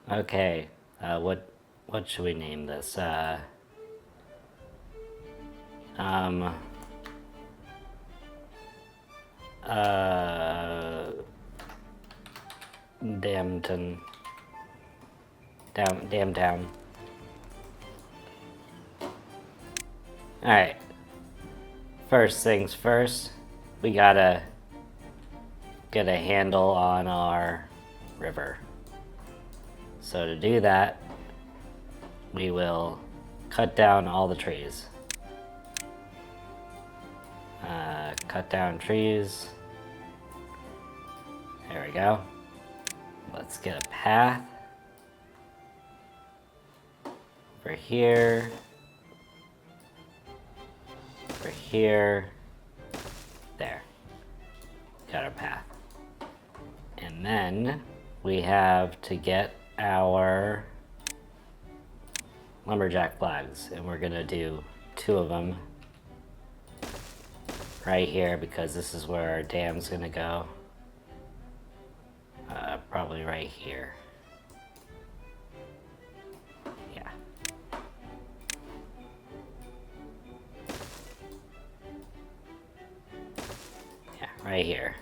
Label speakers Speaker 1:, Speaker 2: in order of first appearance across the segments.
Speaker 1: Okay, what should we name this? Um, uh, Damton. Damn town. Alright. First things first, we gotta get a handle on our river. So to do that, we will cut down all the trees. Cut down trees. There we go. Let's get a path over here, over here, there. Got our path. And then we have to get our lumberjack flags, and we're gonna do 2 of them right here because this is where our dam's gonna go. Probably right here. Yeah. Yeah, right here.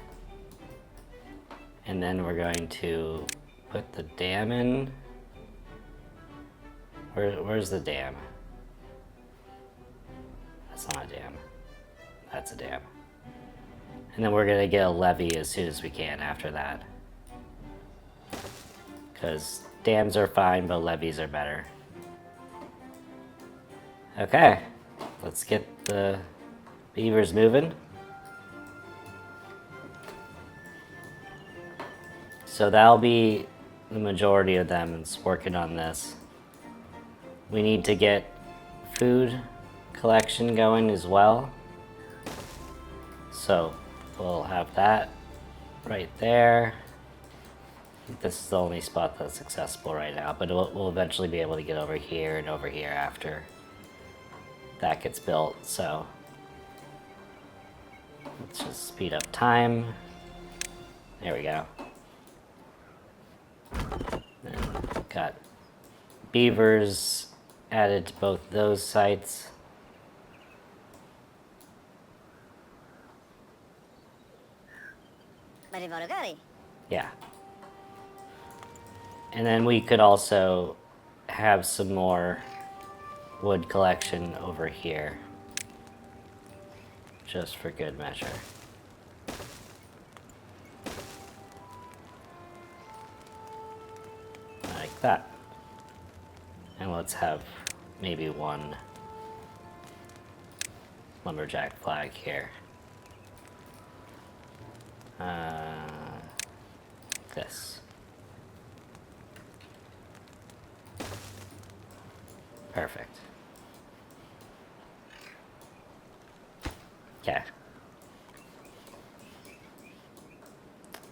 Speaker 1: And then we're going to put the dam in. Where's the dam? That's not a dam. That's a dam. And then we're gonna get a levee as soon as we can after that. Because dams are fine, but levees are better. Okay, let's get the beavers moving. So that'll be the majority of them is working on this. We need to get food collection going as well. So we'll have that right there. I think this is the only spot that's accessible right now, but we'll eventually be able to get over here and over here after that gets built. So let's just speed up time. There we go. And got beavers added to both those sites. Yeah. And then we could also have some more wood collection over here, just for good measure. Like that. And let's have maybe one lumberjack flag here. This. Perfect. Okay.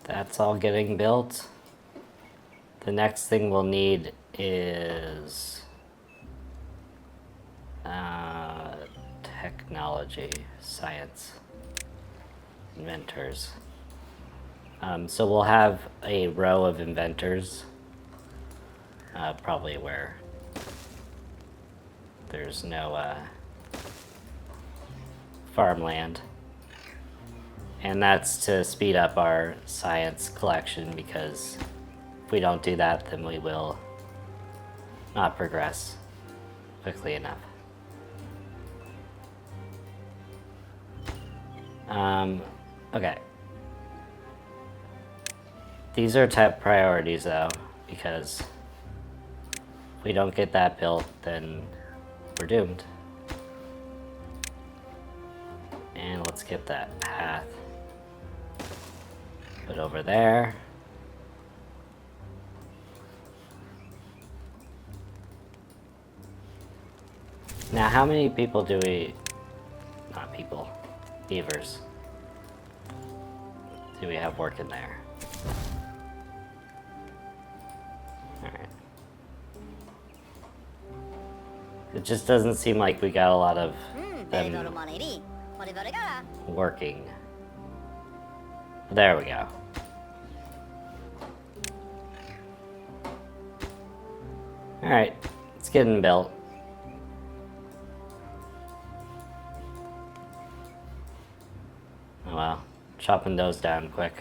Speaker 1: That's all getting built. The next thing we'll need is technology, science, inventors. So we'll have a row of inventors, probably where there's no farmland. And that's to speed up our science collection, because if we don't do that, then we will not progress quickly enough. Okay. These are top priorities though, because if we don't get that built, then we're doomed. And let's get that path put over there. Now, how many people do we, not people, beavers, do we have working there? Alright. It just doesn't seem like we got a lot of them working. There we go. Alright, it's getting built. Oh well, chopping those down quick.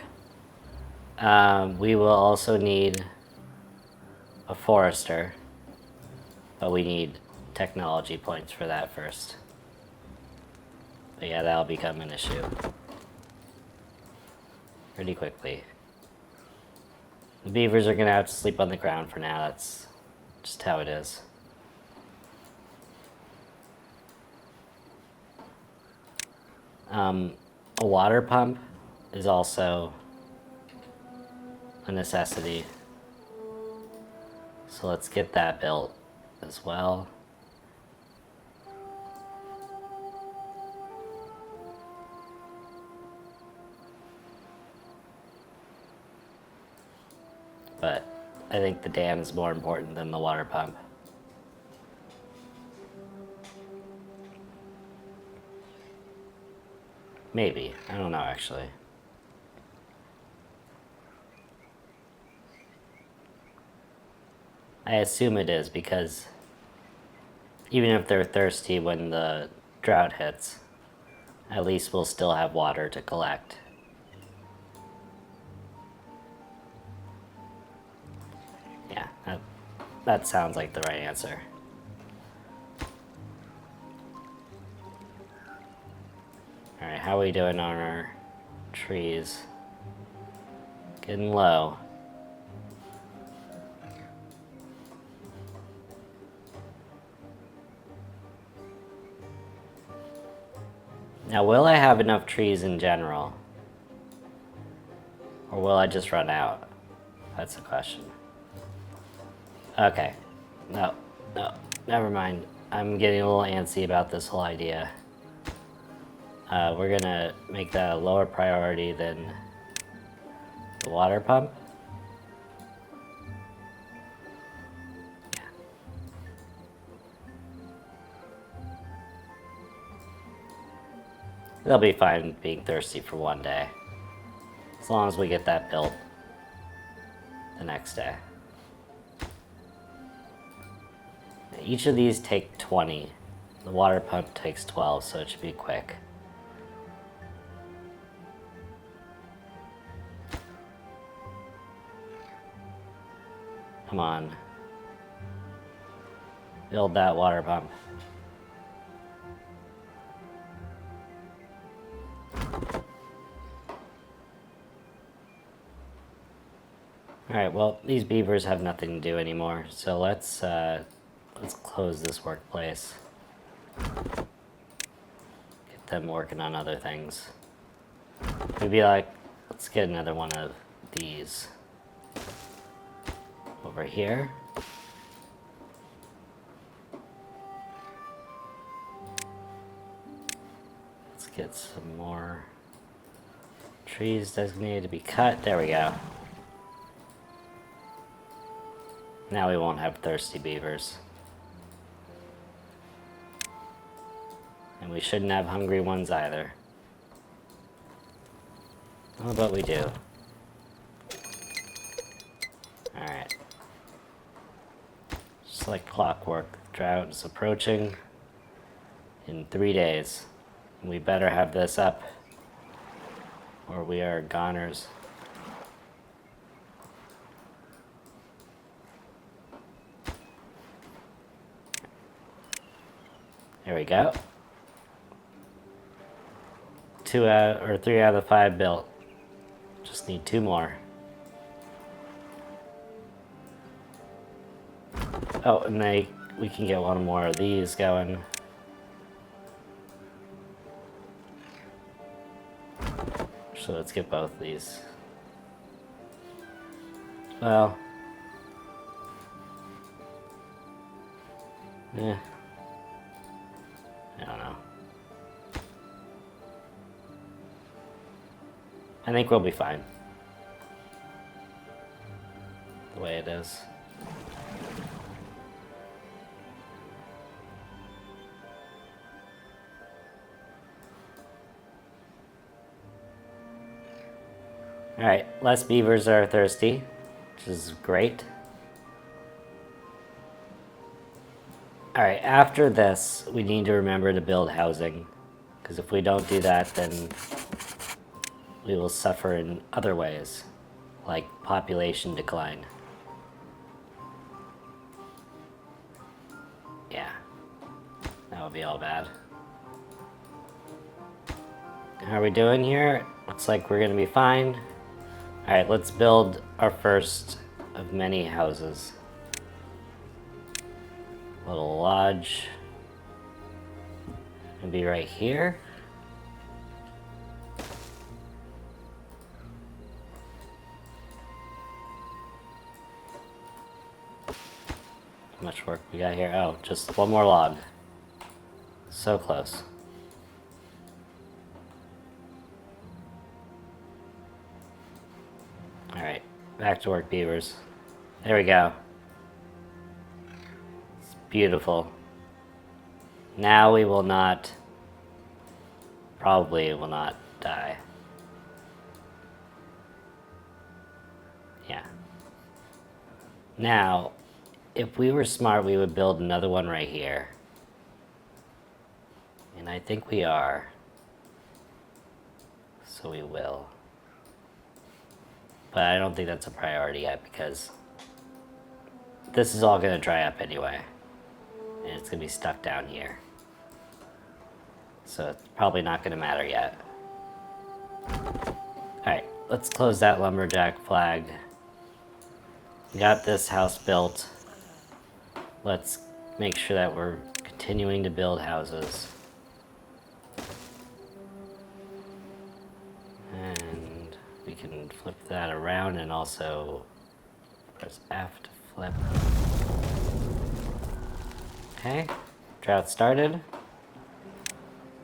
Speaker 1: We will also need a forester, but we need technology points for that first. But yeah, that'll become an issue pretty quickly. The beavers are gonna have to sleep on the ground for now. That's just how it is. A water pump is also a necessity. So let's get that built as well. But I think the dam is more important than the water pump. Maybe. I don't know, actually. I assume it is because even if they're thirsty when the drought hits, at least we'll still have water to collect. Yeah, that sounds like the right answer. Alright, how are we doing on our trees? Getting low. Now, will I have enough trees in general? Or will I just run out? That's the question. Okay. No, never mind. I'm getting a little antsy about this whole idea. We're gonna make that a lower priority than the water pump. Yeah. They'll be fine being thirsty for one day. As long as we get that built the next day. Each of these take 20. The water pump takes 12, so it should be quick. Come on. Build that water pump. Alright, well, these beavers have nothing to do anymore, so let's close this workplace. Get them working on other things. Maybe like, let's get another one of these over here. Let's get some more trees designated to be cut. There we go. Now we won't have thirsty beavers. And we shouldn't have hungry ones either. Oh, but we do. Alright. Just like clockwork, the drought is approaching in 3 days. We better have this up or we are goners. There we go. 3 out of the 5 built. Just need 2 more. Oh, and we can get one more of these going. So let's get both these. Well, I don't know. I think we'll be fine. The way it is. Alright, less beavers are thirsty, which is great. Alright, after this, we need to remember to build housing. Because if we don't do that, then we will suffer in other ways, like population decline. Yeah, that would be all bad. How are we doing here? Looks like we're gonna be fine. Alright, let's build our first of many houses. Little lodge. Gonna be right here. How much work we got here? Oh, just one more log. So close. Alright, back to work, beavers. There we go. It's beautiful. Now we will not, probably will not die. Yeah. Now, if we were smart, we would build another one right here. And I think we are. So we will. But I don't think that's a priority yet because this is all going to dry up anyway. And it's going to be stuck down here. So it's probably not going to matter yet. Alright, let's close that lumberjack flag. We got this house built. Let's make sure that we're continuing to build houses. And we can flip that around and also press F to flip. Okay, drought started,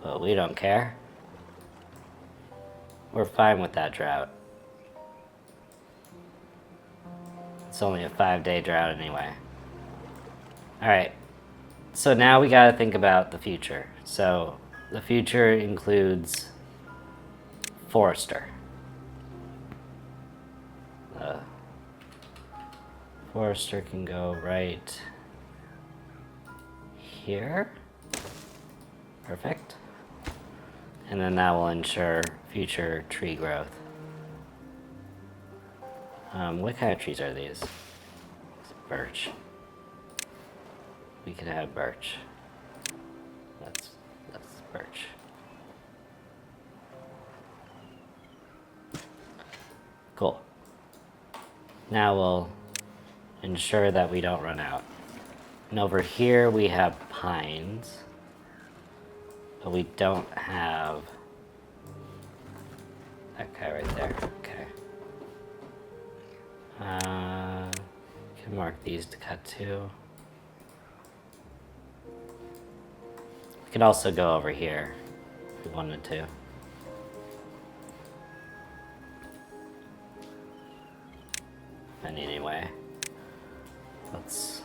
Speaker 1: but we don't care. We're fine with that drought. It's only a 5-day drought anyway. Alright, so now we gotta think about the future. So the future includes forester. Forester can go right here. Perfect. And then that will ensure future tree growth. What kind of trees are these? Birch. We could have birch. That's birch. Cool. Now we'll ensure that we don't run out. And over here we have pines, but we don't have that guy right there. Okay. Can mark these to cut too. We could also go over here if we wanted to. And anyway, let's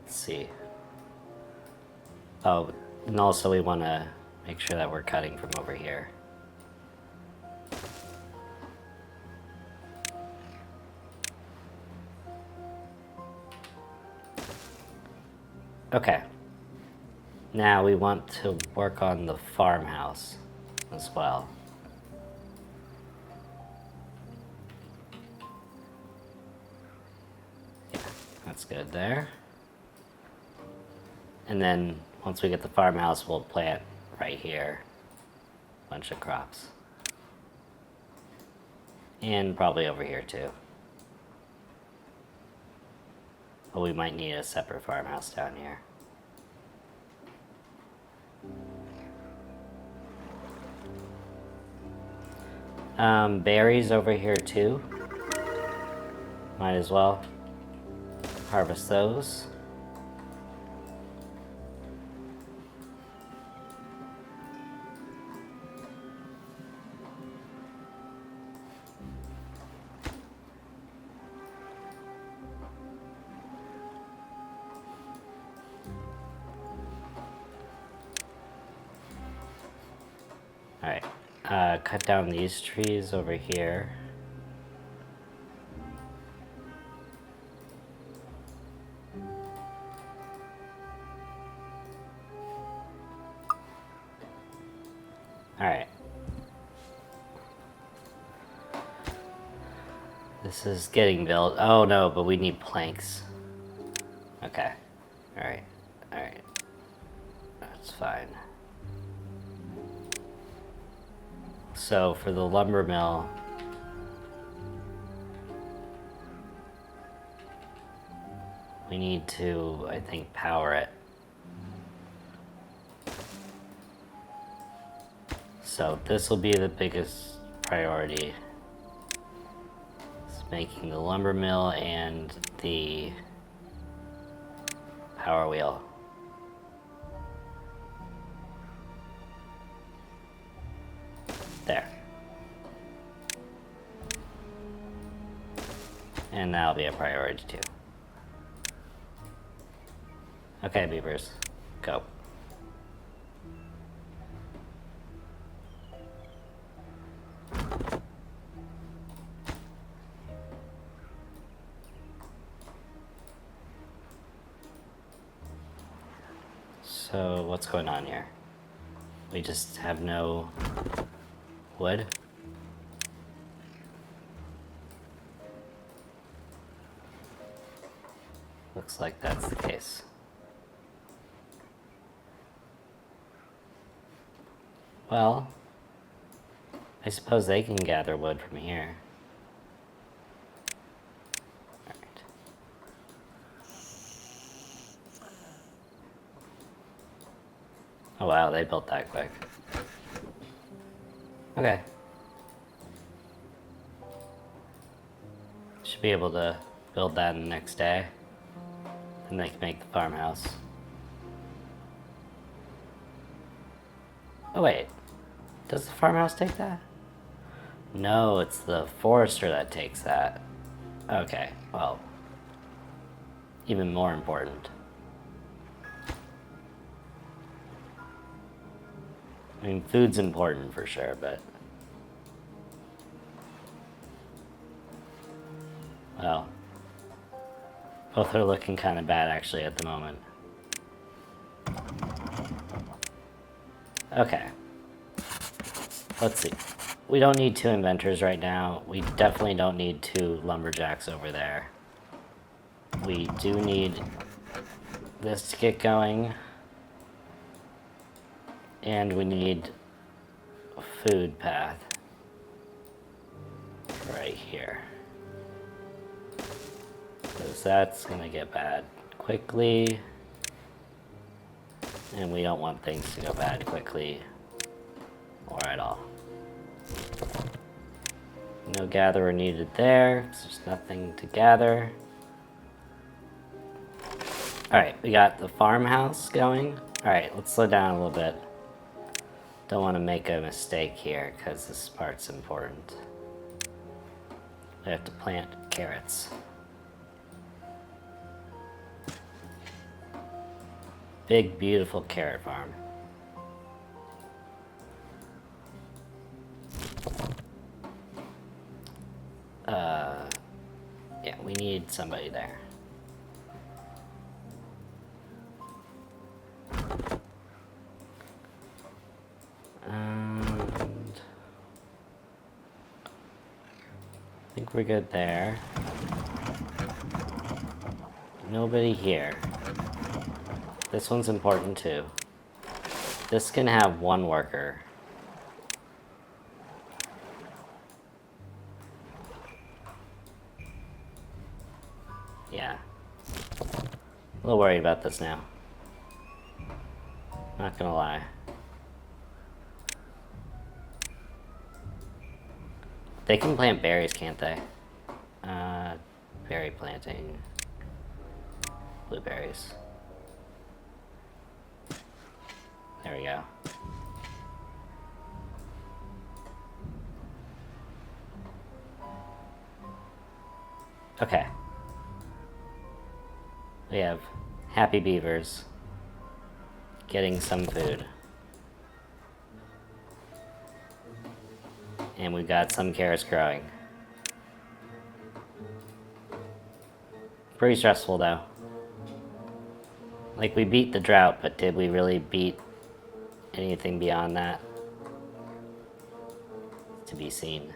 Speaker 1: see. Oh, and also we want to make sure that we're cutting from over here. Okay. Now we want to work on the farmhouse as well. Yeah, that's good there. And then once we get the farmhouse, we'll plant right here a bunch of crops. And probably over here too. But we might need a separate farmhouse down here. Berries over here too. Might as well harvest those. Alright, cut down these trees over here. This is getting built. Oh no, but we need planks. Okay. Alright. Alright. That's fine. So for the lumber mill, we need to, I think, power it. So this will be the biggest priority. It's making the lumber mill and the power wheel. There. And that'll be a priority too. Okay, beavers, go. So what's going on here? We just have no wood? Looks like that's the case. Well, I suppose they can gather wood from here. Alright. Oh wow, they built that quick. Okay. Should be able to build that in the next day. And they can make the farmhouse. Oh wait, does the farmhouse take that? No, it's the forester that takes that. Okay, well, even more important. I mean, food's important for sure, but... Well, both are looking kind of bad actually at the moment. Okay. Let's see. We don't need 2 inventors right now. We definitely don't need 2 lumberjacks over there. We do need this to get going. And we need a food path right here. Because that's going to get bad quickly. And we don't want things to go bad quickly or at all. No gatherer needed there, because there's nothing to gather. Alright, we got the farmhouse going. Alright, let's slow down a little bit. Don't want to make a mistake here, because this part's important. We have to plant carrots. Big, beautiful carrot farm. Yeah, we need somebody there. And I think we're good there. Nobody here. This one's important too. This can have 1 worker. Yeah. A little worried about this now. Not gonna lie. They can plant berries, can't they? Berry planting. Blueberries. There we go. Okay. We have happy beavers getting some food. And we've got some carrots growing. Pretty stressful though. Like, we beat the drought, but did we really beat anything beyond that? To be seen.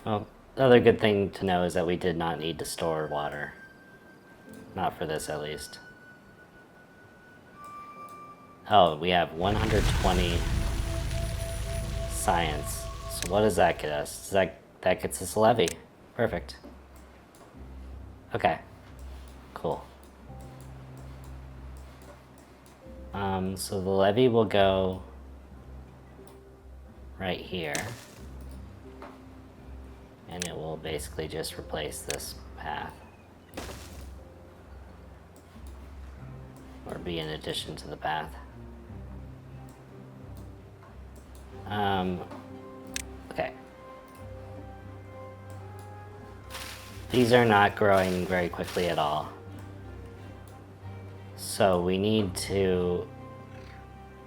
Speaker 1: Well, the other good thing to know is that we did not need to store water. Not for this, at least. Oh, we have 120 science. So what does that get us? That gets us a levy. Perfect. Okay. Cool. So the levy will go right here. And it will basically just replace this path. Or be in addition to the path. Okay. These are not growing very quickly at all. So we need to,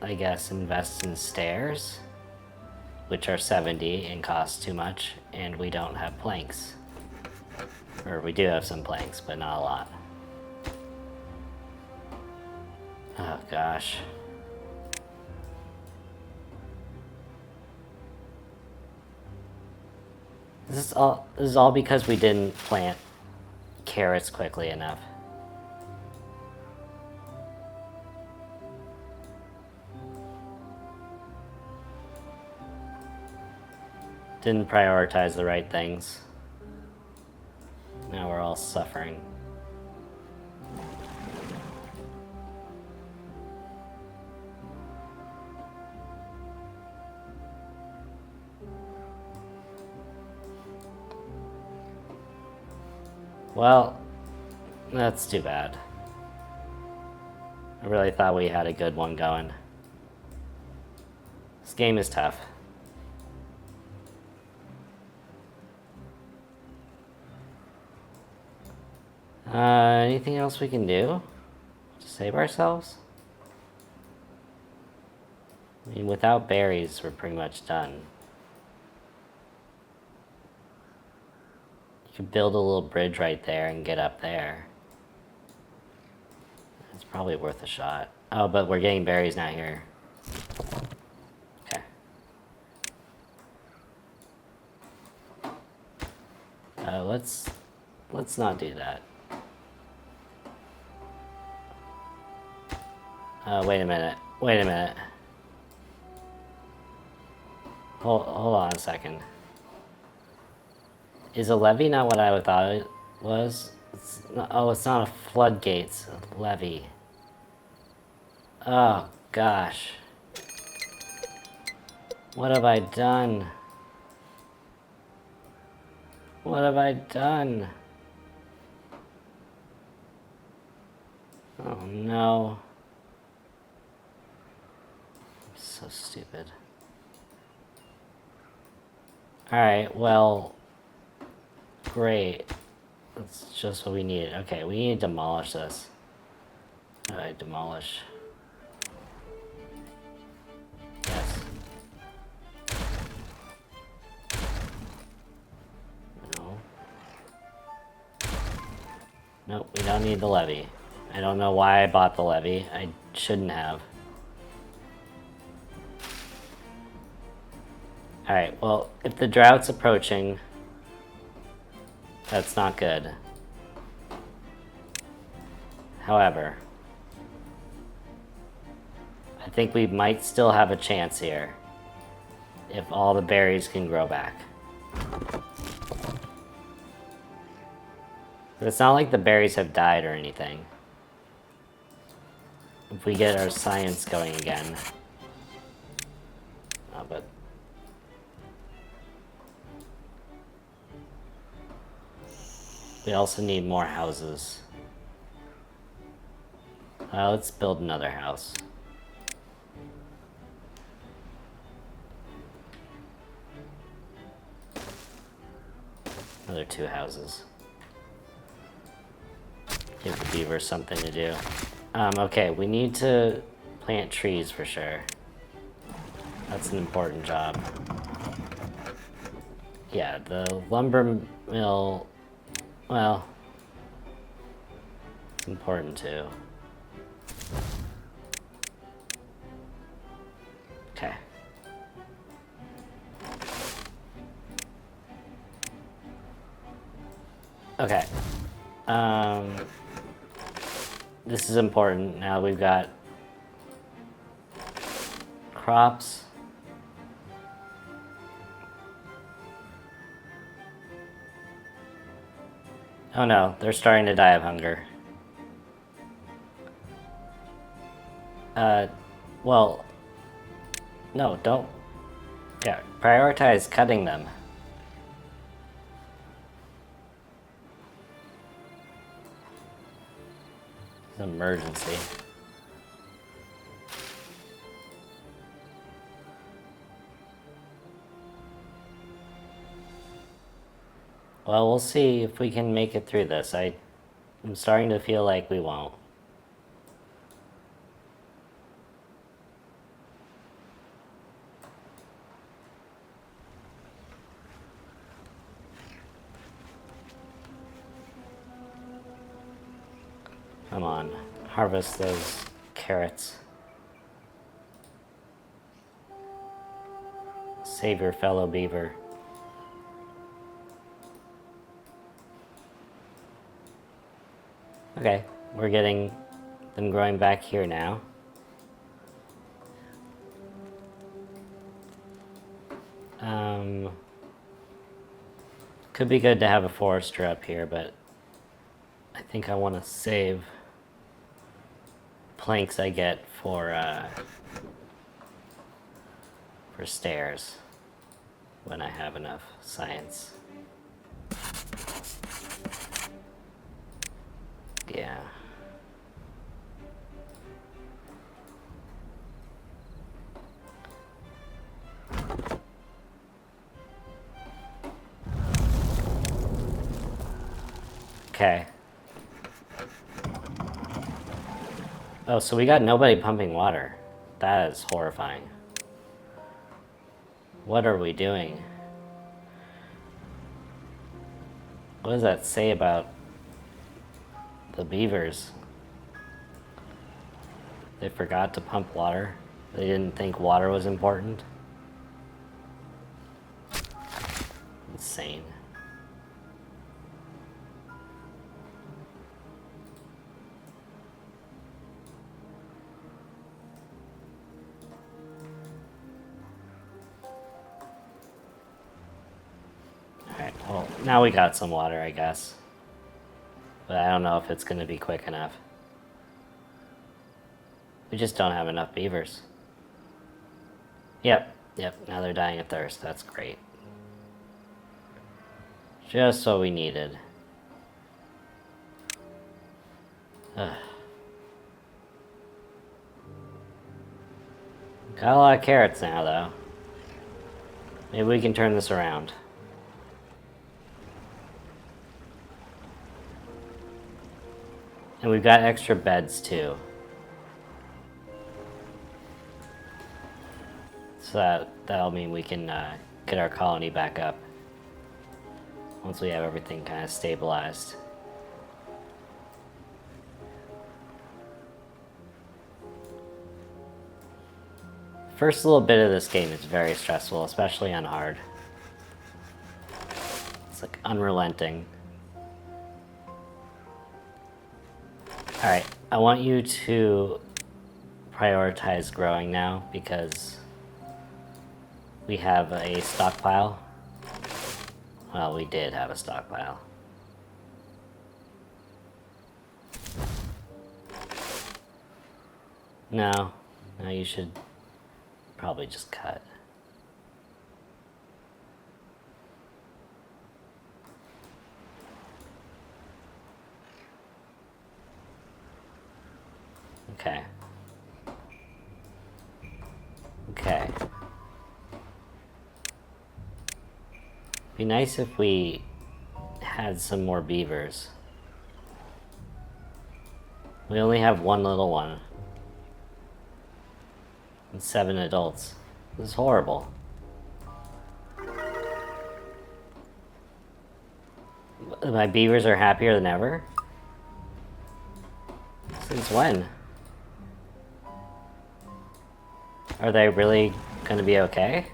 Speaker 1: I guess, invest in stairs, which are 70 and cost too much, and we don't have planks. Or we do have some planks, but not a lot. Oh gosh. This is all because we didn't plant carrots quickly enough. Didn't prioritize the right things. Now we're all suffering. Well, that's too bad. I really thought we had a good one going. This game is tough. Anything else we can do to save ourselves? I mean, without berries, we're pretty much done. You could build a little bridge right there and get up there. It's probably worth a shot. Oh, but we're getting berries now here. Okay. Let's not do that. Wait a minute. Wait a minute. Hold on a second. Is a levy not what I thought it was? It's not a floodgates levy. Oh, gosh. What have I done? What have I done? Oh, no. I'm so stupid. Alright, well... Great. That's just what we needed. Okay, we need to demolish this. Alright, demolish. Yes. No. Nope, we don't need the levy. I don't know why I bought the levy. I shouldn't have. Alright, well, if the drought's approaching, that's not good. However, I think we might still have a chance here if all the berries can grow back. But it's not like the berries have died or anything. If we get our science going again. Oh, but... we also need more houses. Let's build another house. Another 2 houses. Give the beavers something to do. Okay, we need to plant trees for sure. That's an important job. Yeah, the lumber mill, well, it's important too. Okay. Okay. This is important. Now we've got crops. Oh no, they're starting to die of hunger. Well, no, don't. Yeah, prioritize cutting them. It's an emergency. Well, we'll see if we can make it through this. I'm starting to feel like we won't. Come on, harvest those carrots. Save your fellow beaver. Okay, we're getting them growing back here now. Could be good to have a forester up here, but I think I want to save planks I get for stairs when I have enough science. Yeah. Okay. Oh, so we got nobody pumping water. That is horrifying. What are we doing? What does that say about the beavers? They forgot to pump water. They didn't think water was important. Insane. Alright, well, now we got some water, I guess. But I don't know if it's going to be quick enough. We just don't have enough beavers. Yep, now they're dying of thirst. That's great. Just what we needed. Ugh. Got a lot of carrots now, though. Maybe we can turn this around. And we've got extra beds, too. So that'll mean we can get our colony back up once we have everything kind of stabilized. First little bit of this game is very stressful, especially on hard. It's like unrelenting. Alright, I want you to prioritize growing now because we have a stockpile. Well, we did have a stockpile. No, you should probably just cut. Okay. Okay. Be nice if we had some more beavers. We only have one little one. And 7 adults. This is horrible. My beavers are happier than ever? Since when? Are they really gonna be okay?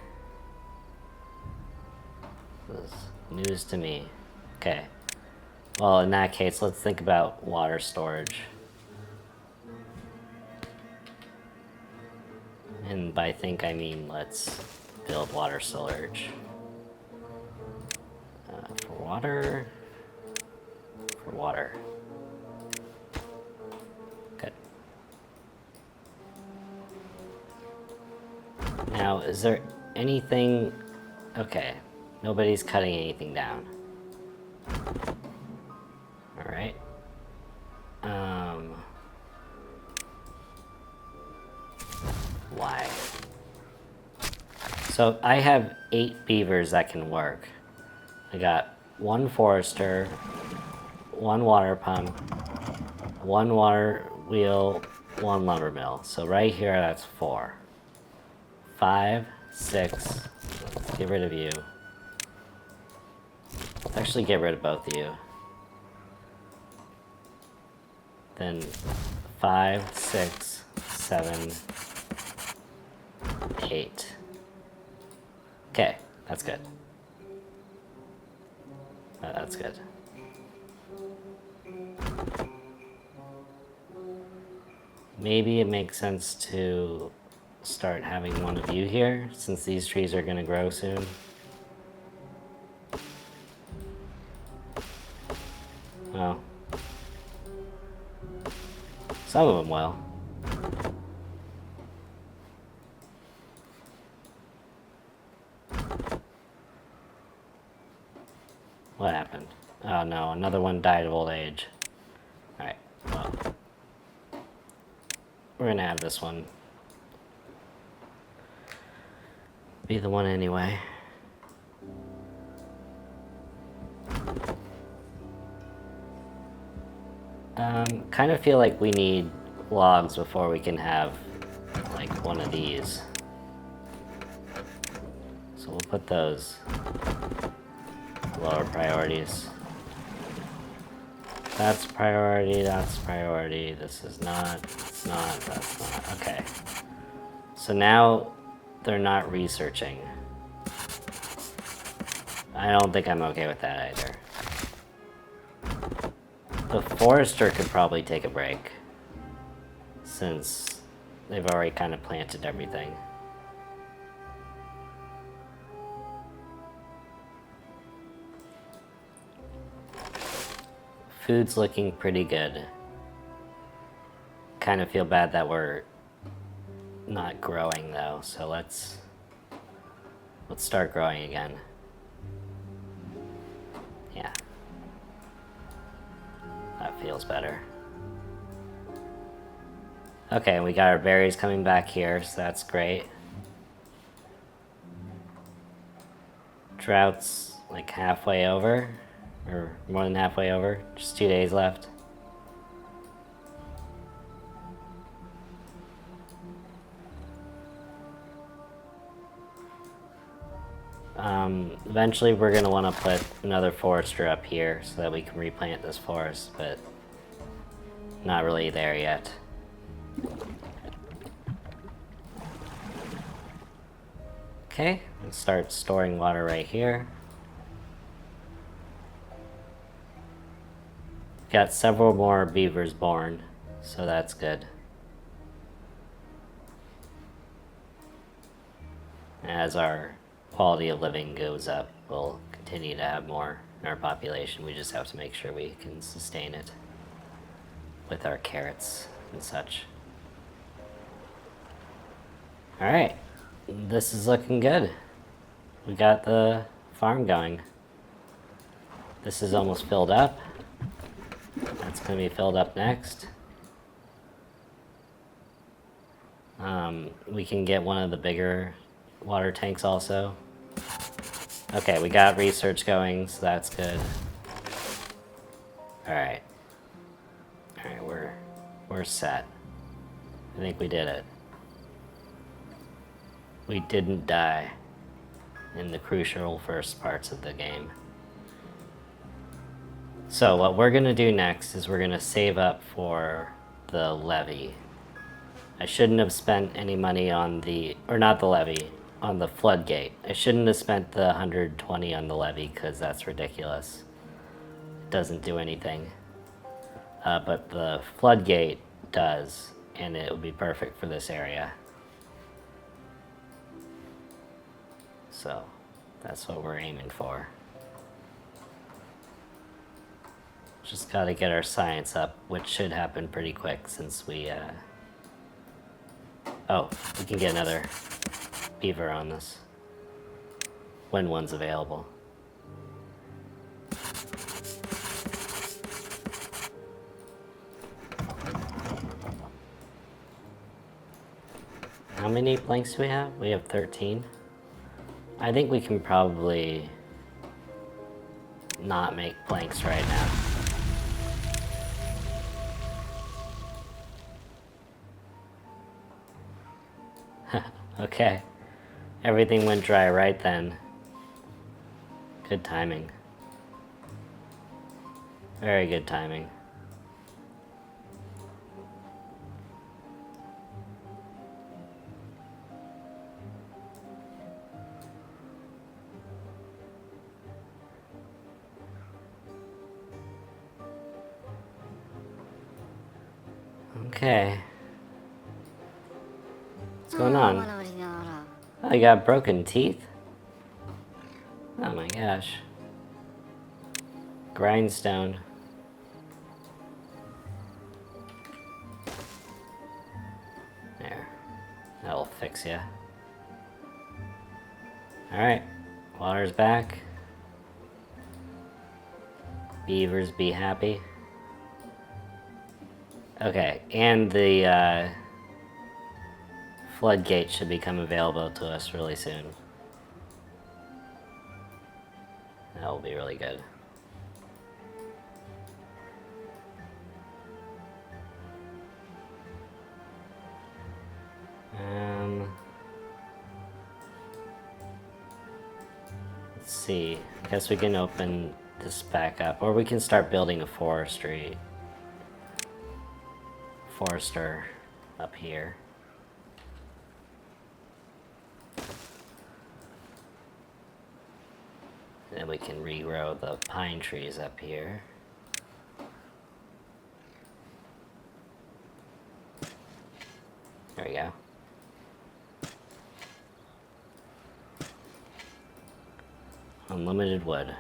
Speaker 1: This is news to me. Okay. Well, in that case, let's think about water storage. And by think, I mean let's build water storage. For water. For water. Good. Now, is there anything... Okay, nobody's cutting anything down. Alright. Why? So I have 8 beavers that can work. I got 1 forester, 1 water pump, 1 water wheel, 1 lumber mill. So right here, that's 4. 5, 6, let's get rid of you. Actually get rid of both of you. Then 5, 6, 7, 8. Okay, that's good. That's good. Maybe it makes sense to start having one of you here, since these trees are gonna grow soon. Oh. Some of them will. What happened? Oh no, another one died of old age. Alright, well. We're gonna have this one be the one anyway. Kind of feel like we need logs before we can have like one of these. So we'll put those lower priorities. That's priority, that's priority, this is not, it's not, that's not. Okay. So now they're not researching. I don't think I'm okay with that either. The forester could probably take a break, since they've already kind of planted everything. Food's looking pretty good. Kind of feel bad that we're not growing though, so let's start growing again. Yeah. That feels better. Okay, we got our berries coming back here, so that's great. Drought's like halfway over, or more than halfway over, just 2 days left. Eventually we're gonna want to put another forester up here so that we can replant this forest, but not really there yet. Okay, let's start storing water right here. Got several more beavers born, so that's good. As our quality of living goes up, we'll continue to have more in our population. We just have to make sure we can sustain it with our carrots and such. Alright, this is looking good. We got the farm going. This is almost filled up. That's going to be filled up next. We can get one of the bigger water tanks also. Okay, we got research going, so that's good. Alright. Alright, we're set. I think we did it. We didn't die in the crucial first parts of the game. So what we're gonna do next is we're gonna save up for the levy. I shouldn't have spent any money on the, or not the levy, on the floodgate. I shouldn't have spent the 120 on the levy because that's ridiculous. doesn't do anything. But the floodgate does, and it would be perfect for this area. So that's what we're aiming for. Just gotta get our science up, which should happen pretty quick since we, oh, we can get another beaver on this when one's available. How many planks do we have? We have 13. I think we can probably not make planks right now. Okay. Everything went dry right then. Good timing. Very good timing. Okay. What's going on? Oh, you got broken teeth? Oh my gosh. Grindstone. There. That'll fix ya. Alright. Water's back. Beavers be happy. Okay, and the floodgate should become available to us really soon. That will be really good. Let's see. I guess we can open this back up, or we can start building a forester up here. Then we can regrow the pine trees up here. There we go. Unlimited wood.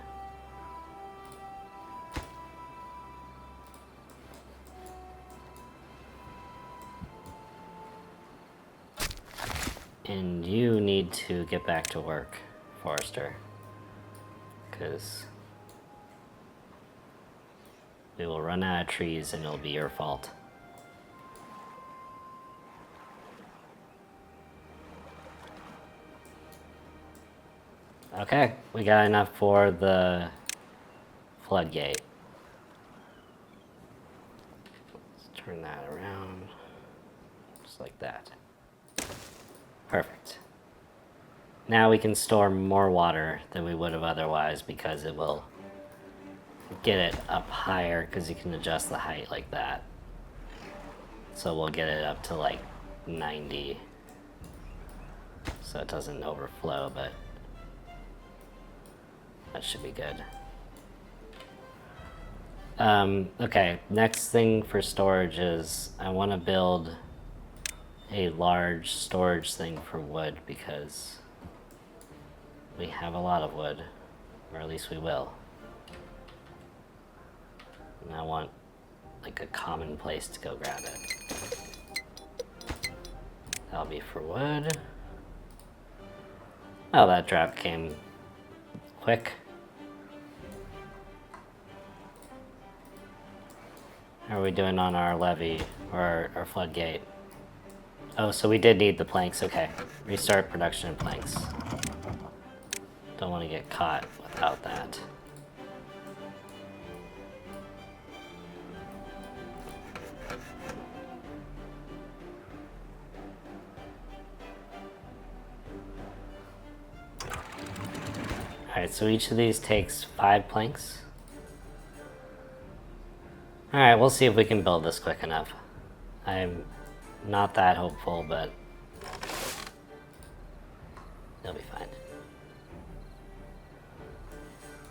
Speaker 1: And you need to get back to work, Forrester, because we will run out of trees and it'll be your fault. Okay, we got enough for the floodgate. Let's turn that around, just like that. Perfect. Now we can store more water than we would have otherwise because it will get it up higher because you can adjust the height like that. So we'll get it up to like 90 so it doesn't overflow, but that should be good. Okay, next thing for storage is I want to build a large storage thing for wood because we have a lot of wood, or at least we will. And I want like a common place to go grab it. That'll be for wood. Oh, that drop came quick. How are we doing on our levee or our floodgate? Oh, so we did need the planks, okay. Restart production of planks. Don't want to get caught without that. Alright, so each of these takes 5 planks. Alright, we'll see if we can build this quick enough. I'm not that hopeful, but it'll be fine.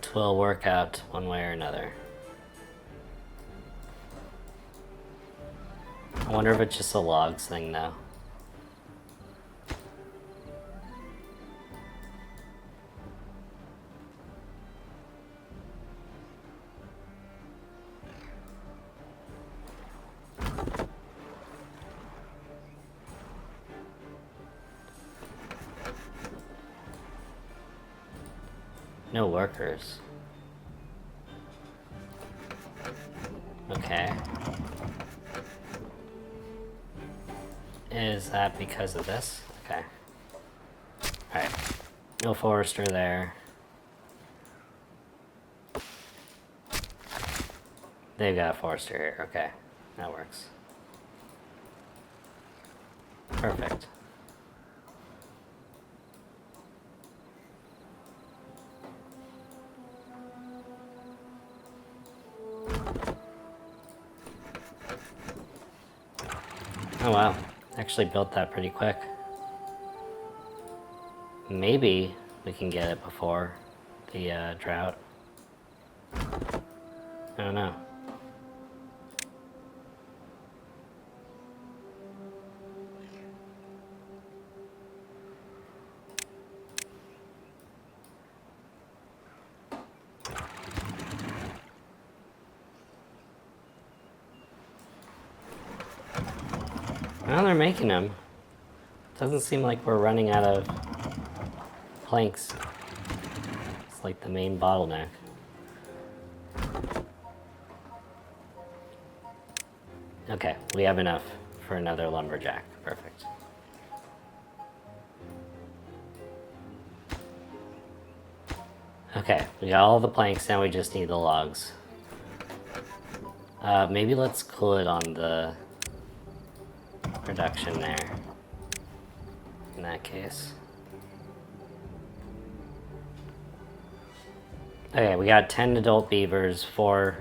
Speaker 1: It will work out one way or another. I wonder if it's just a logs thing though. No workers. Okay. Is that because of this? Okay. Alright. No forester there. They've got a forester here. Okay. That works. Perfect. Oh wow, actually built that pretty quick. Maybe we can get it before the drought. I don't know. Well, they're making them. Doesn't seem like we're running out of planks. It's like the main bottleneck. Okay, we have enough for another lumberjack. Perfect. Okay, we got all the planks, now we just need the logs. Maybe let's cool it on the production there. In that case. Okay, we got 10 adult beavers, 4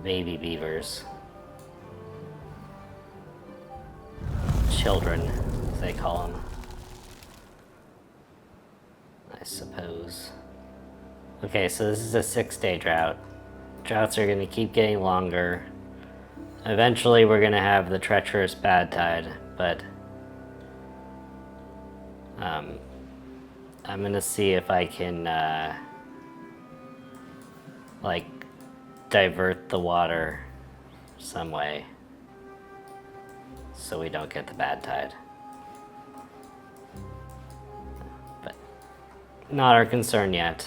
Speaker 1: baby beavers. Children, as they call them. I suppose. Okay, so this is a 6-day drought. Droughts are going to keep getting longer. Eventually we're going to have the treacherous bad tide, but I'm going to see if I can like divert the water some way so we don't get the bad tide. But not our concern yet.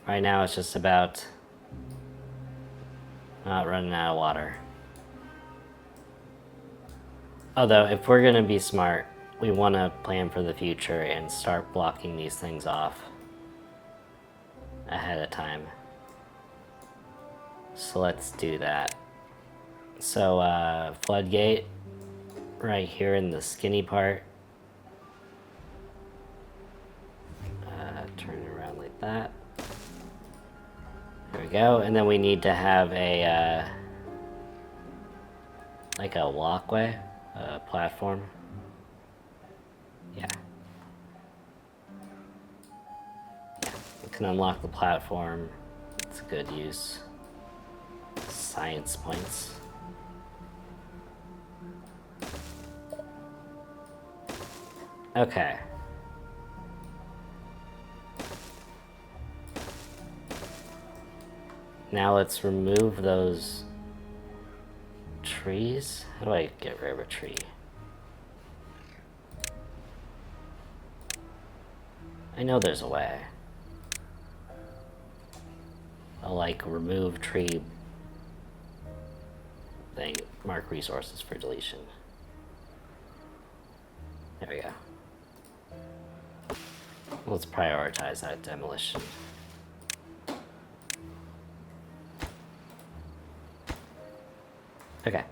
Speaker 1: Right now it's just about not running out of water. Although if we're gonna be smart, we want to plan for the future and start blocking these things off ahead of time. So let's do that. So floodgate right here in the skinny part. Turn it around like that. There we go. And then we need to have a like a walkway, a platform. Yeah. We can unlock the platform. It's a good use. Science points. Okay. Now let's remove those trees. How do I get rid of a tree? I know there's a way. I'll like remove tree thing, mark resources for deletion. There we go. Let's prioritize that demolition. Okay.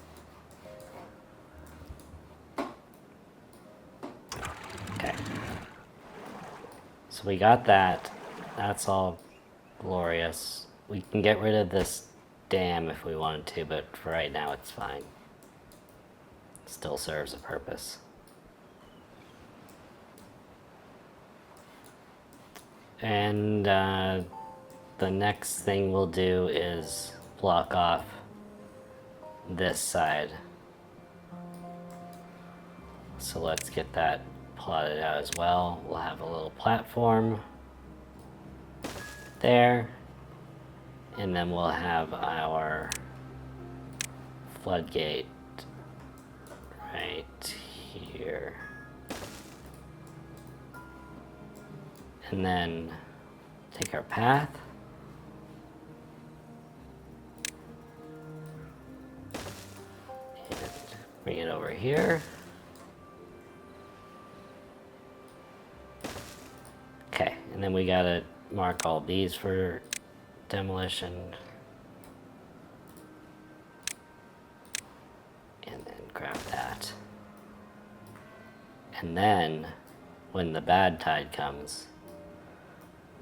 Speaker 1: Okay. So we got that. That's all glorious. We can get rid of this dam if we wanted to, but for right now it's fine. Still serves a purpose. And the next thing we'll do is block off this side. So let's get that plotted out as well. We'll have a little platform there, and then we'll have our floodgate right here. And then take our path. And bring it over here. Okay, and then we gotta mark all these for demolition. And then grab that. And then, when the bad tide comes,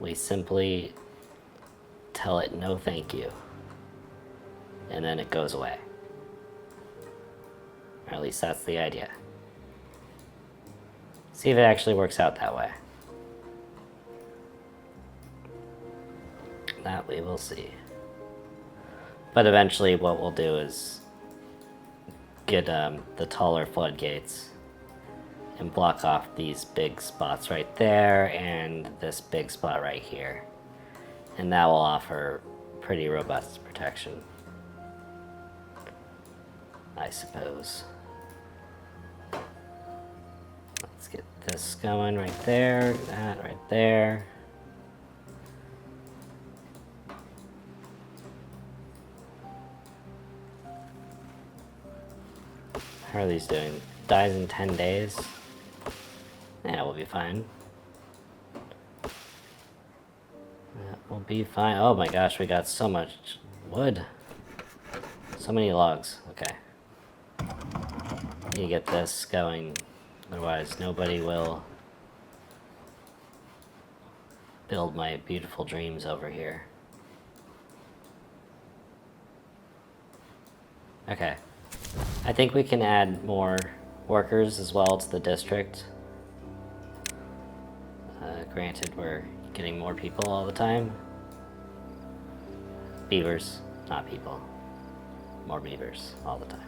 Speaker 1: we simply tell it no thank you. And then it goes away. Or at least that's the idea. See if it actually works out that way. That we will see. But eventually what we'll do is get the taller floodgates and block off these big spots right there and this big spot right here. And that will offer pretty robust protection, I suppose. Let's get this going right there, that right there. How are these doing? Dies in 10 days? Yeah, we'll be fine. That will be fine. Oh my gosh, we got so much wood. So many logs. Okay. Need to get this going. Otherwise, nobody will build my beautiful dreams over here. Okay. I think we can add more workers as well to the district. Granted, we're getting more people all the time. Beavers, not people. More beavers all the time.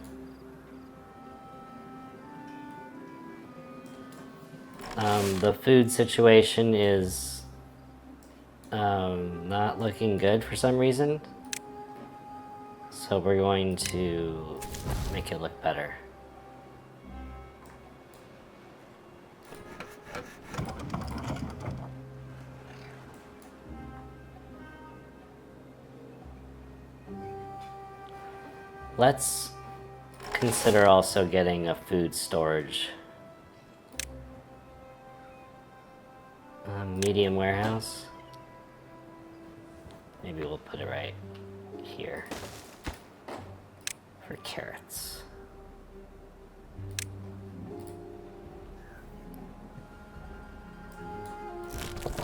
Speaker 1: The food situation is not looking good for some reason. So we're going to make it look better. Let's consider also getting a food storage. Medium warehouse. Maybe we'll put it right here for carrots.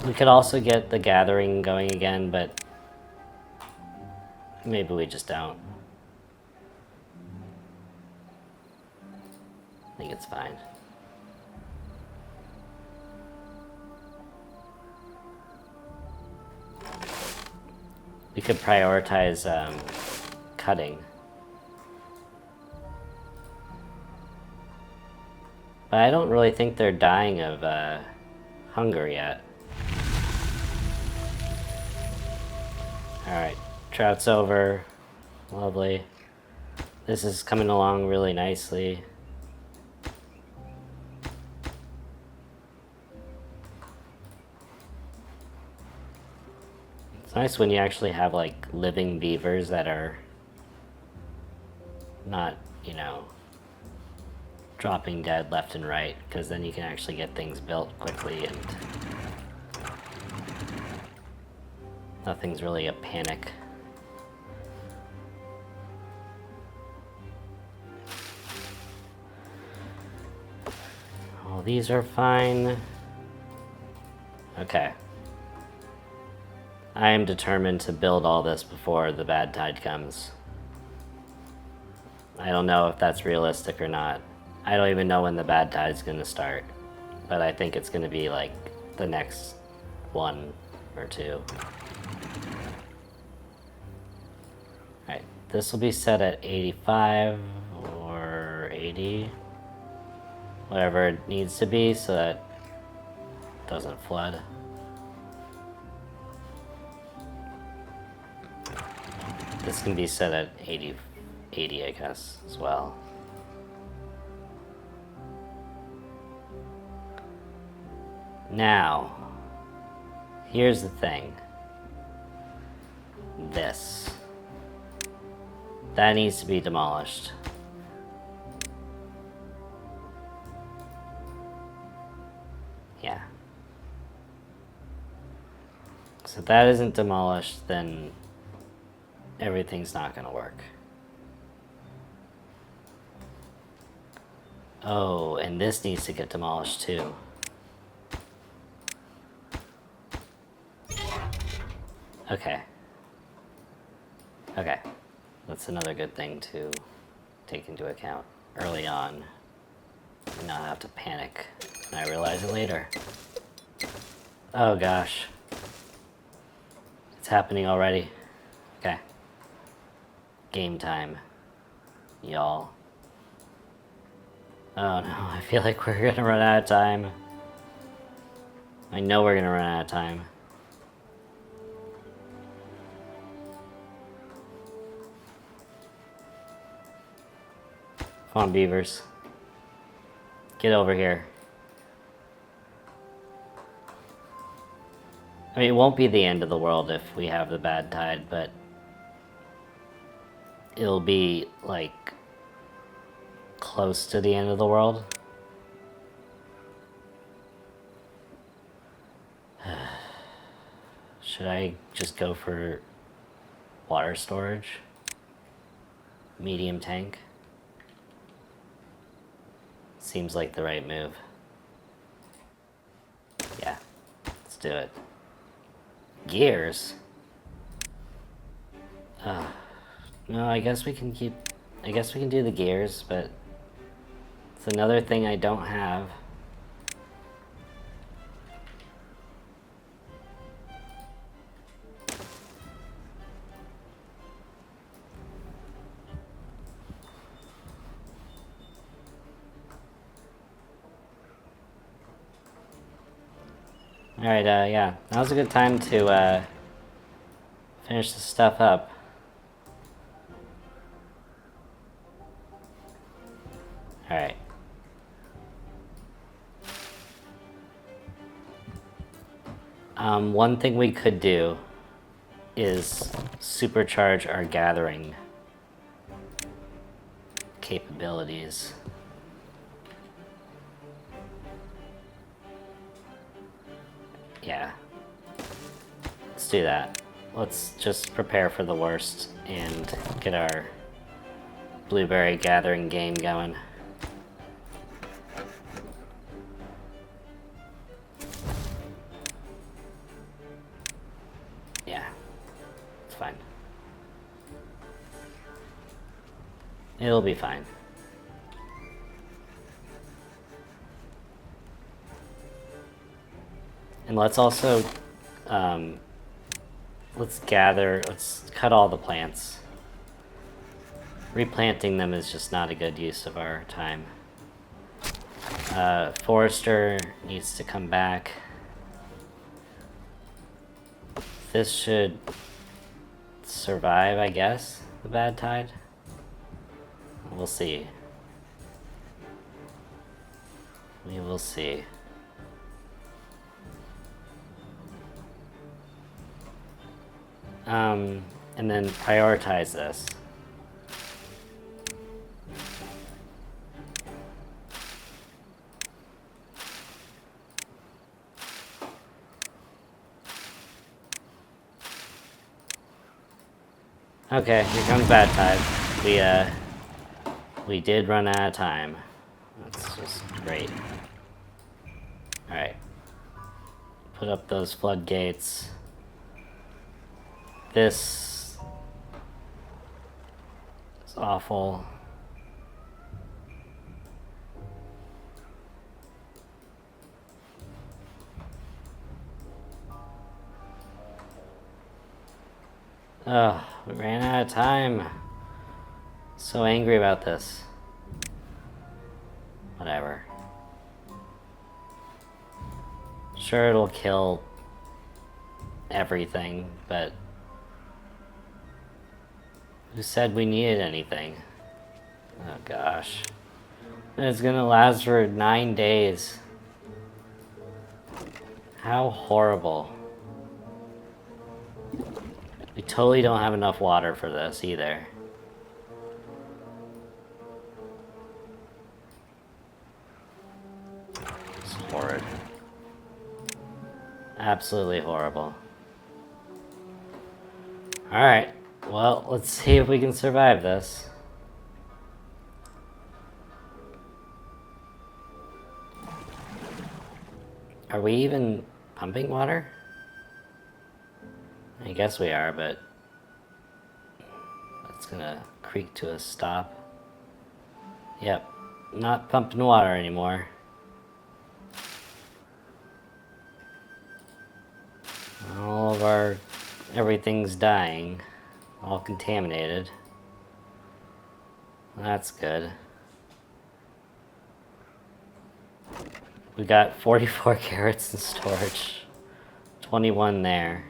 Speaker 1: We could also get the gathering going again, but maybe we just don't. I think it's fine. We could prioritize cutting. But I don't really think they're dying of hunger yet. Alright, trout's over. Lovely. This is coming along really nicely. It's nice when you actually have like living beavers that are not, you know, dropping dead left and right, because then you can actually get things built quickly and nothing's really a panic. All these are fine. Okay. I am determined to build all this before the bad tide comes. I don't know if that's realistic or not. I don't even know when the bad tide's gonna start, but I think it's gonna be like the next 1 or 2. Alright, this will be set at 85 or 80, whatever it needs to be, so that it doesn't flood. This can be set at 80, I guess, as well. Now, here's the thing. This. That needs to be demolished. Yeah. So if that isn't demolished, then everything's not gonna work. Oh, and this needs to get demolished too. Okay. Okay. That's another good thing to take into account early on and not have to panic and I realize it later. Oh gosh. It's happening already. Okay. Game time, y'all. Oh no, I feel like we're gonna run out of time. I know we're gonna run out of time. Come on, beavers. Get over here. I mean, it won't be the end of the world if we have the bad tide, but it'll be, like, close to the end of the world. Should I just go for water storage? Medium tank? Seems like the right move. Yeah, let's do it. Gears? No, I guess we can do the gears, but it's another thing I don't have. Alright, yeah, now's a good time to finish this stuff up. Alright. One thing we could do is supercharge our gathering capabilities. Yeah. Let's do that. Let's just prepare for the worst and get our blueberry gathering game going. Yeah, it's fine. It'll be fine. And let's also, let's cut all the plants. Replanting them is just not a good use of our time. Forester needs to come back. This should survive, I guess, the bad tide. We'll see. We will see. And then prioritize this. Okay, here comes bad tide. We did run out of time. That's just great. Alright. Put up those floodgates. This is awful. Oh, we ran out of time. So angry about this. Whatever. Sure, it'll kill everything, but who said we needed anything? Oh gosh. And it's gonna last for 9 days. How horrible. We totally don't have enough water for this either. It's horrid. Absolutely horrible. Alright, well, let's see if we can survive this. Are we even pumping water? I guess we are, but it's gonna creak to a stop. Yep, not pumping water anymore. All of everything's dying, all contaminated. That's good. We got 44 carrots in storage, 21 there.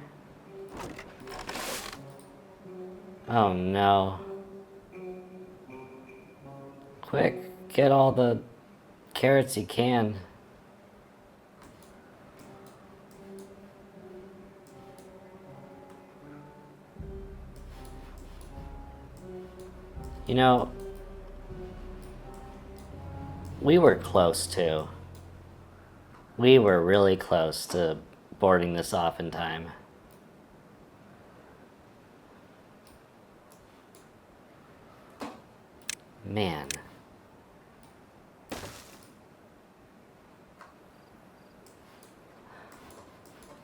Speaker 1: Oh no. Quick, get all the carrots you can. You know, we were close too. We were really close to boarding this off in time. Man.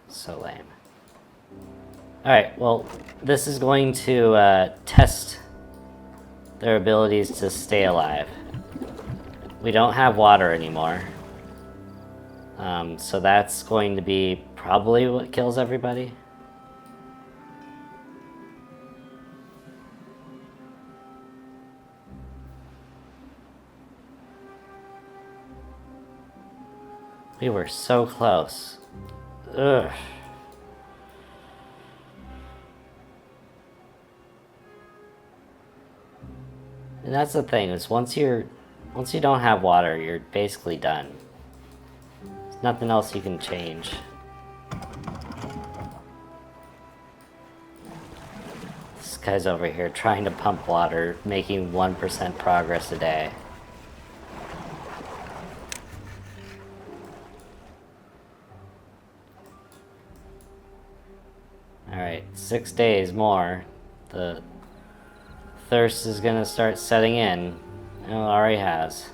Speaker 1: So lame. Alright, well, this is going to test their abilities to stay alive. We don't have water anymore. So that's going to be probably what kills everybody. We were so close. Ugh. And that's the thing, is once you don't have water, you're basically done. There's nothing else you can change. This guy's over here trying to pump water, making 1% progress a day. Alright, 6 days more. The thirst is gonna start setting in. It already has.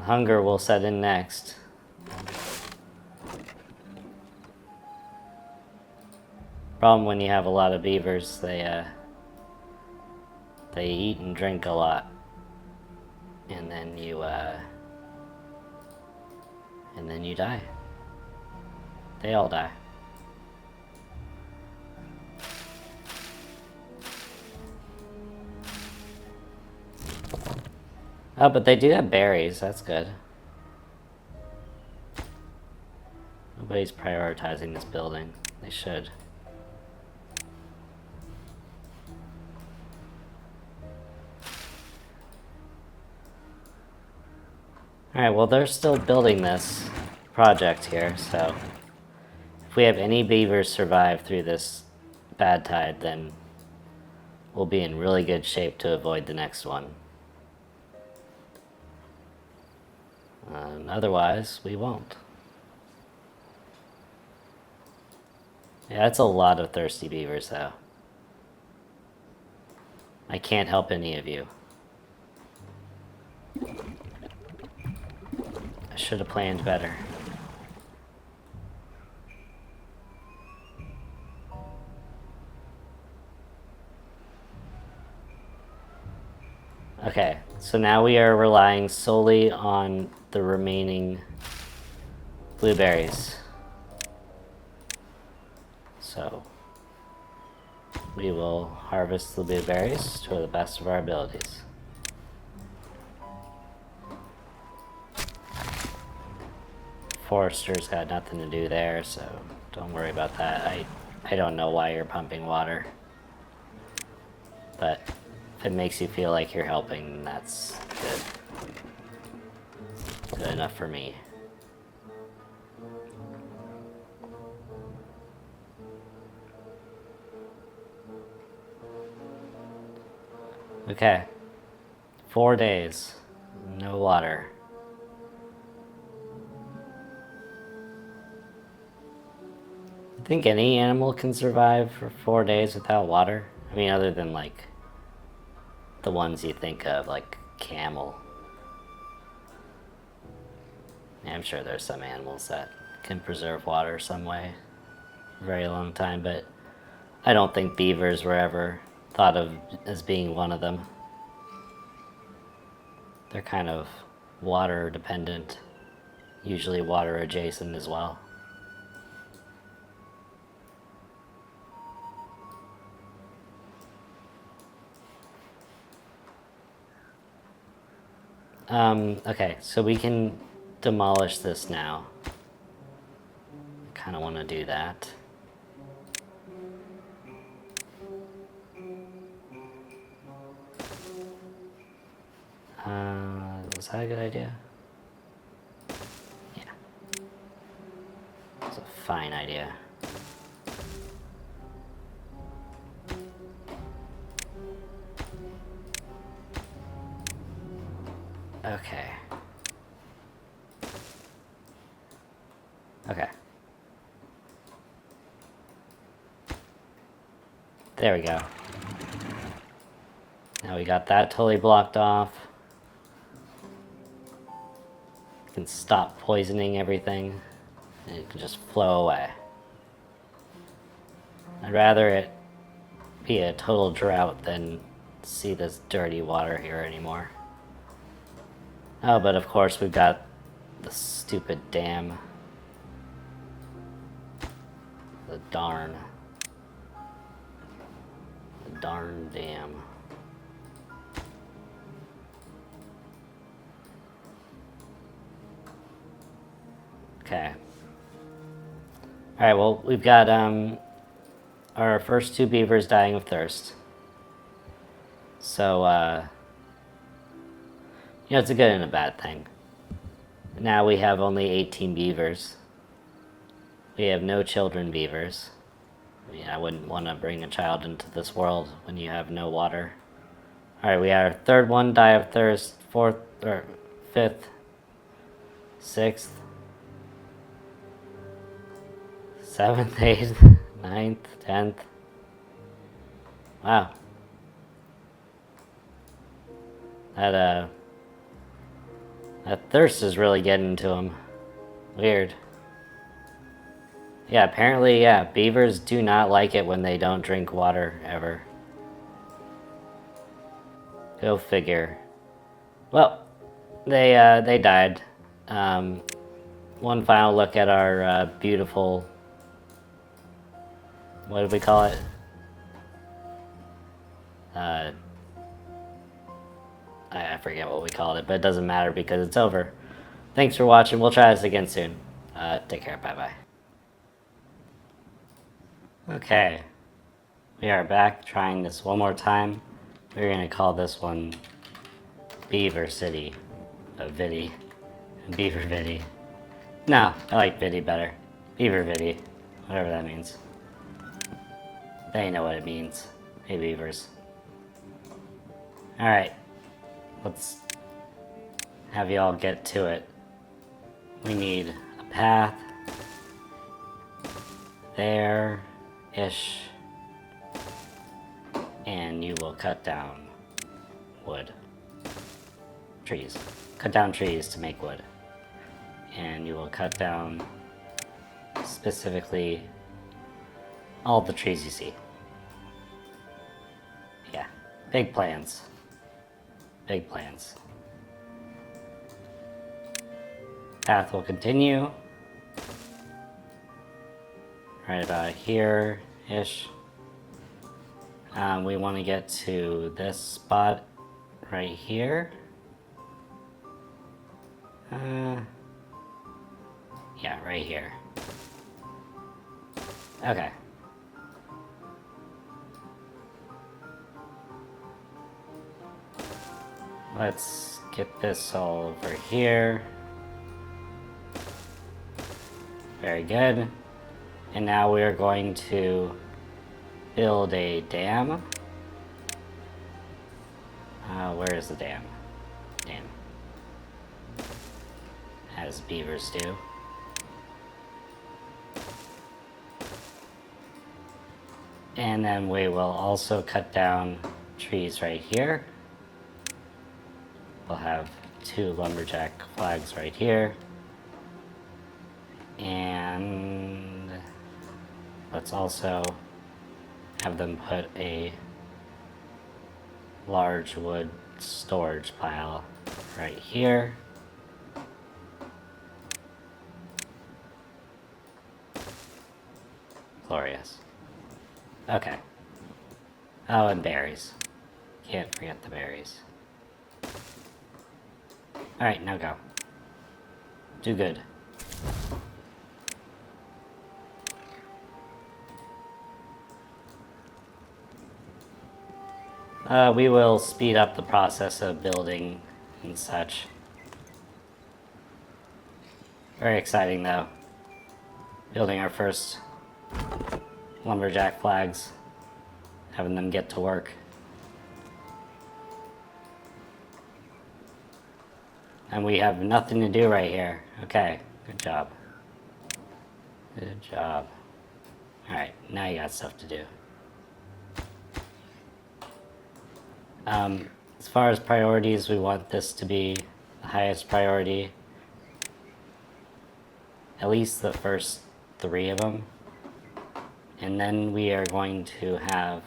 Speaker 1: Hunger will set in next. Problem when you have a lot of beavers, they eat and drink a lot, and then you die. They all die. Oh, but they do have berries. That's good. Nobody's prioritizing this building. They should. Alright, well, they're still building this project here, so if we have any beavers survive through this bad tide, then we'll be in really good shape to avoid the next one. Otherwise, we won't. Yeah, that's a lot of thirsty beavers, though. I can't help any of you. I should have planned better. Okay, so now we are relying solely on the remaining blueberries. So we will harvest the blueberries to the best of our abilities. Forester's got nothing to do there, so don't worry about that. I don't know why you're pumping water, but if it makes you feel like you're helping, that's good. Good enough for me. Okay. 4 days. No water. I think any animal can survive for 4 days without water. I mean, other than like the ones you think of, like camel. Yeah, I'm sure there's some animals that can preserve water some way for a very long time, but I don't think beavers were ever thought of as being one of them. They're kind of water dependent, usually water adjacent as well. Okay, so we can demolish this now. Kind of want to do that. Was that a good idea? Yeah. It's a fine idea. Okay. Okay. There we go. Now we got that totally blocked off. You can stop poisoning everything, and it can just flow away. I'd rather it be a total drought than see this dirty water here anymore. Oh, but of course we've got the stupid dam. The darn dam. Okay. Alright, well, we've got our first 2 beavers dying of thirst. So, it's a good and a bad thing. Now we have only 18 beavers. We have no children beavers. I mean, I wouldn't want to bring a child into this world when you have no water. Alright, we had our 3rd one die of thirst, 4th, or 5th, 6th, 7th, 8th, 9th, 10th. Wow. That thirst is really getting to him. Weird. Yeah, apparently, yeah, beavers do not like it when they don't drink water, ever. Go figure. Well, they died. One final look at our beautiful... What did we call it? I forget what we called it, but it doesn't matter because it's over. Thanks for watching. We'll try this again soon. Take care. Bye-bye. Okay. We are back trying this one more time. We're going to call this one Beaver City. Viddy. Beaver Viddy. No, I like Viddy better. Beaver Viddy. Whatever that means. They know what it means. Hey, beavers. Alright. Let's have y'all get to it. We need a path. There-ish. And you will cut down wood. Trees. Cut down trees to make wood. And you will cut down specifically all the trees you see. Yeah, big plans. Big plans. Path will continue. Right about here-ish. We want to get to this spot right here. Yeah, right here. Okay. Let's get this all over here. Very good. And now we are going to build a dam. Where is the dam? Dam. As beavers do. And then we will also cut down trees right here. We'll have 2 lumberjack flags right here. And let's also have them put a large wood storage pile right here. Glorious. Okay. Oh, and berries. Can't forget the berries. Alright, now go. Do good. We will speed up the process of building and such. Very exciting though. Building our first lumberjack flags. Having them get to work. And we have nothing to do right here. Okay, good job. Good job. Alright, now you got stuff to do. As far as priorities, we want this to be the highest priority. At least the first 3 of them. And then we are going to have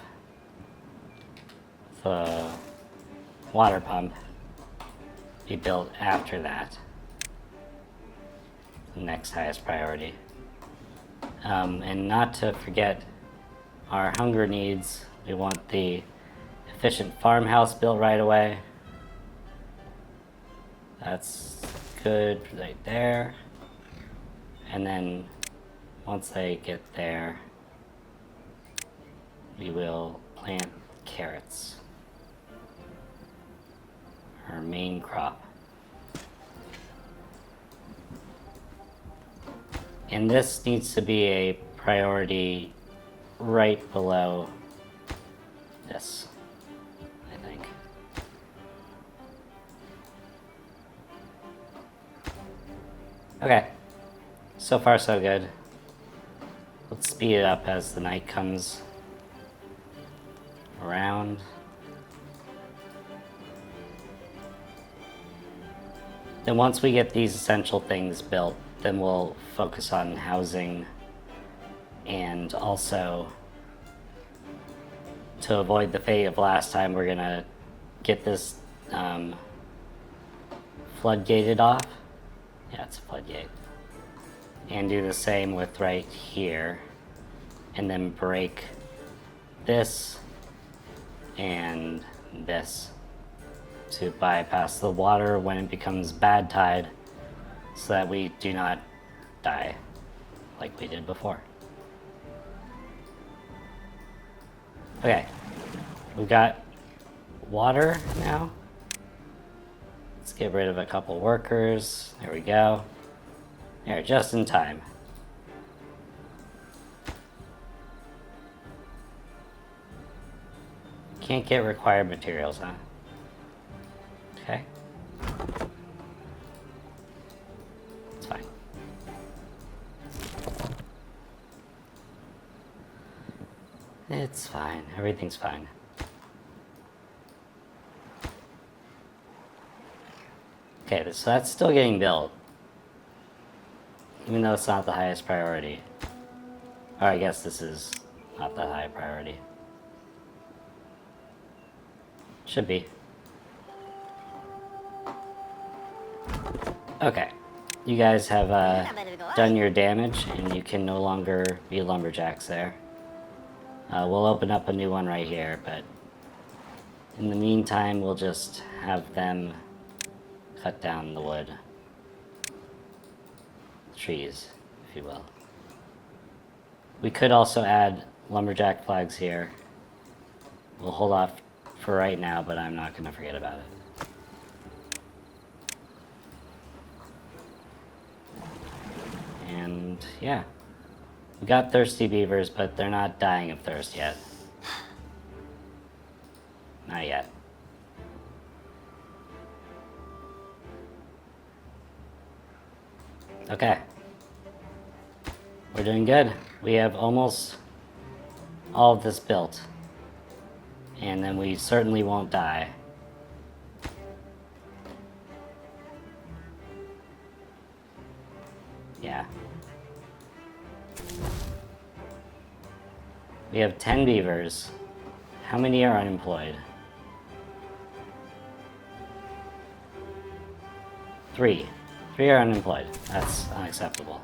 Speaker 1: the water pump be built after that. The next highest priority. And not to forget our hunger needs. We want the efficient farmhouse built right away. That's good right there. And then once they get there, we will plant carrots. Our main crop. And this needs to be a priority right below this, I think. Okay, so far so good. Let's speed it up as the night comes around. Then once we get these essential things built, then we'll focus on housing, and also to avoid the fate of last time, we're gonna get this floodgated off. Yeah, it's a floodgate. And do the same with right here, and then break this and this to bypass the water when it becomes bad tide, so that we do not die like we did before. Okay, we've got water now. Let's get rid of a couple workers. There we go. There, just in time. Can't get required materials, huh? Okay. It's fine. It's fine. Everything's fine. Okay, so that's still getting built. Even though it's not the highest priority. Or I guess this is not the high priority. Should be. Okay, you guys have done your damage, and you can no longer be lumberjacks there. We'll open up a new one right here, but in the meantime, we'll just have them cut down the wood. Trees, if you will. We could also add lumberjack flags here. We'll hold off for right now, but I'm not going to forget about it. And yeah, we got thirsty beavers, but they're not dying of thirst yet. Not yet. Okay. We're doing good. We have almost all of this built. And then we certainly won't die. Yeah. We have 10 beavers. How many are unemployed? 3. 3 are unemployed. That's unacceptable.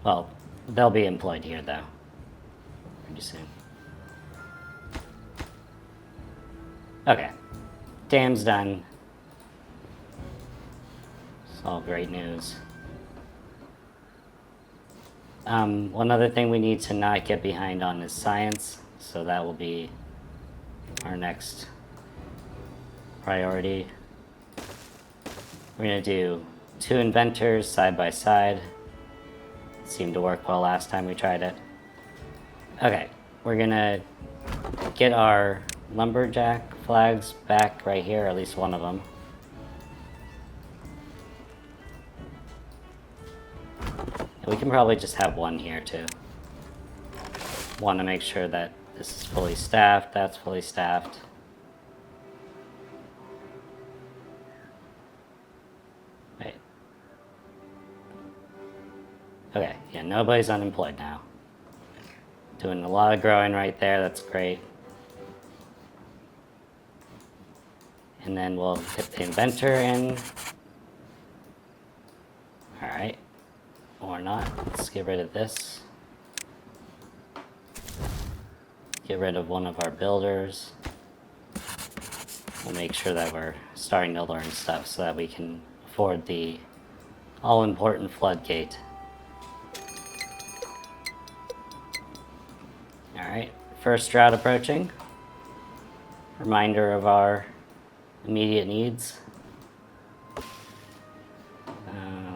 Speaker 1: Well, they'll be employed here, though, pretty soon. Okay. Dam's done. It's all great news. One other thing we need to not get behind on is science, so that will be our next priority. We're going to do 2 inventors side by side. Seemed to work well last time we tried it. Okay, we're gonna get our lumberjack flags back right here, at least one of them. We can probably just have one here too. Want to make sure that this is fully staffed, that's fully staffed. Wait. Okay, yeah, nobody's unemployed now. Doing a lot of growing right there, that's great. And then we'll get the inventor in. Alright, or not. Let's get rid of this. Get rid of one of our builders. We'll make sure that we're starting to learn stuff so that we can afford the all-important floodgate. Alright, first drought approaching. Reminder of our immediate needs.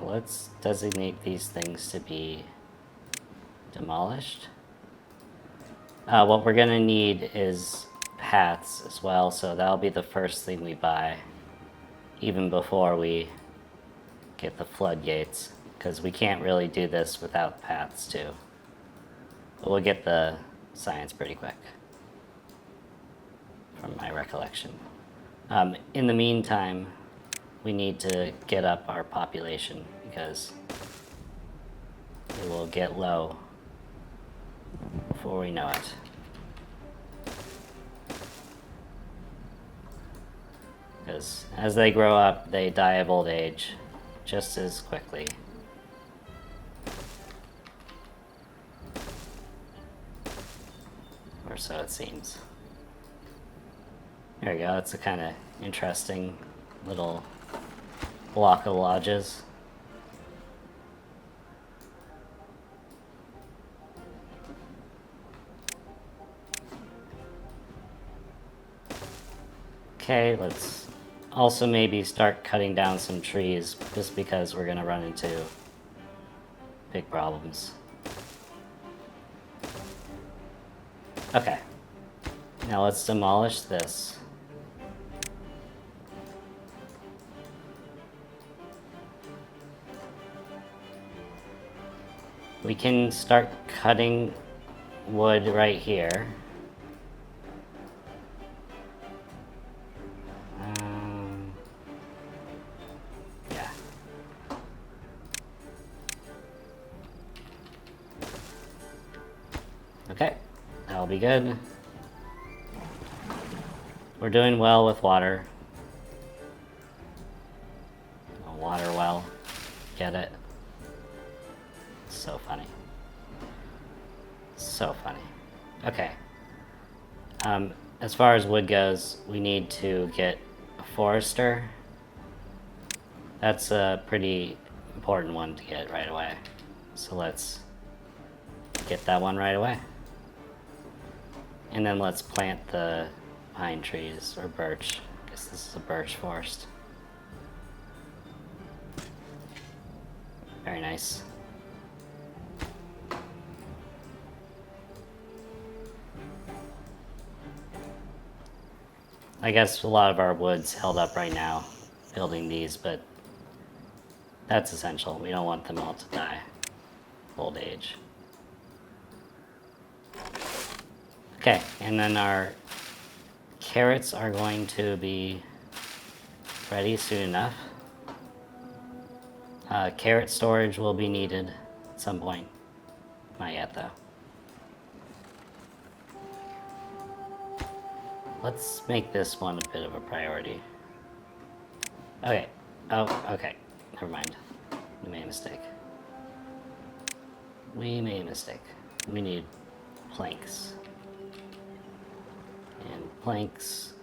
Speaker 1: Let's designate these things to be demolished. What we're going to need is paths as well, so that'll be the first thing we buy, even before we get the floodgates, because we can't really do this without paths too. But we'll get the science pretty quick, from my recollection. In the meantime, we need to get up our population, because it will get low before we know it. Because as they grow up, they die of old age just as quickly. Or so it seems. There we go, that's a kind of interesting little block of lodges. Okay, let's also maybe start cutting down some trees, just because we're going to run into big problems. Okay, now let's demolish this. We can start cutting wood right here. Yeah. Okay, that'll be good. We're doing well with water. A water well. Get it? So funny. So funny. Okay. As far as wood goes, we need to get a forester. That's a pretty important one to get right away. So let's get that one right away. And then let's plant the pine trees, or birch. I guess this is a birch forest. Very nice. I guess a lot of our wood's held up right now, building these, but that's essential. We don't want them all to die of old age. Okay, and then our carrots are going to be ready soon enough. Carrot storage will be needed at some point. Not yet, though. Let's make this one a bit of a priority. Okay. Oh, okay. Never mind. We made a mistake. We made a mistake. We need planks. And planks...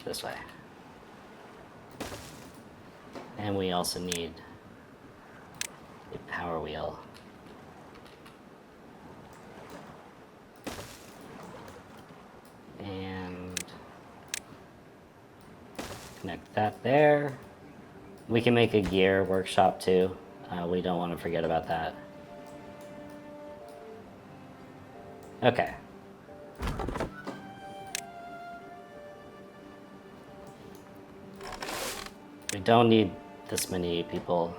Speaker 1: this way. And we also need a power wheel. And connect that there. We can make a gear workshop too. We don't want to forget about that. Okay. We don't need this many people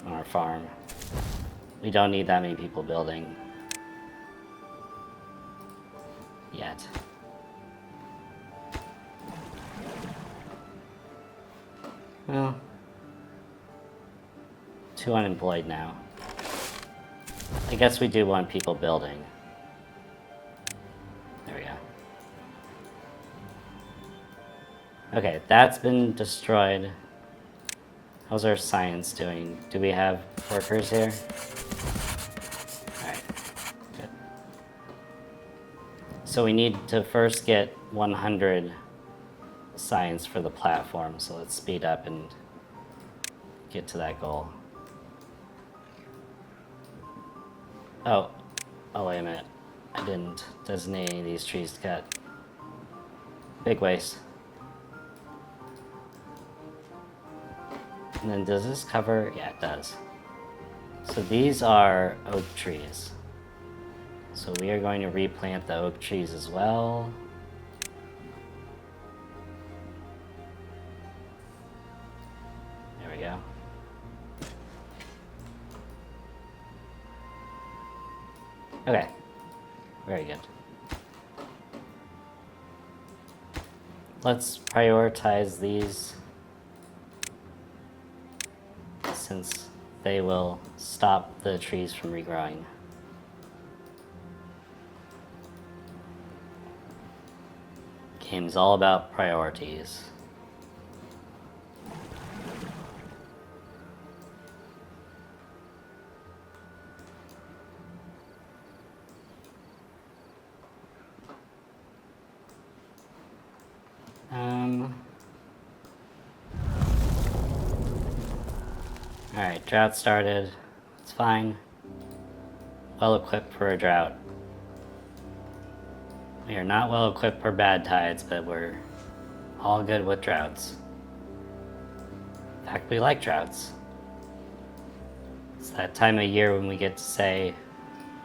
Speaker 1: on our farm. We don't need that many people building yet. Well, 2 unemployed now. I guess we do want people building. There we go. Okay, that's been destroyed. How's our science doing? Do we have workers here? Alright, good. So we need to first get 100 science for the platform, so let's speed up and get to that goal. Oh, wait a minute. I didn't designate any of these trees to cut. Big waste. And then does this cover? Yeah, it does. So these are oak trees. So we are going to replant the oak trees as well. There we go. Okay, very good. Let's prioritize these, since they will stop the trees from regrowing. Game's all about priorities. Alright, drought started. It's fine. Well equipped for a drought. We are not well equipped for bad tides, but we're all good with droughts. In fact, we like droughts. It's that time of year when we get to say,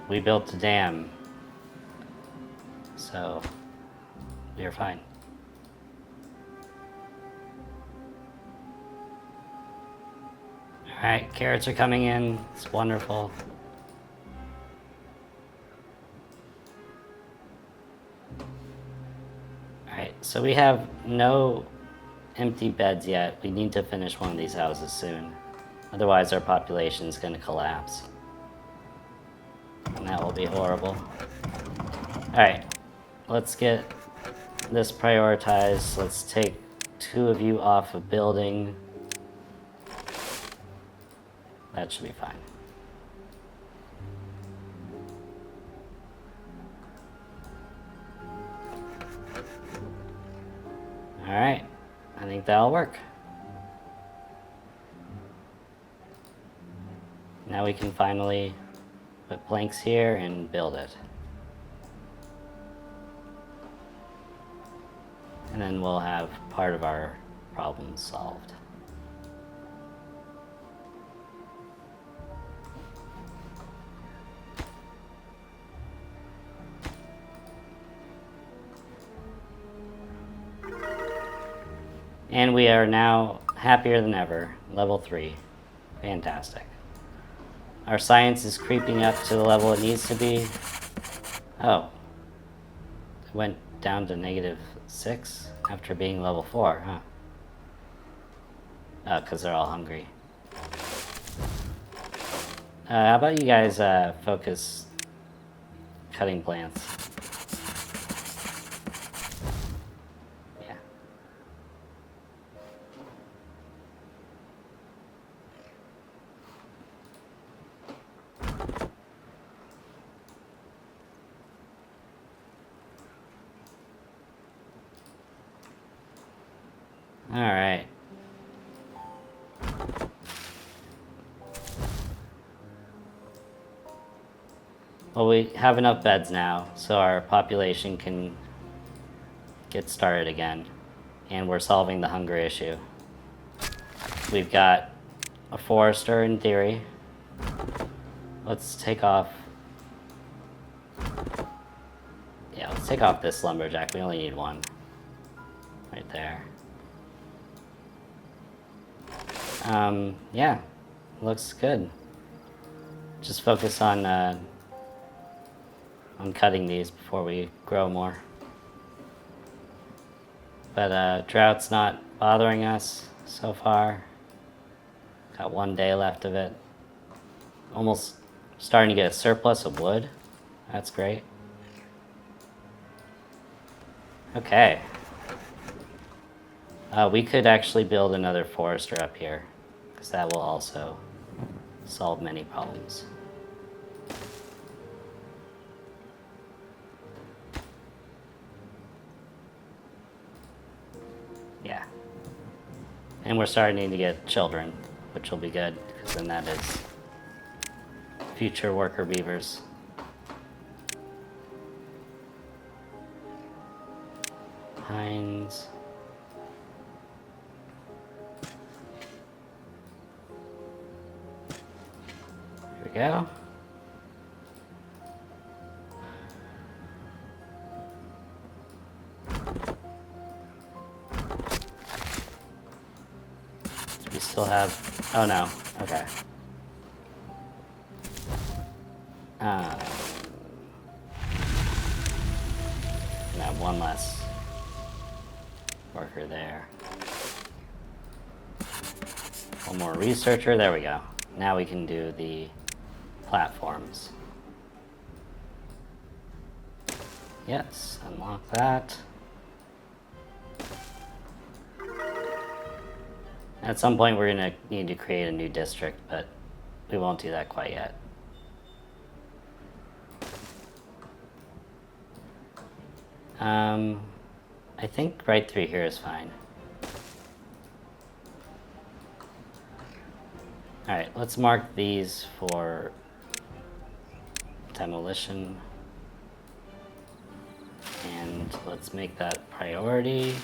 Speaker 1: we built a dam. So, we are fine. Alright, carrots are coming in. It's wonderful. Alright, so we have no empty beds yet. We need to finish one of these houses soon. Otherwise our population is going to collapse. And that will be horrible. Alright, let's get this prioritized. Let's take 2 of you off of building. That should be fine. Alright, I think that'll work. Now we can finally put planks here and build it. And then we'll have part of our problem solved. And we are now happier than ever. Level 3. Fantastic. Our science is creeping up to the level it needs to be. Oh. It went down to -6 after being level 4, huh? Because they're all hungry. How about you guys focus cutting plants? Yeah. All right. Well, we have enough beds now, so our population can get started again. And we're solving the hunger issue. We've got a forester in theory. Let's take off... Yeah, let's take off this lumberjack. We only need one. Right there. Yeah, looks good. Just focus on cutting these before we grow more. But drought's not bothering us so far. Got 1 day left of it. Almost starting to get a surplus of wood. That's great. Okay. We could actually build another forester up here, because that will also solve many problems. Yeah. And we're starting to get children, which will be good, because then that is future worker beavers. Pines. Here we go. We still have, oh no, okay. Gonna have one less worker there. One more researcher, there we go. Now we can do the platforms. Yes, unlock that. At some point we're gonna need to create a new district, but we won't do that quite yet. I think right through here is fine. Alright, let's mark these for demolition. And let's make that priority.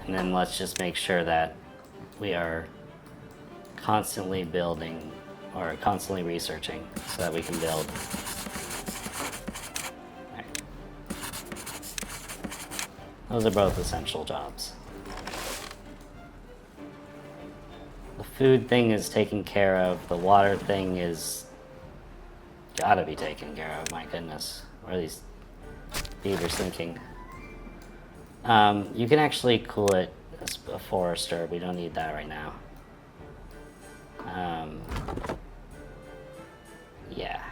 Speaker 1: And then let's just make sure that we are constantly building or constantly researching so that we can build. Right. Those are both essential jobs. The food thing is taken care of. The water thing is gotta be taken care of. My goodness. What are these beavers thinking? You can actually cool it as a forester. We don't need that right now. Yeah.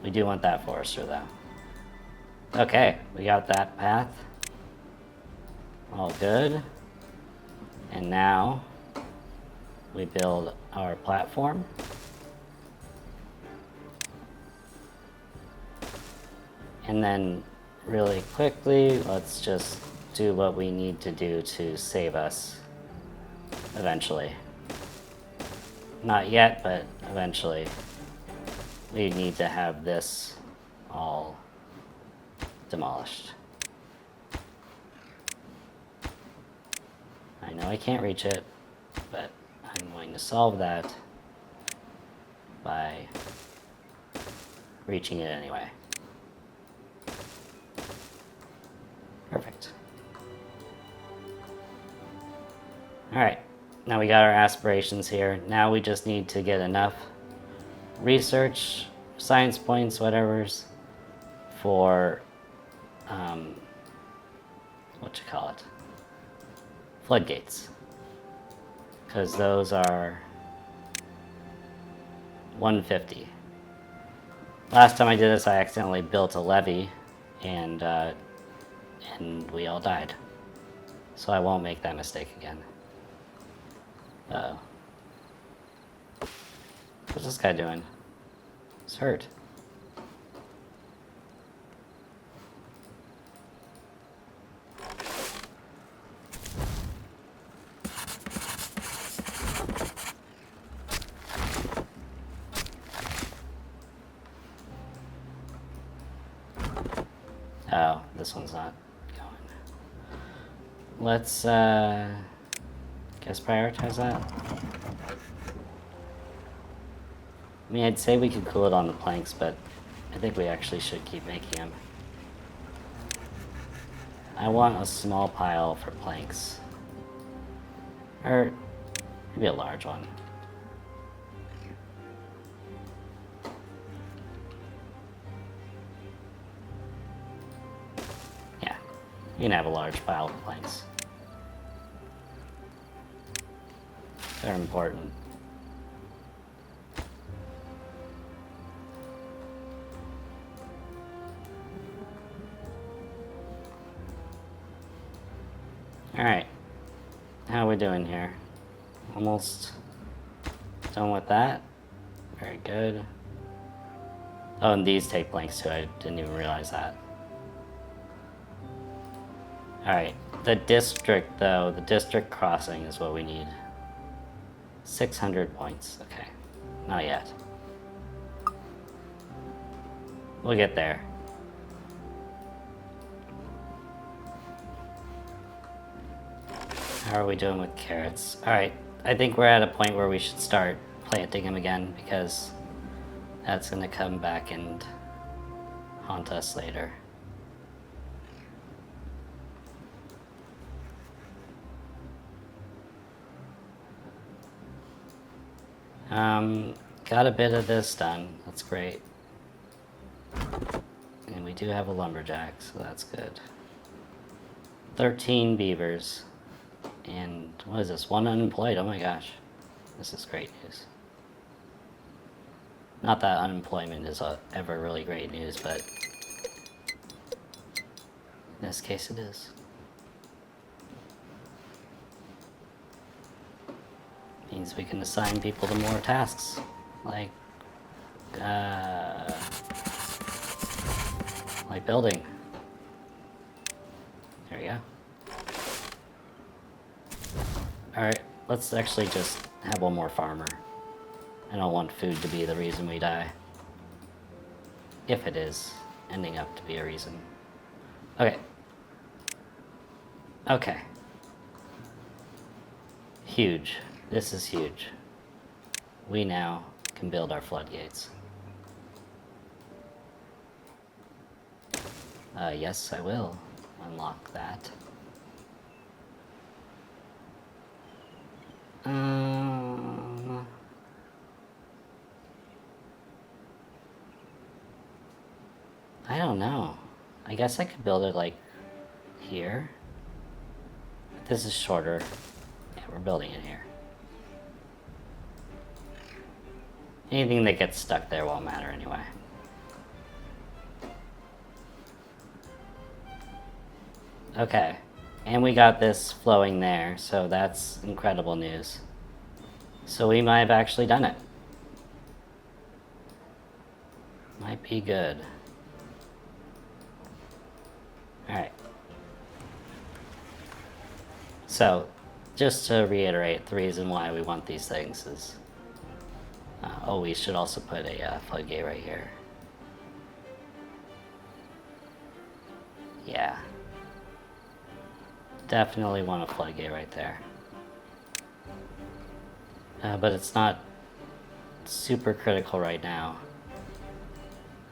Speaker 1: We do want that forester though. Okay, we got that path. All good. And now we build our platform. And then really quickly, let's just do what we need to do to save us eventually. Not yet, but eventually. We need to have this all demolished. I know I can't reach it, but I'm going to solve that by reaching it anyway. Perfect. Alright, now we got our aspirations here. Now we just need to get enough research, science points, whatever's, for, floodgates. Because those are 150. Last time I did this, I accidentally built a levee, and we all died. So I won't make that mistake again. Uh-oh. What's this guy doing? He's hurt. Oh, this one's not going. Let's, guess prioritize that. I mean, I'd say we could cool it on the planks, but I think we actually should keep making them. I want a small pile for planks. Or maybe a large one. Yeah, you can have a large pile of planks. They're important. Alright, how are we doing here? Almost done with that. Very good. Oh, and these take planks too, I didn't even realize that. Alright, the district though, the district crossing is what we need. 600 points, okay. Not yet. We'll get there. How are we doing with carrots? Alright, I think we're at a point where we should start planting them again, because that's going to come back and haunt us later. Got a bit of this done. That's great. And we do have a lumberjack, so that's good. 13 beavers. And what is this? 1 unemployed. Oh my gosh. This is great news. Not that unemployment is ever really great news, but in this case it is. Means we can assign people to more tasks. Like building. There we go. Alright, let's actually just have one more farmer. I don't want food to be the reason we die. If it is ending up to be a reason. Okay. Okay. Huge. This is huge. We now can build our floodgates. Yes, I will unlock that. I don't know. I guess I could build it like here. This is shorter. Yeah, we're building it here. Anything that gets stuck there won't matter anyway. Okay. And we got this flowing there, so that's incredible news. So we might have actually done it. Might be good. Alright. So, just to reiterate, the reason why we want these things is... oh, we should also put a floodgate right here. Yeah. Definitely want a floodgate right there. But it's not super critical right now.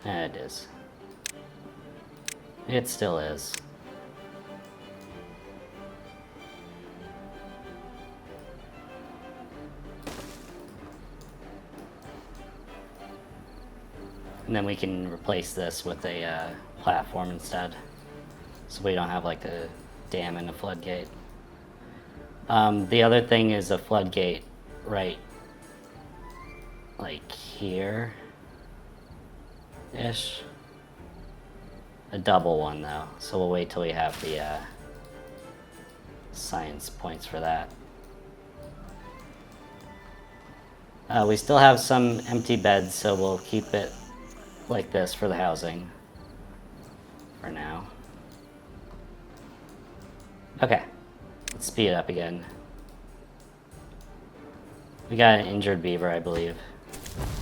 Speaker 1: It is. It still is. And then we can replace this with a platform instead. So we don't have like a dam and a floodgate. The other thing is a floodgate right like here ish. A double one though, so we'll wait till we have the science points for that. We still have some empty beds, so we'll keep it like this for the housing for now. Okay, let's speed it up again. We got an injured beaver, I believe.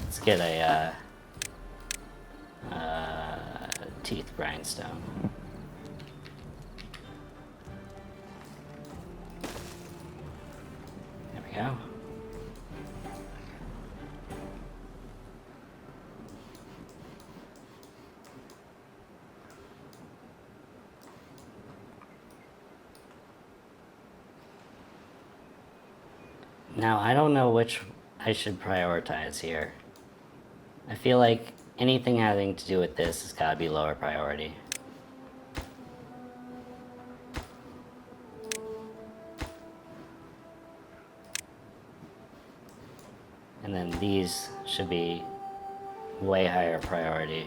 Speaker 1: Let's get a teeth grindstone. There we go. Now, I don't know which I should prioritize here. I feel like anything having to do with this has got to be lower priority. And then these should be way higher priority.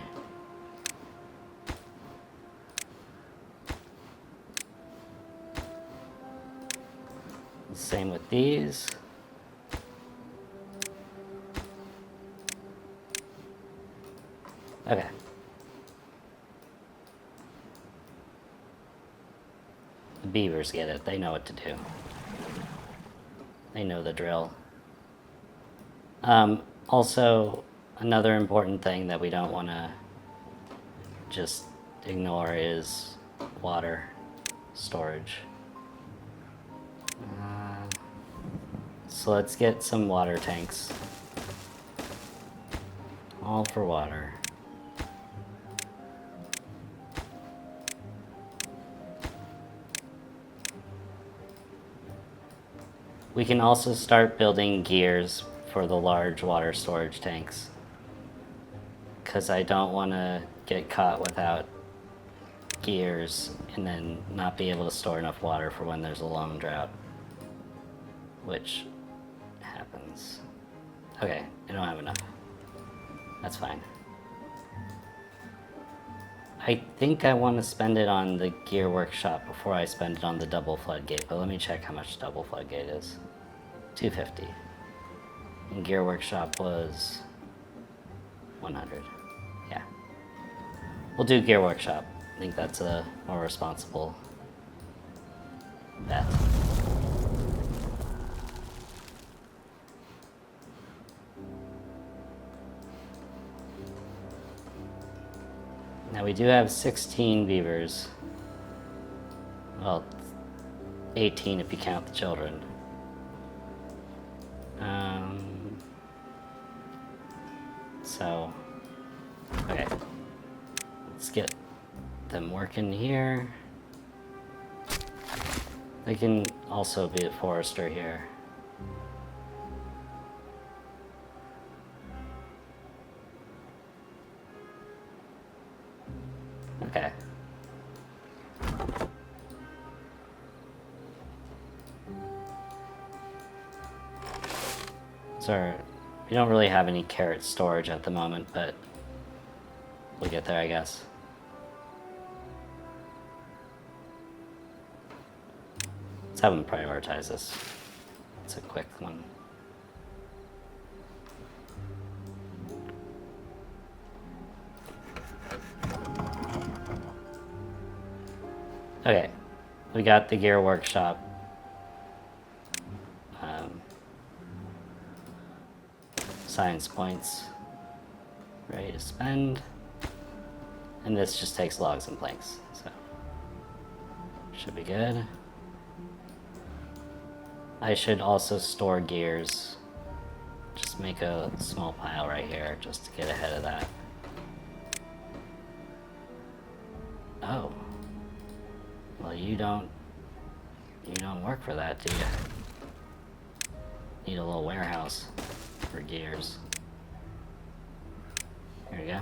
Speaker 1: Same with these. Okay. The beavers get it. They know what to do. They know the drill. Also, another important thing that we don't want to just ignore is water storage. So let's get some water tanks. All for water. We can also start building gears for the large water storage tanks, because I don't want to get caught without gears and then not be able to store enough water for when there's a long drought, which happens. Okay, I don't have enough. That's fine. I think I want to spend it on the gear workshop before I spend it on the double floodgate, but let me check how much double floodgate is. 250. And gear workshop was 100. Yeah. We'll do gear workshop. I think that's a more responsible bet. Now we do have 16 beavers. Well, 18 if you count the children. So, okay. Let's get them working here. They can also be a forester here. Okay. So, we don't really have any carrot storage at the moment, but we'll get there, I guess. have them prioritize this. It's a quick one. Okay, we got the gear workshop. Science points ready to spend. And this just takes logs and planks, so should be good. I should also store gears. Just make a small pile right here just to get ahead of that. Oh. Well, you don't work for that, do you? Need a little warehouse for gears. There we go.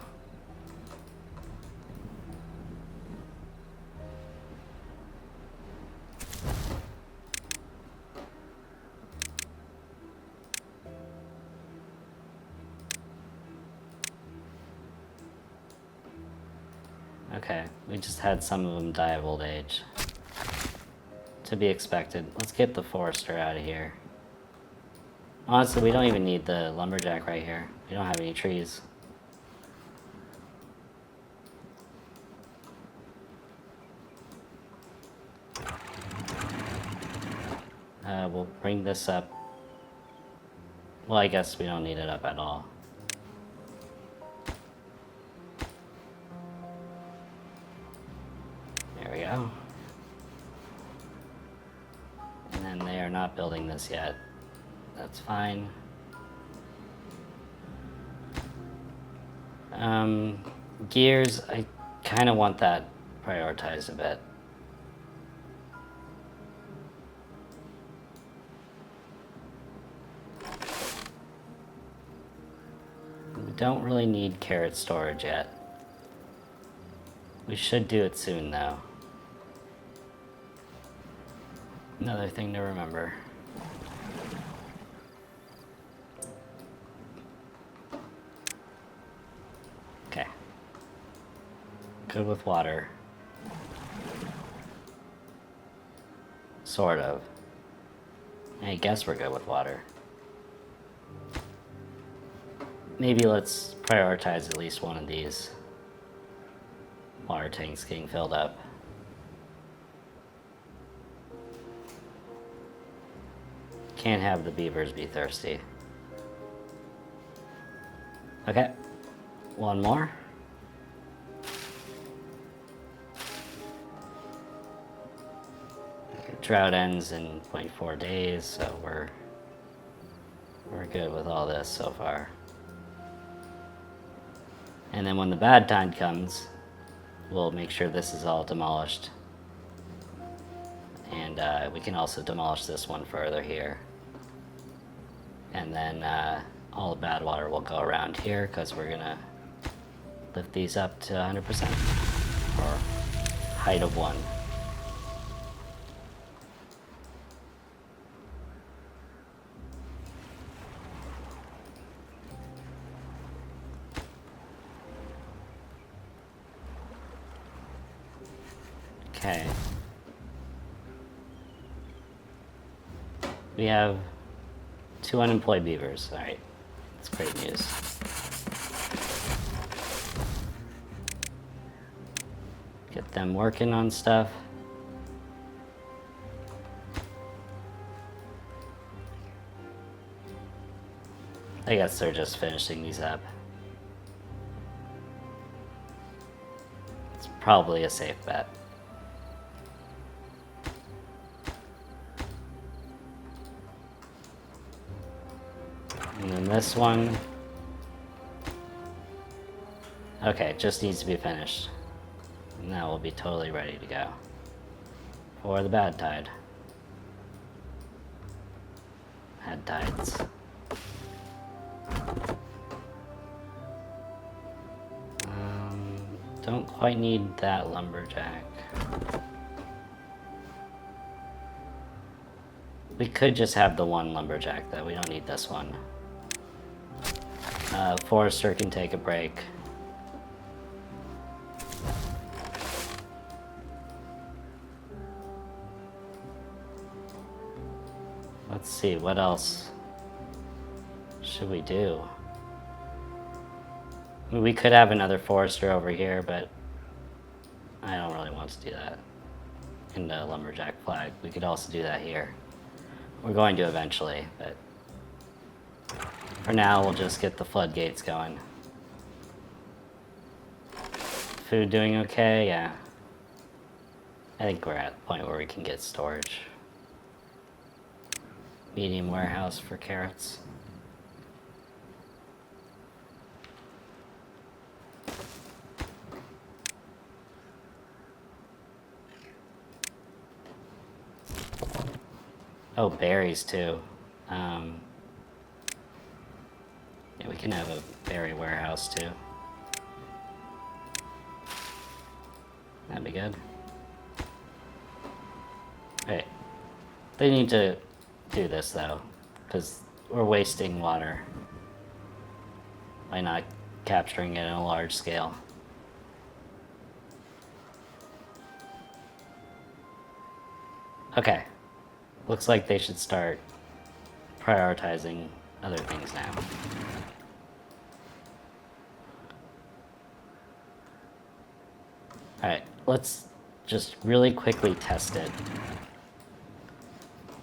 Speaker 1: Okay, we just had some of them die of old age. To be expected. Let's get the forester out of here. Honestly, we don't even need the lumberjack right here. We don't have any trees. We'll bring this up. Well, I guess we don't need it up at all. There we go. And then they are not building this yet. That's fine. Gears, I kind of want that prioritized a bit. We don't really need carrot storage yet. We should do it soon though. Another thing to remember. Okay. Good with water. Sort of. I guess we're good with water. Maybe let's prioritize at least one of these water tanks getting filled up. Can't have the beavers be thirsty. Okay, one more. Drought ends in 0.4 days, so we're good with all this so far. And then when the bad time comes, we'll make sure this is all demolished. And we can also demolish this one further here. And then all the bad water will go around here because we're gonna lift these up to 100%, or height of 1. Okay. We have 2 unemployed beavers. All right, that's great news. Get them working on stuff. I guess they're just finishing these up. It's probably a safe bet. And then this one, okay, just needs to be finished. And that will be totally ready to go for the bad tide. Bad tides. Don't quite need that lumberjack. We could just have the one lumberjack though, we don't need this one. Forester can take a break. Let's see, what else should we do? I mean, we could have another forester over here, but I don't really want to do that in the lumberjack flag. We could also do that here. We're going to eventually, but for now we'll just get the floodgates going. Food doing okay? Yeah. I think we're at the point where we can get storage. Medium warehouse for carrots. Oh, berries too. Yeah, we can have a berry warehouse too. That'd be good. Hey, they need to do this though, because we're wasting water by not capturing it on a large scale. Okay, looks like they should start prioritizing other things now. Alright, let's just really quickly test it.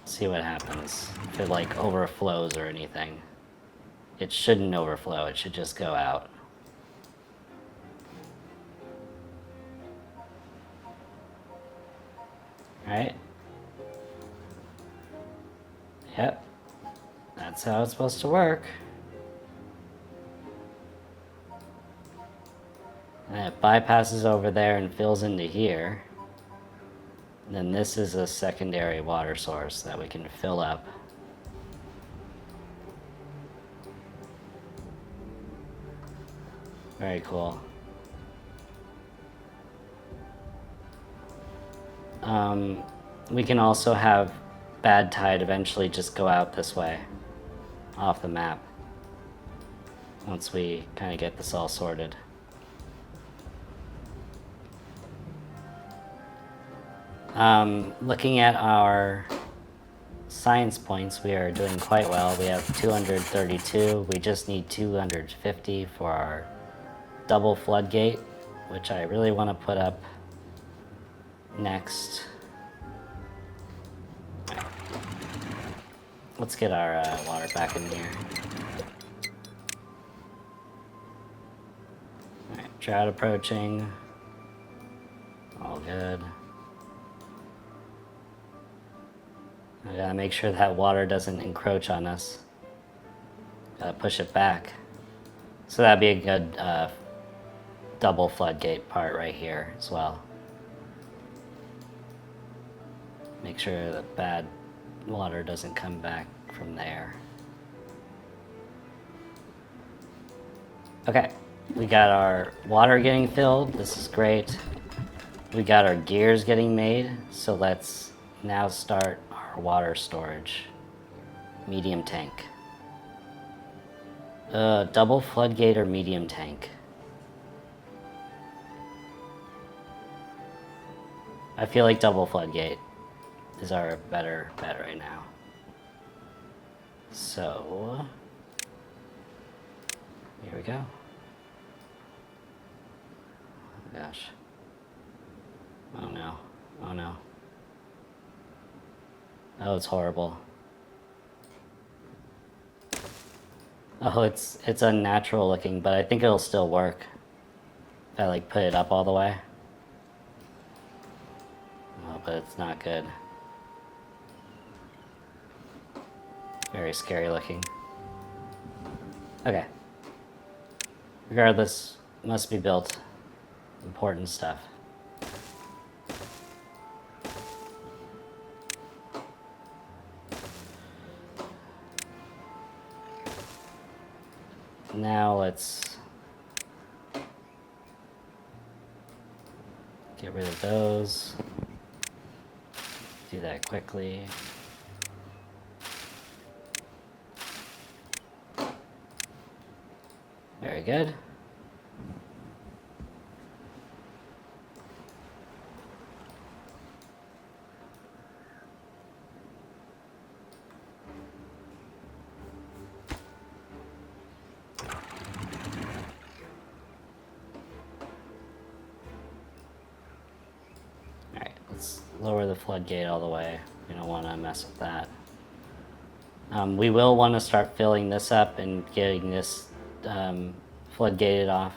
Speaker 1: See what happens. If it like overflows or anything. It shouldn't overflow, it should just go out. Alright. Yep. That's how it's supposed to work. And it bypasses over there and fills into here. And then this is a secondary water source that we can fill up. Very cool. We can also have bad tide eventually just go out this way, off the map, once we kind of get this all sorted. Looking at our science points, we are doing quite well. We have 232. We just need 250 for our double floodgate, which I really want to put up next. Let's get our water back in here. Alright, drought approaching. All good. I gotta make sure that water doesn't encroach on us. Gotta push it back. So that'd be a good double floodgate part right here as well. Make sure the bad water doesn't come back from there. Okay, we got our water getting filled. This is great. We got our gears getting made. So let's now start our water storage. Medium tank. Double floodgate or medium tank? I feel like double floodgate is our better bet right now. So, here we go. Oh gosh. Oh no. Oh no. Oh, it's horrible. Oh, it's unnatural looking, but I think it'll still work if I like put it up all the way. Oh, but it's not good. Very scary looking. Okay. Regardless, must be built. Important stuff. Now let's get rid of those. Do that quickly. Very good. lower the floodgate all the way. We don't want to mess with that. We will want to start filling this up and getting this floodgated off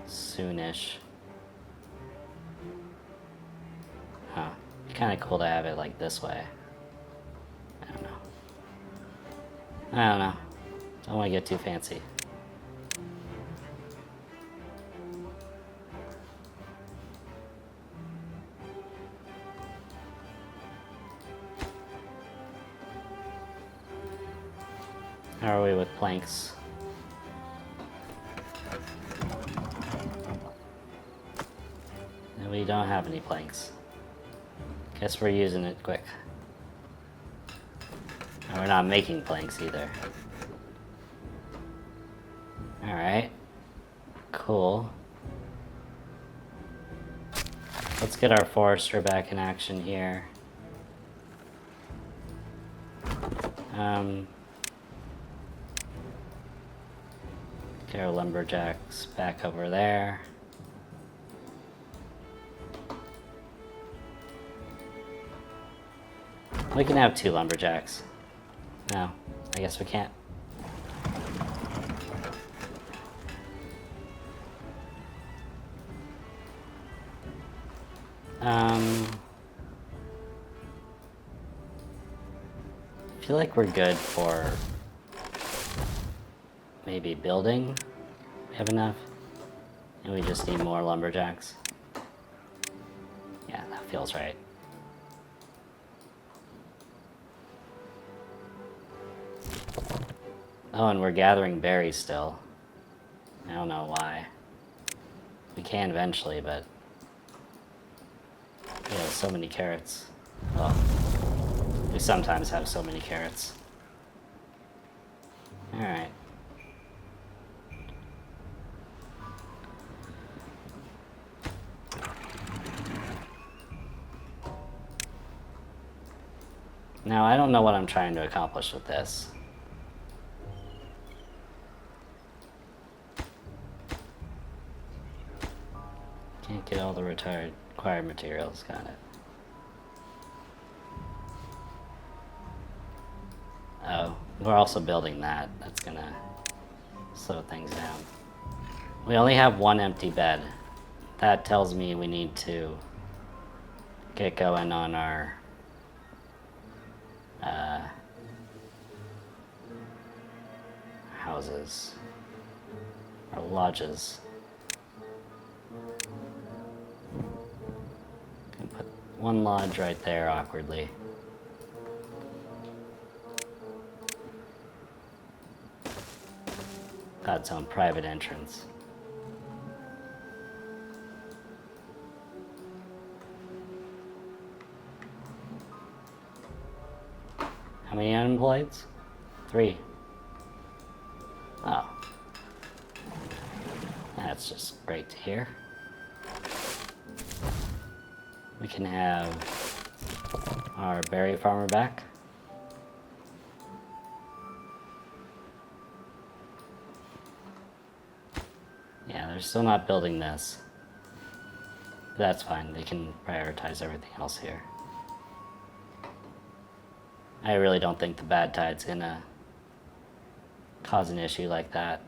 Speaker 1: soonish. Huh. Kind of cool to have it like this way. I don't know. Don't want to get too fancy. How are we with planks? And we don't have any planks. Guess we're using it quick. And we're not making planks either. Alright. Cool. Let's get our forester back in action here. Get our lumberjacks back over there. We can have 2 lumberjacks. No, I guess we can't. I feel like we're good for maybe building. We have enough. And we just need more lumberjacks. Yeah, that feels right. Oh, and we're gathering berries still. I don't know why. We can eventually, but we have so many carrots. Well, we sometimes have so many carrots. Alright. Now, I don't know what I'm trying to accomplish with this. Can't get all the required materials, got it. Oh, we're also building that. That's gonna slow things down. We only have 1 empty bed. That tells me we need to get going on our houses, our lodges. Can put 1 lodge right there awkwardly. Got its own private entrance. How many unemployeds? 3. Oh. That's just great to hear. We can have our berry farmer back. Yeah, they're still not building this. But that's fine, they can prioritize everything else here. I really don't think the bad tide's gonna cause an issue like that.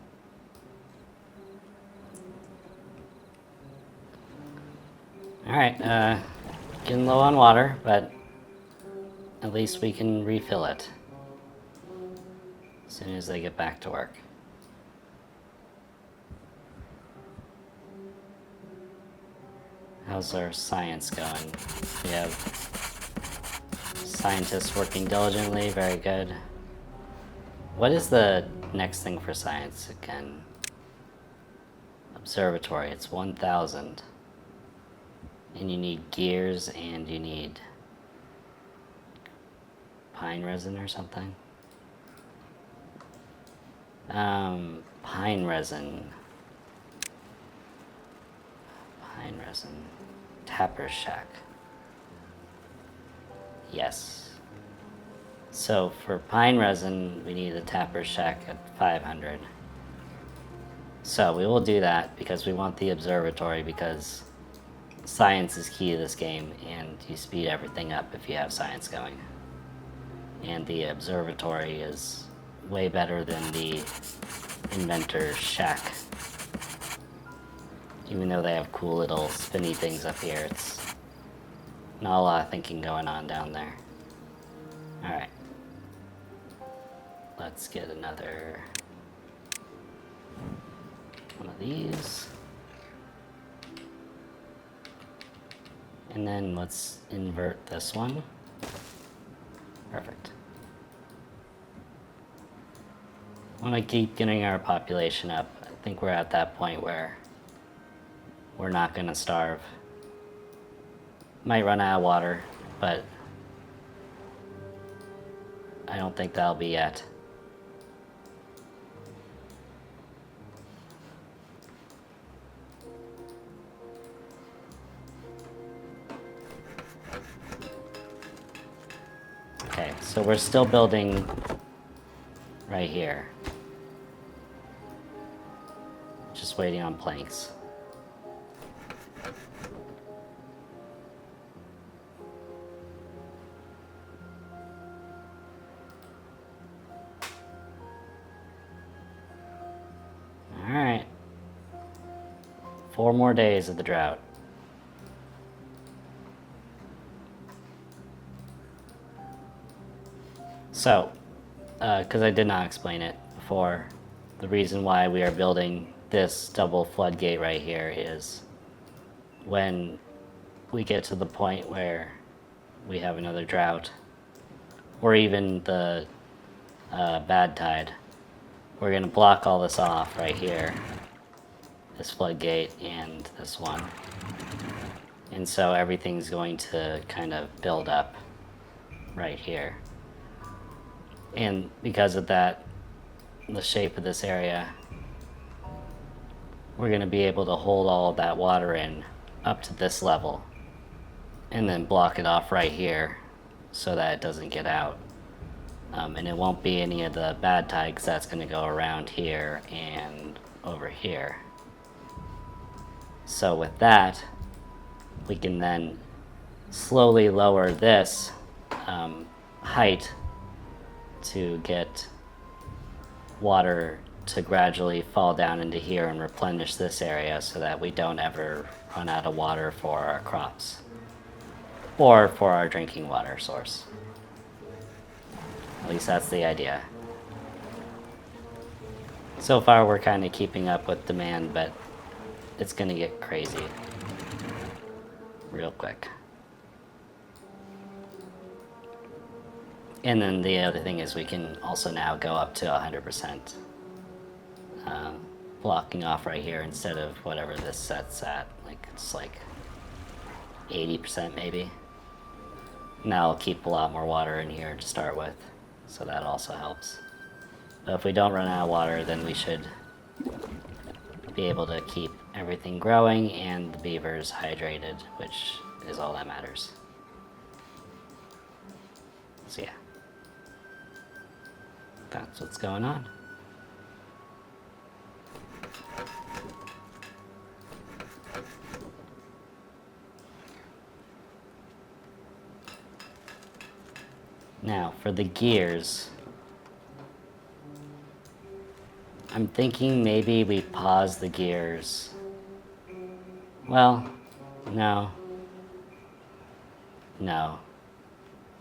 Speaker 1: Alright, getting low on water, but at least we can refill it as soon as they get back to work. How's our science going? We have scientists working diligently, very good. What is the next thing for science again? Observatory, it's 1,000. And you need gears and you need pine resin or something. Pine resin. Pine resin. Tapper's shack. Yes. So for pine resin, we need a tapper's shack at 500. So we will do that because we want the observatory, because science is key to this game, and you speed everything up if you have science going. And the observatory is way better than the inventor's shack. Even though they have cool little spinny things up here, it's not a lot of thinking going on down there. Alright. Let's get another one of these. And then let's invert this one. Perfect. I want to keep getting our population up. I think we're at that point where we're not going to starve. Might run out of water, but I don't think that'll be yet. Okay, so we're still building right here. Just waiting on planks. Alright. 4 more days of the drought. So, because I did not explain it before, the reason why we are building this double floodgate right here is when we get to the point where we have another drought, or even the bad tide, we're going to block all this off right here, this floodgate and this one. And so everything's going to kind of build up right here. And because of that, the shape of this area, we're going to be able to hold all of that water in up to this level and then block it off right here so that it doesn't get out. And it won't be any of the bad tide because that's going to go around here and over here. So with that, we can then slowly lower this height to get water to gradually fall down into here and replenish this area so that we don't ever run out of water for our crops or for our drinking water source. At least that's the idea. So far we're kind of keeping up with demand, but it's gonna get crazy real quick. And then the other thing is we can also now go up to 100%, blocking off right here instead of whatever this sets at. Like it's like 80% maybe. Now I'll keep a lot more water in here to start with, so that also helps. But if we don't run out of water, then we should be able to keep everything growing and the beavers hydrated, which is all that matters. So yeah. That's what's going on. Now, for the gears, I'm thinking maybe we pause the gears. Well, no,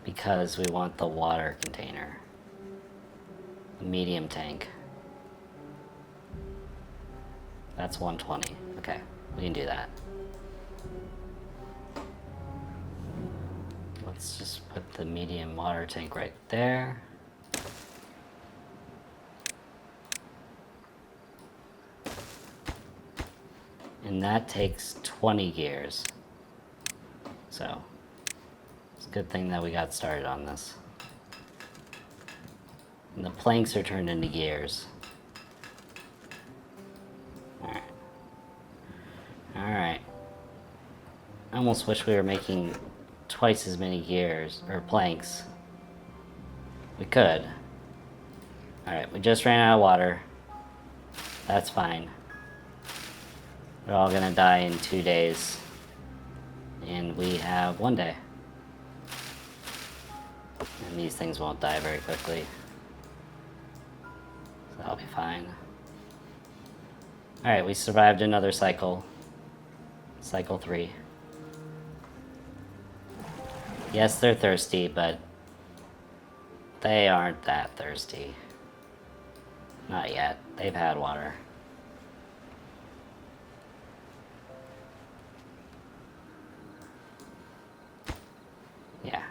Speaker 1: because we want the water container. Medium tank. That's 120. Okay, we can do that. Let's just put the medium water tank right there. And that takes 20 gears. So, it's a good thing that we got started on this. And the planks are turned into gears. Alright. Alright. I almost wish we were making twice as many gears, or planks. We could. Alright, we just ran out of water. That's fine. We're all gonna die in 2 days. And we have 1 day. And these things won't die very quickly. So that'll be fine. Alright, we survived another cycle. Cycle 3. Yes, they're thirsty, but they aren't that thirsty. Not yet. They've had water. Yeah.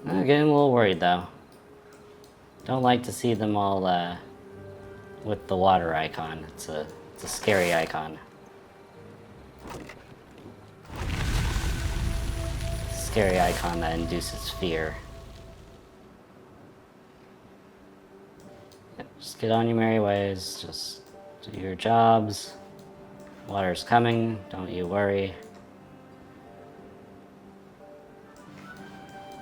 Speaker 1: I'm getting a little worried though. Don't like to see them all with the water icon. It's a scary icon. Scary icon that induces fear. Just get on your merry ways. Just do your jobs. Water's coming. Don't you worry.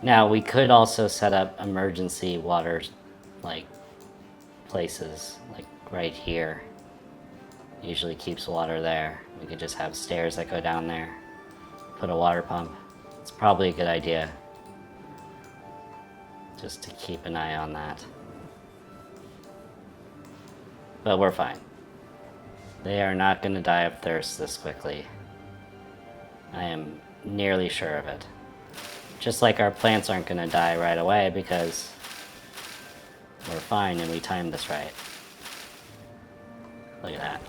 Speaker 1: Now we could also set up emergency water, like places, like right here. Usually keeps water there. We could just have stairs that go down there. Put a water pump. It's probably a good idea. Just to keep an eye on that. But we're fine. They are not going to die of thirst this quickly. I am nearly sure of it. Just like our plants aren't going to die right away because we're fine and we timed this right. Look at that.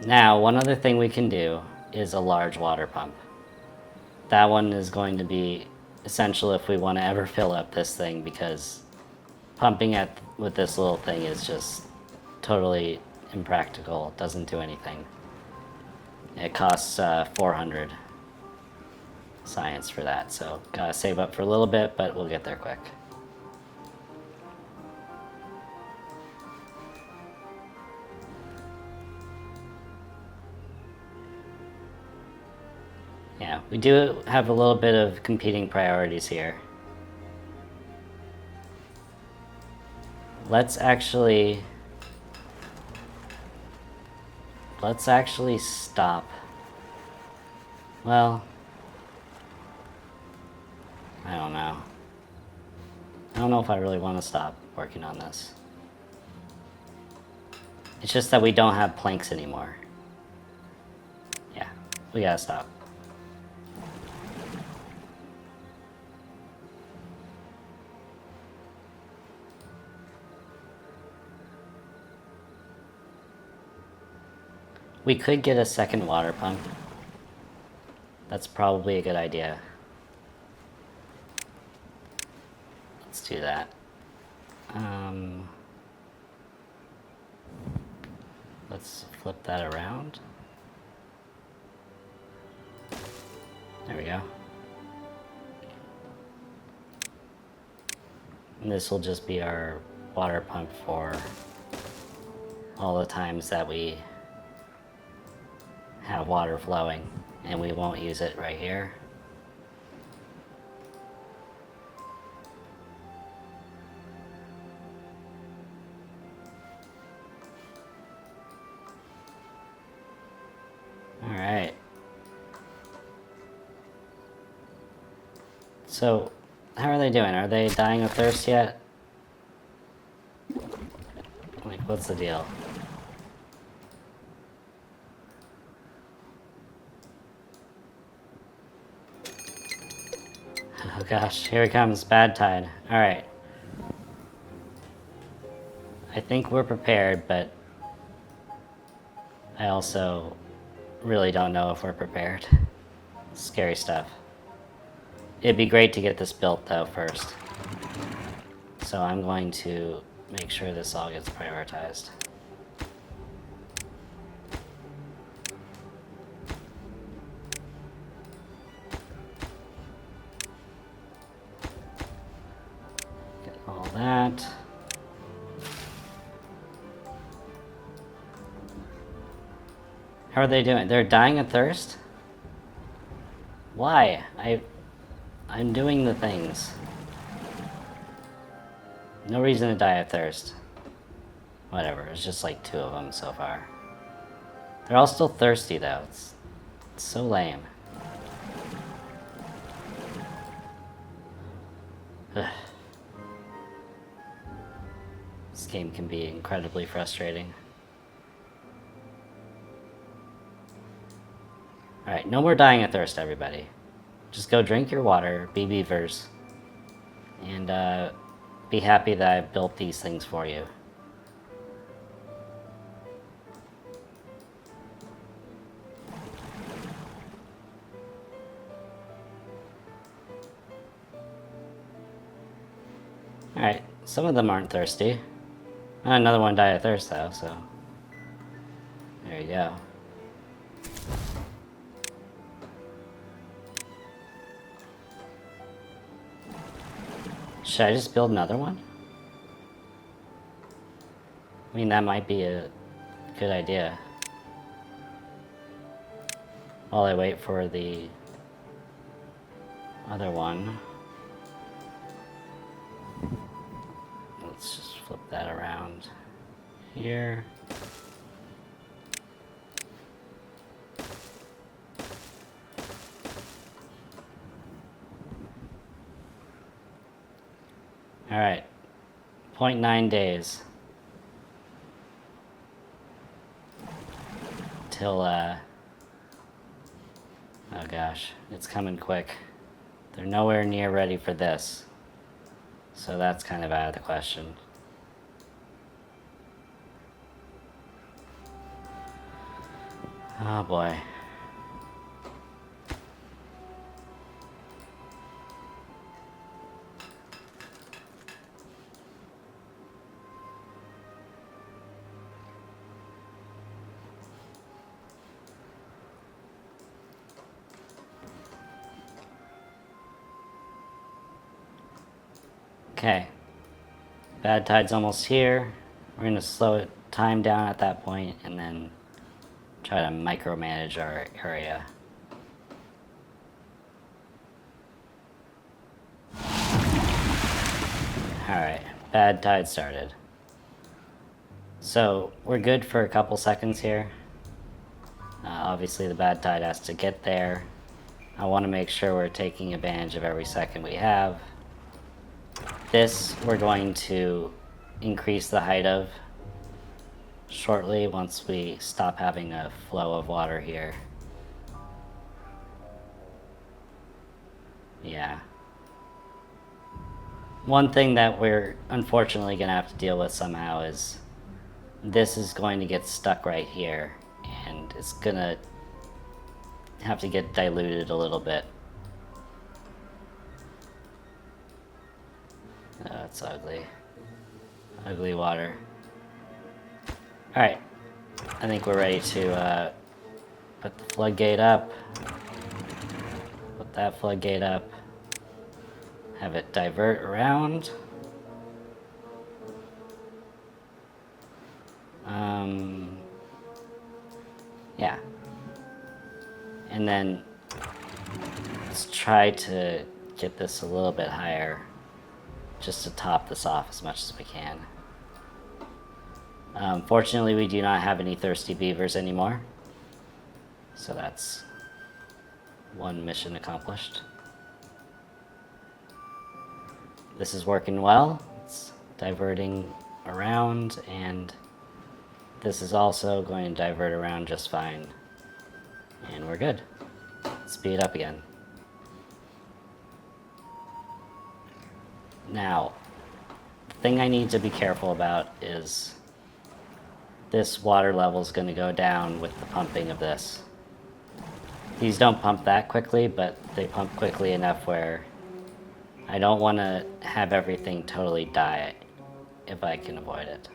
Speaker 1: Now, one other thing we can do is a large water pump. That one is going to be essential if we want to ever fill up this thing, because pumping it with this little thing is just totally impractical. It doesn't do anything. It costs 400 science for that, so gotta save up for a little bit, but we'll get there quick. Yeah, we do have a little bit of competing priorities here. Let's actually stop. Well, I don't know. I don't know if I really want to stop working on this. It's just that we don't have planks anymore. Yeah, we gotta stop. We could get a second water pump. That's probably a good idea. Let's do that. Let's flip that around. There we go. And this will just be our water pump for all the times that we have water flowing, and we won't use it right here. Alright. So, how are they doing? Are they dying of thirst yet? Like, what's the deal? Oh gosh, here it comes, bad tide. Alright. I think we're prepared, but I also really don't know if we're prepared. Scary stuff. It'd be great to get this built though first. So I'm going to make sure this all gets prioritized. Get all that. How are they doing? They're dying of thirst? Why? I'm doing the things. No reason to die of thirst. Whatever, it's just like 2 of them so far. They're all still thirsty though. It's so lame. Ugh. This game can be incredibly frustrating. Alright, no more dying of thirst, everybody. Just go drink your water, be beavers, and be happy that I built these things for you. Alright, some of them aren't thirsty. Another one died of thirst though, so there you go. Should I just build another one? I mean, that might be a good idea. While I wait for the other one. Let's just flip that around here. Alright, 0.9 days till, oh gosh, it's coming quick. They're nowhere near ready for this, so that's kind of out of the question. Oh boy. Okay, bad tide's almost here. We're gonna slow it time down at that point and then try to micromanage our area. Alright, bad tide started. So we're good for a couple seconds here. Obviously the bad tide has to get there. I want to make sure we're taking advantage of every second we have. This we're going to increase the height of shortly once we stop having a flow of water here. Yeah. One thing that we're unfortunately going to have to deal with somehow is this is going to get stuck right here, and it's going to have to get diluted a little bit. Oh, it's ugly. Ugly water. Alright. I think we're ready to put the floodgate up. Put that floodgate up. Have it divert around. Yeah. And then let's try to get this a little bit higher, just to top this off as much as we can. Fortunately, we do not have any thirsty beavers anymore, so that's one mission accomplished. This is working well. It's diverting around, and this is also going to divert around just fine. And we're good. Speed up again. Now, the thing I need to be careful about is this water level is going to go down with the pumping of this. These don't pump that quickly, but they pump quickly enough where I don't want to have everything totally die if I can avoid it.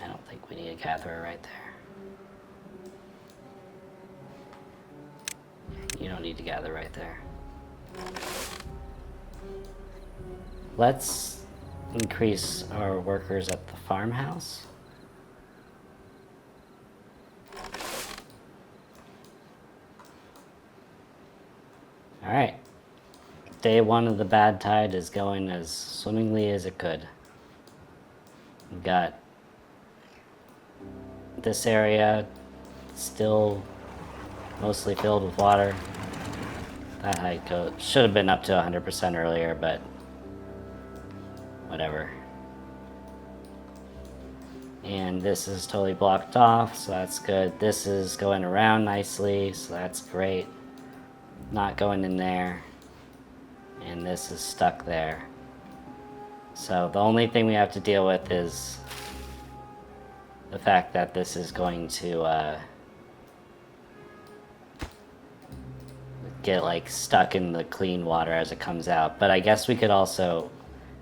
Speaker 1: I don't think we need a gatherer right there. You don't need to gather right there. Let's increase our workers at the farmhouse. Alright. Day one of the bad tide is going as swimmingly as it could. We've got this area still mostly filled with water. That height should have been up to 100% earlier, but whatever. And this is totally blocked off, so that's good. This is going around nicely, so that's great. Not going in there. And this is stuck there. So the only thing we have to deal with is the fact that this is going to get like stuck in the clean water as it comes out. But I guess we could also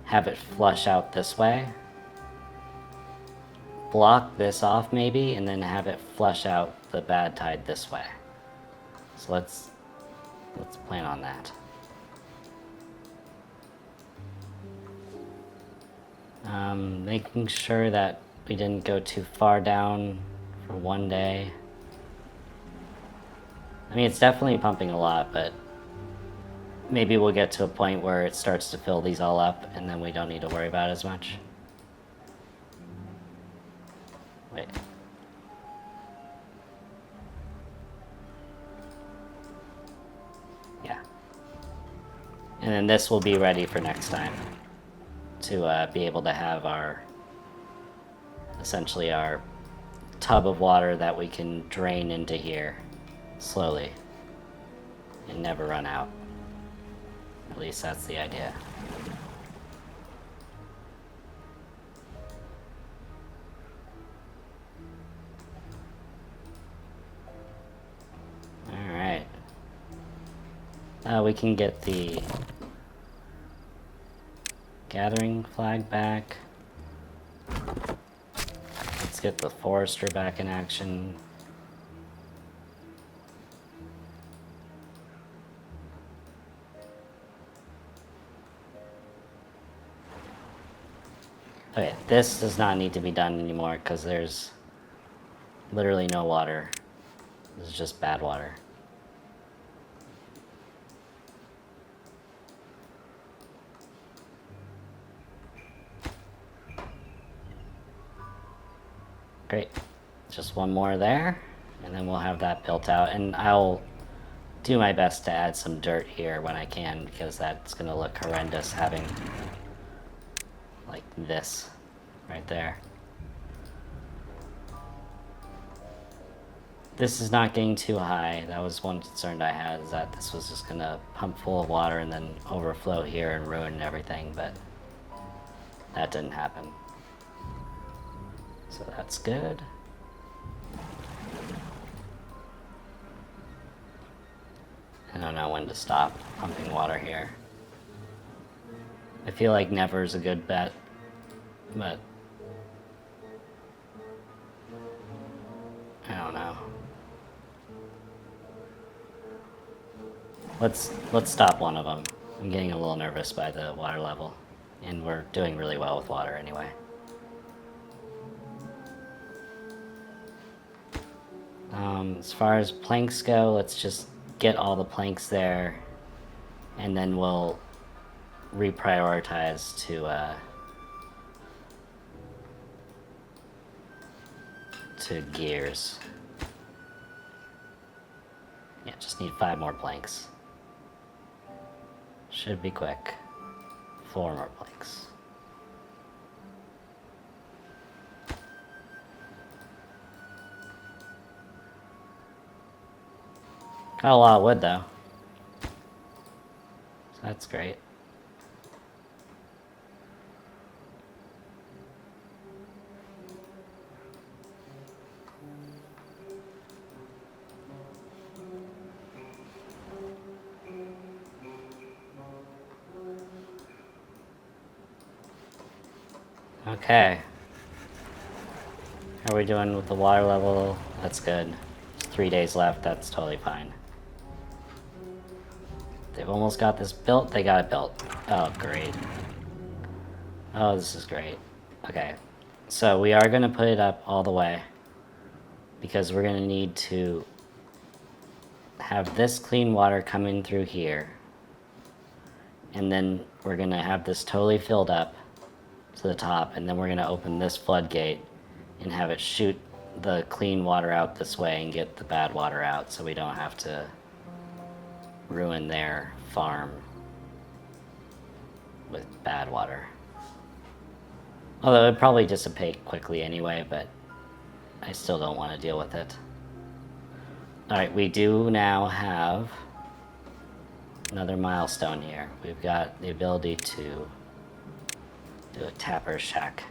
Speaker 1: have it flush out this way. Block this off maybe, and then have it flush out the bad tide this way. So let's plan on that. Making sure that we didn't go too far down for one day. I mean, it's definitely pumping a lot, but maybe we'll get to a point where it starts to fill these all up, and then we don't need to worry about it as much. Wait. Yeah. And then this will be ready for next time to be able to have our, essentially our tub of water that we can drain into here slowly and never run out. At least that's the idea. Alright. We can get the gathering flag back. Let's get the forester back in action. Okay, this does not need to be done anymore because there's literally no water. This is just bad water. Great. Just one more there, and then we'll have that built out. And I'll do my best to add some dirt here when I can, because that's going to look horrendous having like this right there. This is not getting too high. That was one concern I had, is that this was just going to pump full of water and then overflow here and ruin everything, but that didn't happen. So that's good. I don't know when to stop pumping water here. I feel like never is a good bet, but I don't know. Let's stop one of them. I'm getting a little nervous by the water level, and we're doing really well with water anyway. As far as planks go, let's just get all the planks there, and then we'll reprioritize to gears. Yeah, just need 5 more planks. Should be quick. 4 more planks. Got a lot of wood though. So that's great. Okay. How are we doing with the water level? That's good. 3 days left, that's totally fine. They've almost got this built, they got it built. Oh, great. Oh, this is great. Okay, so we are gonna put it up all the way because we're gonna need to have this clean water coming through here. And then we're gonna have this totally filled up to the top, and then we're going to open this floodgate and have it shoot the clean water out this way and get the bad water out, so we don't have to ruin their farm with bad water. Although it would probably dissipate quickly anyway, but I still don't want to deal with it. Alright, we do now have another milestone here. We've got the ability to do a tapper shack.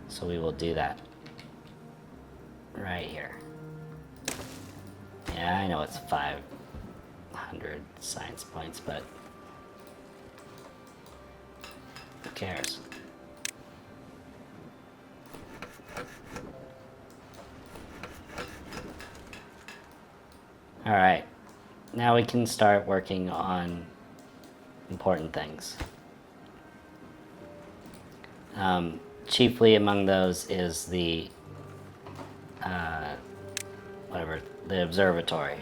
Speaker 1: So we will do that right here. Yeah, I know it's 500 science points, but who cares? Alright, now we can start working on important things. Chiefly among those is the the observatory,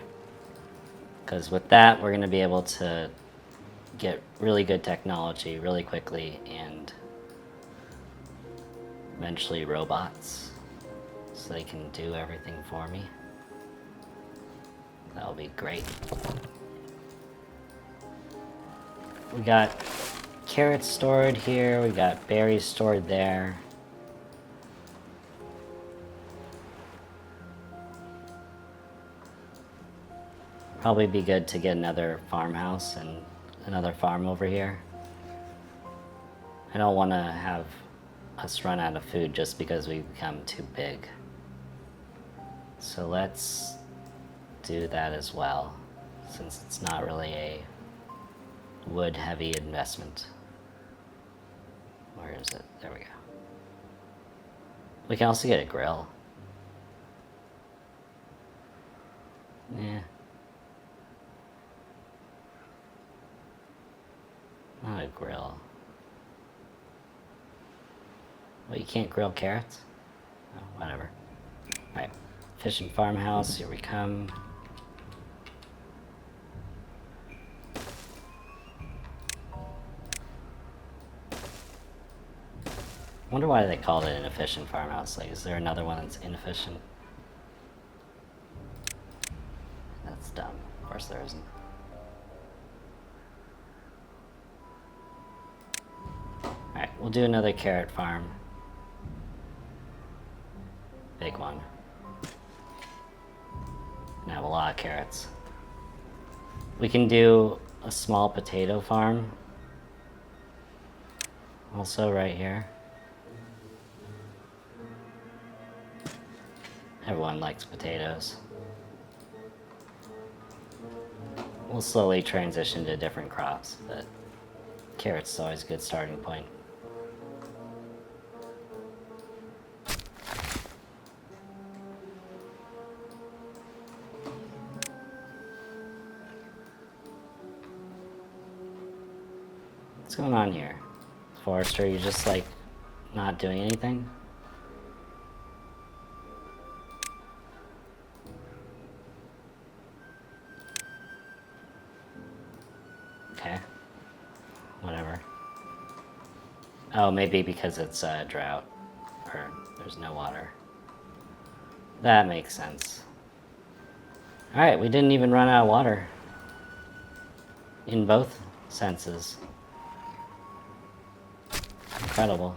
Speaker 1: because with that we're going to be able to get really good technology really quickly, and eventually robots, so they can do everything for me. That'll be great. We got carrots stored here, we got berries stored there. Probably be good to get another farmhouse and another farm over here. I don't want to have us run out of food just because we become too big. So let's do that as well, since it's not really a wood heavy investment. Where is it? There we go. We can also get a grill. Yeah. Not a grill. Well, you can't grill carrots? Oh, whatever. Alright. Fishing farmhouse, here we come. I wonder why they called it an efficient farmhouse. Like, is there another one that's inefficient? That's dumb. Of course there isn't. Alright, we'll do another carrot farm. Big one. And have a lot of carrots. We can do a small potato farm. Also right here. Everyone likes potatoes. We'll slowly transition to different crops, but carrots is always a good starting point. What's going on here? Forester, you just like not doing anything? Okay. Whatever. Oh, maybe because it's drought. Or there's no water. That makes sense. Alright, we didn't even run out of water. In both senses. Incredible.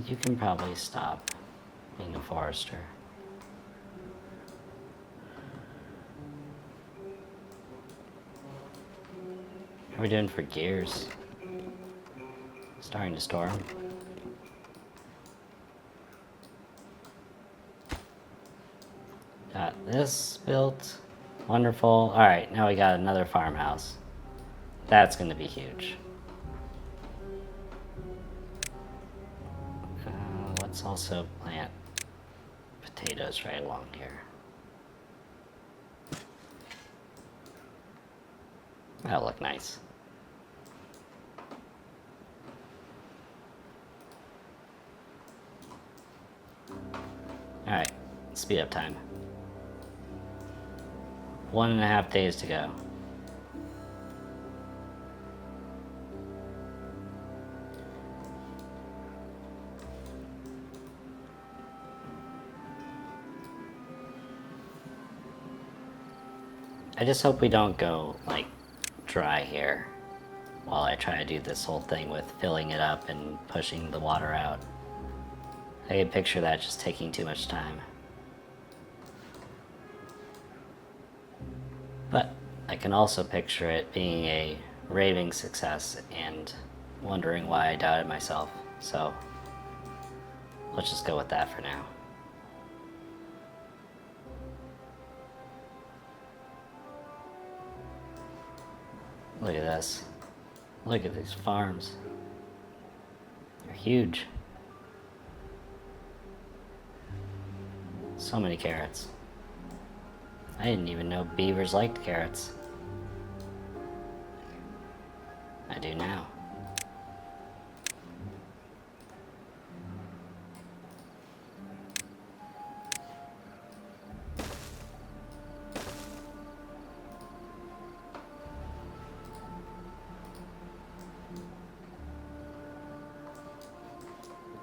Speaker 1: You can probably stop being a forester. How are we doing for gears? Starting to storm. Got this built. Wonderful. Alright, now we got another farmhouse. That's going to be huge. Let's also plant potatoes right along here. That'll look nice. Alright, speed up time. 1.5 days to go. I just hope we don't go, like, dry here while I try to do this whole thing with filling it up and pushing the water out. I can picture that just taking too much time. But I can also picture it being a raving success and wondering why I doubted myself. So let's just go with that for now. Look at this. Look at these farms. They're huge. So many carrots. I didn't even know beavers liked carrots. I do now.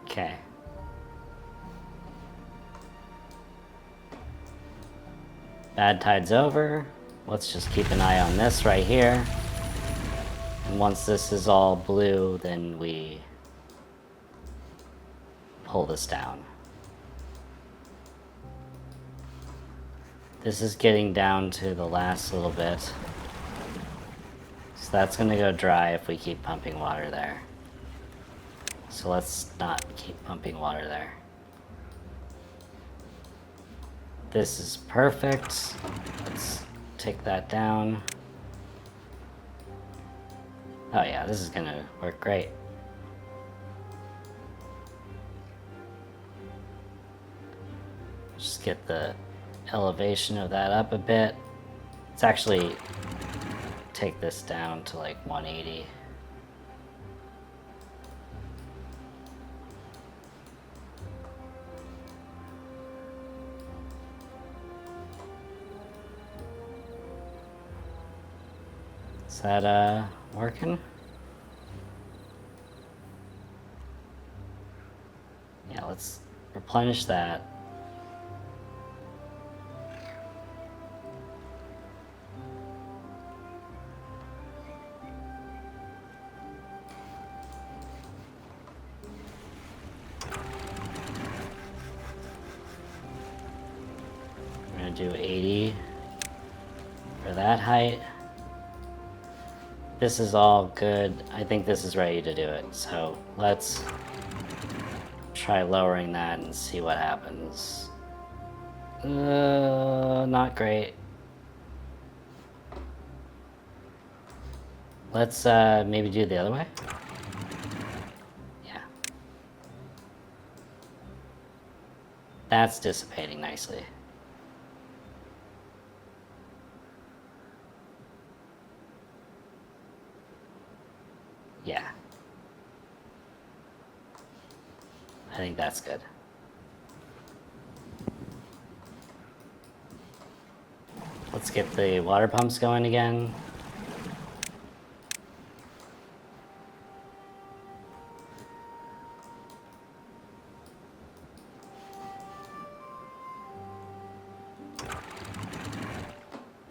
Speaker 1: Okay. Bad tide's over. Let's just keep an eye on this right here. And once this is all blue, then we pull this down. This is getting down to the last little bit. So that's gonna go dry if we keep pumping water there. So let's not keep pumping water there. This is perfect. Let's take that down. Oh yeah, this is gonna work great. Just get the elevation of that up a bit. Let's actually take this down to like 180. Is that working? Yeah, let's replenish that. We're gonna do 80 for that height. This is all good. I think this is ready to do it. So let's try lowering that and see what happens. Not great. Let's maybe do it the other way. Yeah. That's dissipating nicely. Yeah. I think that's good. Let's get the water pumps going again.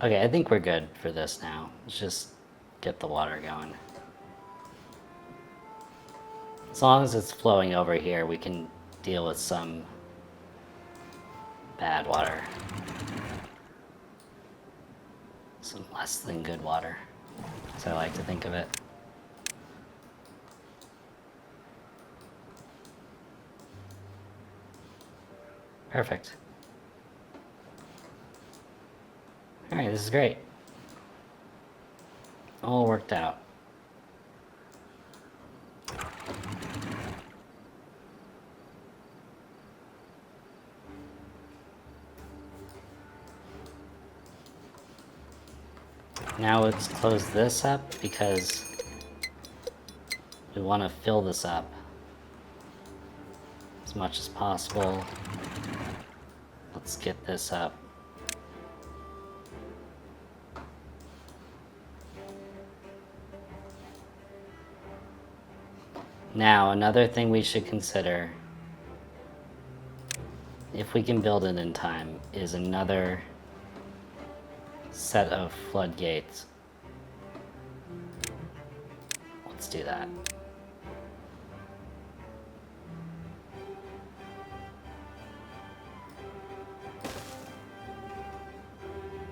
Speaker 1: Okay, I think we're good for this now. Let's just get the water going. As long as it's flowing over here, we can deal with some bad water. Some less than good water, as I like to think of it. Perfect. All right, this is great. All worked out. Now let's close this up because we want to fill this up as much as possible. Let's get this up. Now, another thing we should consider, if we can build it in time, is another set of floodgates. Let's do that.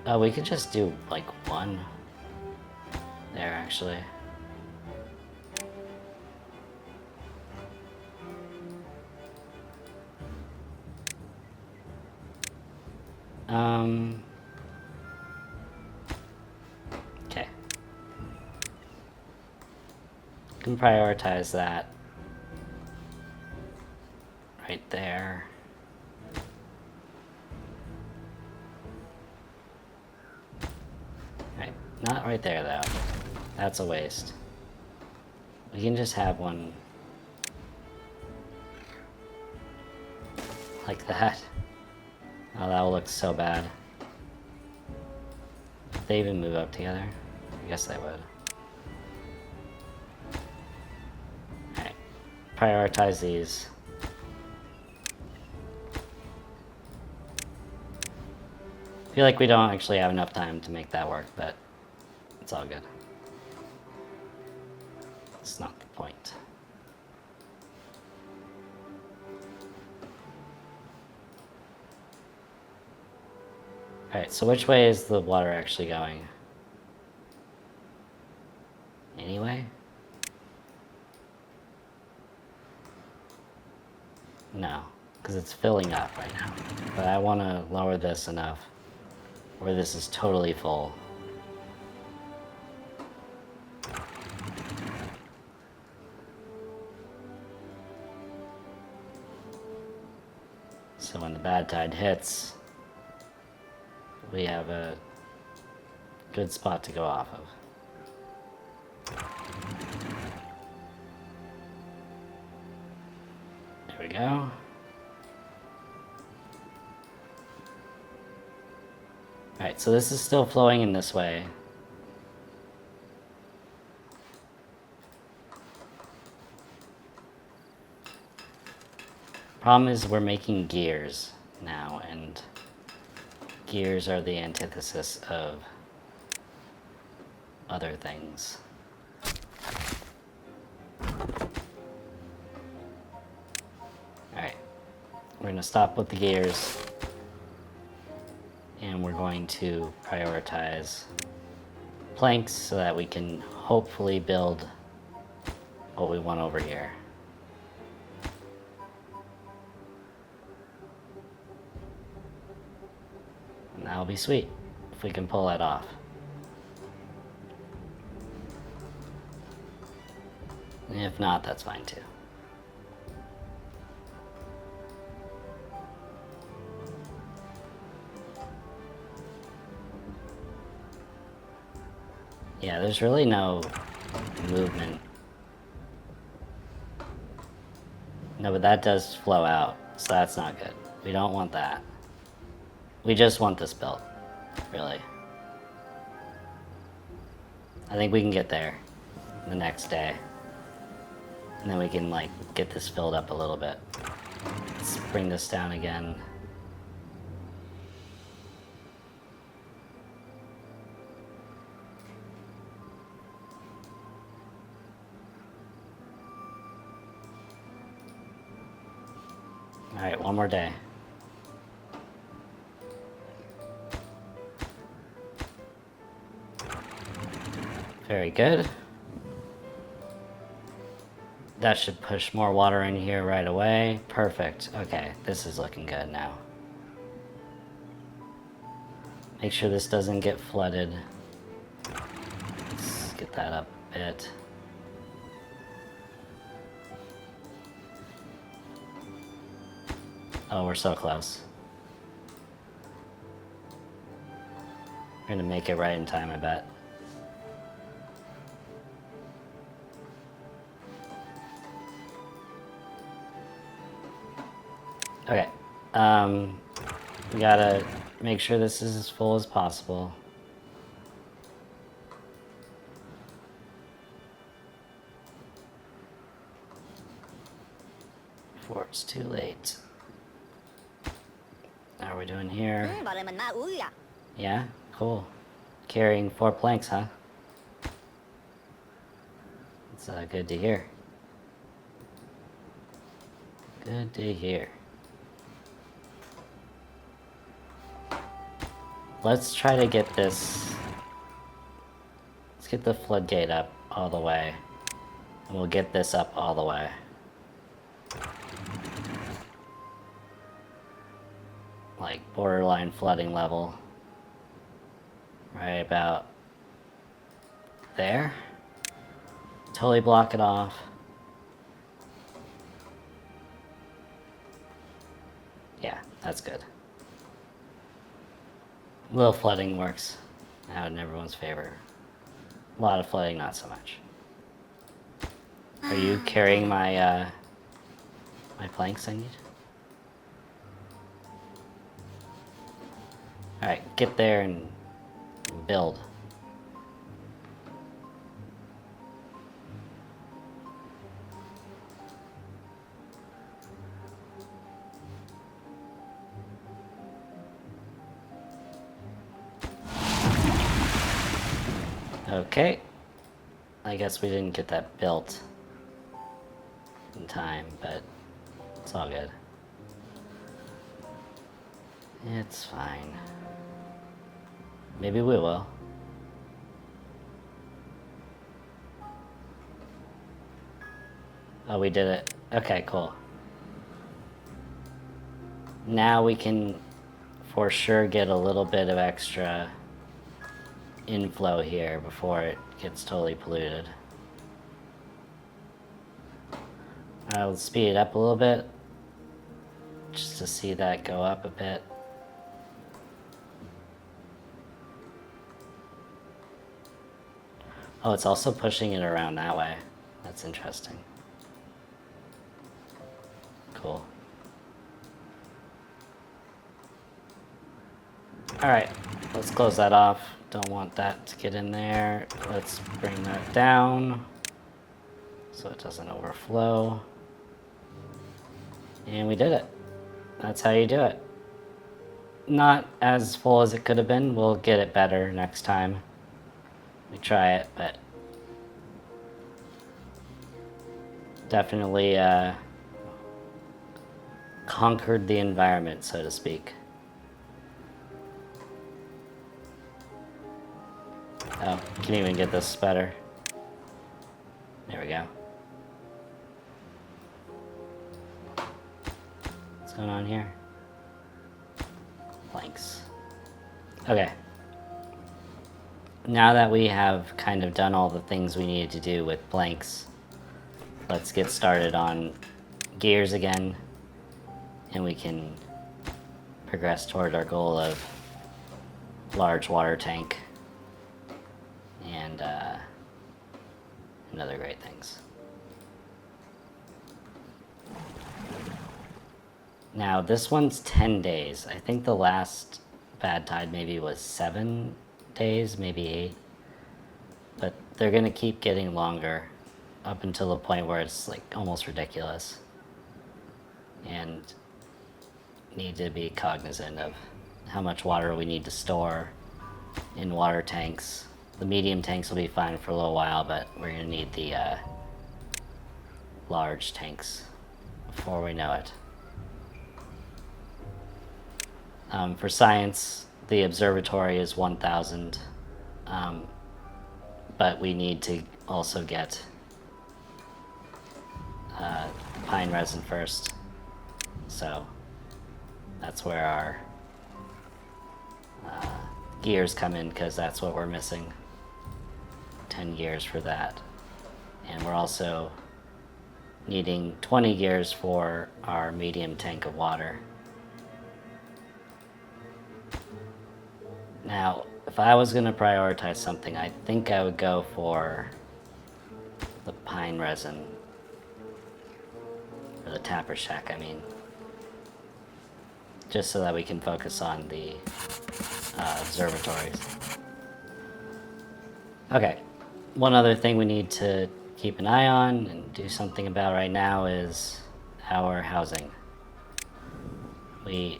Speaker 1: Oh, we could just do like one there actually. Okay. Can prioritize that right there. Right, not right there though. That's a waste. We can just have one like that. Oh, that will look so bad. If they even move up together? I guess they would. Alright. Prioritize these. I feel like we don't actually have enough time to make that work, but it's all good. It's not the point. Alright, so which way is the water actually going? Anyway? No, because it's filling up right now. But I want to lower this enough where this is totally full. So when the bad tide hits, we have a good spot to go off of. There we go. Alright, so this is still flowing in this way. Problem is we're making gears now, and gears are the antithesis of other things. Alright, we're going to stop with the gears, and we're going to prioritize planks so that we can hopefully build what we want over here. And that'll be sweet if we can pull that off. And if not, that's fine too. Yeah, there's really no movement. No, but that does flow out, so that's not good. We don't want that. We just want this built, really. I think we can get there the next day. And then we can, like, get this filled up a little bit. Let's bring this down again. Alright, one more day. Very good. That should push more water in here right away. Perfect. Okay, this is looking good now. Make sure this doesn't get flooded. Let's get that up a bit. Oh, we're so close. We're gonna make it right in time, I bet. Okay, we gotta make sure this is as full as possible. Before it's too late. How are we doing here? Yeah, cool. Carrying 4 planks, huh? It's good to hear. Good to hear. Let's try to get this. Let's get the floodgate up all the way. And we'll get this up all the way. Like borderline flooding level. Right about there. Totally block it off. Yeah, that's good. Little flooding works out in everyone's favor. A lot of flooding, not so much. Are you carrying my my planks I need? Alright, get there and build. Okay. I guess we didn't get that built in time, but it's all good. It's fine. Maybe we will. Oh, we did it. Okay, cool. Now we can for sure get a little bit of extra inflow here before it gets totally polluted. I'll speed it up a little bit just to see that go up a bit. Oh, it's also pushing it around that way. That's interesting. Cool. Alright, let's close that off. Don't want that to get in there. Let's bring that down so it doesn't overflow. And we did it. That's how you do it. Not as full as it could have been. We'll get it better next time we try it, but definitely conquered the environment, so to speak. Oh, can even get this better. There we go. What's going on here? Planks. Okay. Now that we have kind of done all the things we needed to do with planks, let's get started on gears again, and we can progress toward our goal of large water tank and other great things. Now this one's 10 days. I think the last bad tide maybe was 7 days, maybe 8. But they're gonna keep getting longer up until the point where it's like almost ridiculous. And need to be cognizant of how much water we need to store in water tanks. The medium tanks will be fine for a little while, but we're gonna need the large tanks before we know it. For science, the observatory is 1,000, but we need to also get pine resin first, so that's where our gears come in, because that's what we're missing. 10 gears for that, and we're also needing 20 gears for our medium tank of water. Now, if I was going to prioritize something, I think I would go for the pine resin, or the tapper shack, I mean, just so that we can focus on the observatories. Okay, one other thing we need to keep an eye on and do something about right now is our housing. We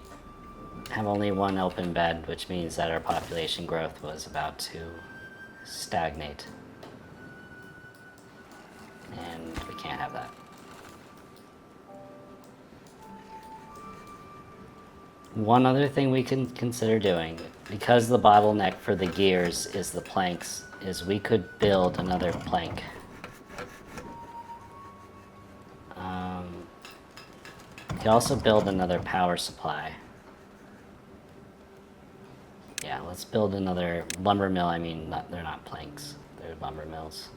Speaker 1: have only one open bed, which means that our population growth was about to stagnate. And we can't have that. One other thing we can consider doing, because the bottleneck for the gears is the planks, is we could build another plank. We could also build another power supply. Yeah, let's build another lumber mill. I mean, they're not planks, they're lumber mills.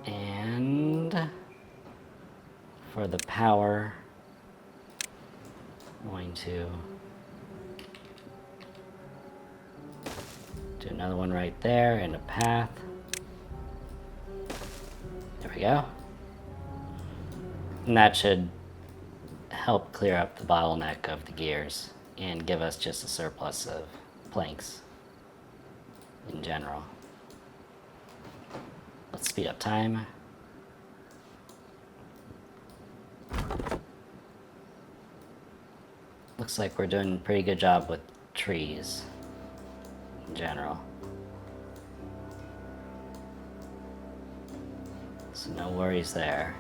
Speaker 1: And for the power, I'm going to do another one right there and a path. There we go. And that should help clear up the bottleneck of the gears and give us just a surplus of planks in general. Let's speed up time. Looks like we're doing a pretty good job with trees in general. So no worries there.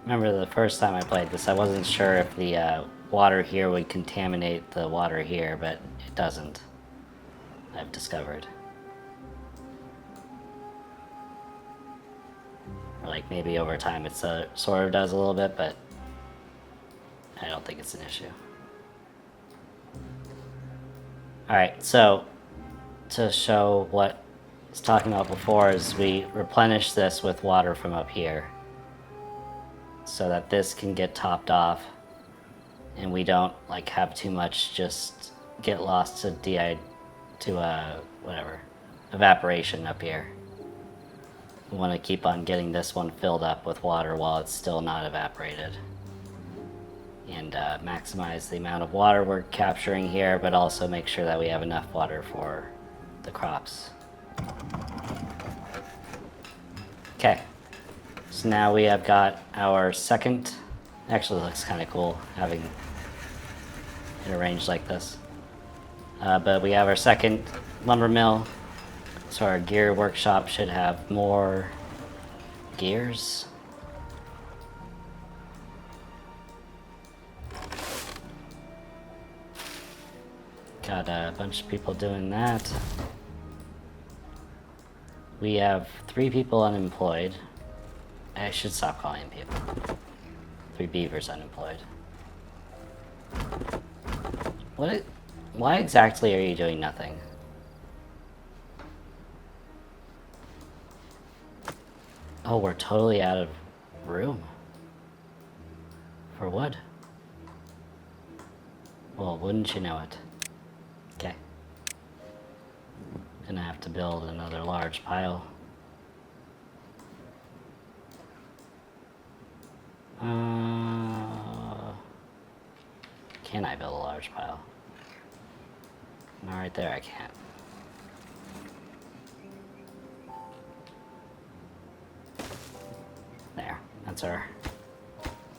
Speaker 1: Remember the first time I played this, I wasn't sure if the water here would contaminate the water here, but it doesn't, I've discovered. Or like maybe over time it sort of does a little bit, but I don't think it's an issue. Alright, so to show what I was talking about before is we replenish this with water from up here so that this can get topped off and we don't like have too much just get lost to evaporation up here. We want to keep on getting this one filled up with water while it's still not evaporated. And maximize the amount of water we're capturing here, but also make sure that we have enough water for the crops. Okay, so now we have got our second, actually looks kind of cool having it arranged like this. But we have our second lumber mill, so our gear workshop should have more gears. Got a bunch of people doing that. We have 3 people unemployed. I should stop calling them people. 3 beavers unemployed. Why exactly are you doing nothing? Oh, we're totally out of room. For wood. Well, wouldn't you know it? Okay. Gonna have to build another large pile. Can I build a large pile? No, right there I can't. There, that's our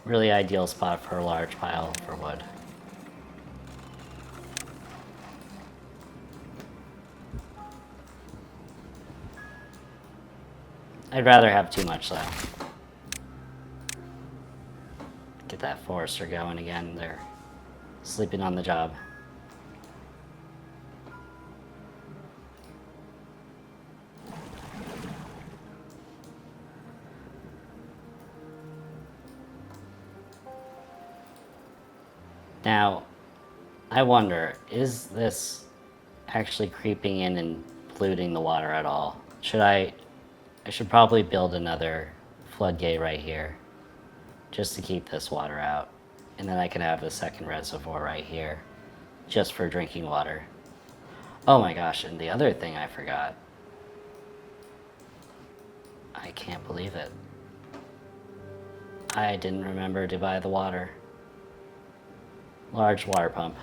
Speaker 1: really ideal spot for a large pile for wood. I'd rather have too much though. Get that forester going again. They're sleeping on the job. Now, I wonder, is this actually creeping in and polluting the water at all? I should probably build another floodgate right here just to keep this water out. And then I can have the second reservoir right here just for drinking water. Oh my gosh, and the other thing I forgot. I can't believe it. I didn't remember to buy the water. Large water pump.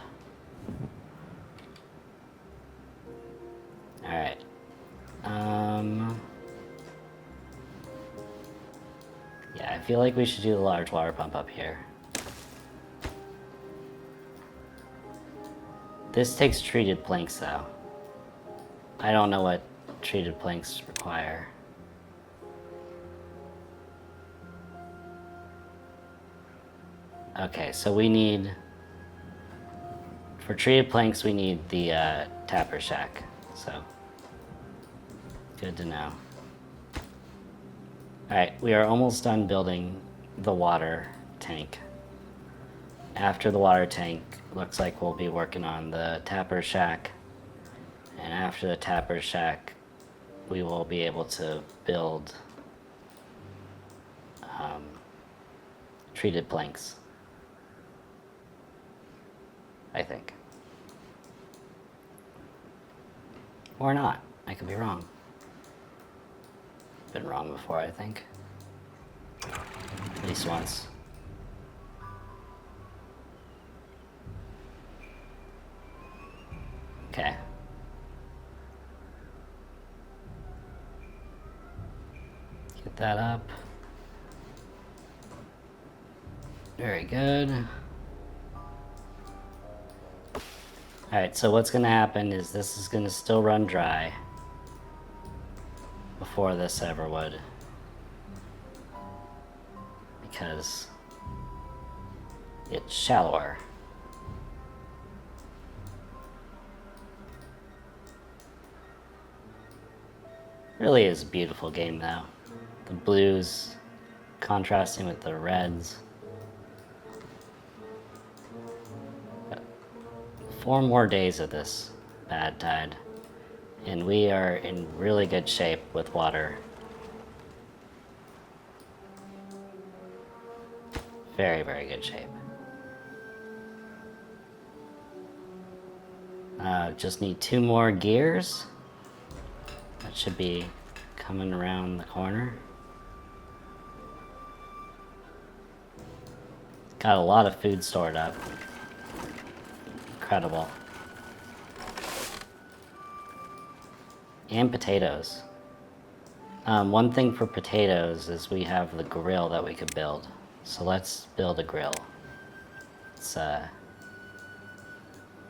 Speaker 1: Alright. feel like we should do the large water pump up here. This takes treated planks though. I don't know what treated planks require. Okay, so we need, for treated planks, we need the tapper shack, so good to know. Alright, we are almost done building the water tank. After the water tank, looks like we'll be working on the tapper shack, and after the tapper shack, we will be able to build treated planks, I think. Or not. I could be wrong. Been wrong before, I think. At least once. Okay. Get that up. Very good. Alright, so what's gonna happen is this is gonna still run dry before this ever would. Because it's shallower. Really is a beautiful game though. The blues contrasting with the reds. 4 more days of this bad tide, and we are in really good shape with water. Very, very good shape. Just need 2 more gears. That should be coming around the corner. Got a lot of food stored up. Incredible. And potatoes. One thing for potatoes is we have the grill that we could build. So let's build a grill. It's an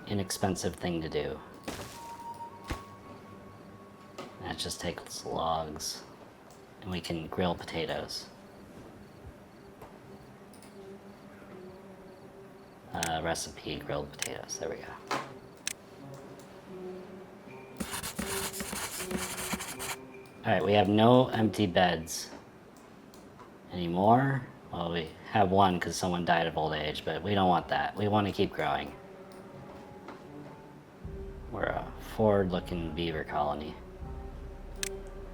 Speaker 1: inexpensive thing to do. That just takes logs and we can grill potatoes. Recipe grilled potatoes. There we go. Alright, we have no empty beds anymore. Well, we have one because someone died of old age, but we don't want that. We want to keep growing. We're a forward-looking beaver colony.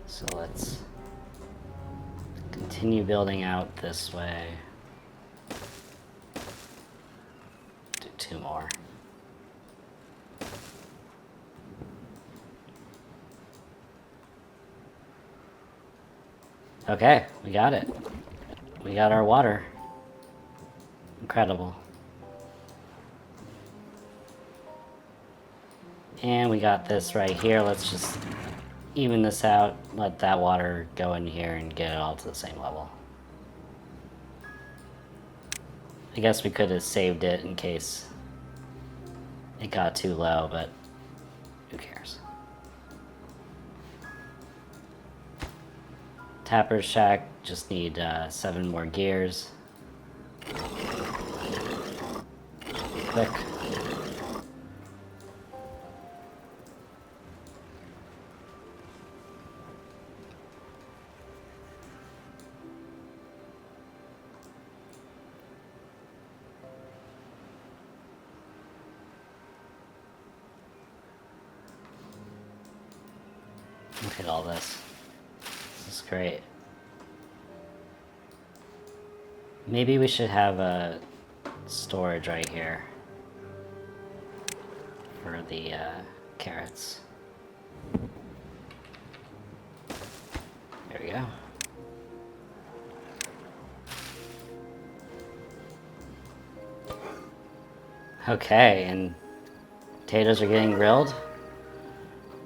Speaker 1: So let's continue building out this way. 2 more. Okay, we got it. We got our water. Incredible. And we got this right here. Let's just even this out, let that water go in here and get it all to the same level. I guess we could have saved it in case it got too low, but who cares? Tapper's shack, just need 7 more gears. Quick. Look at all this. This is great. Maybe we should have a storage right here for the carrots. There we go. Okay, and potatoes are getting grilled.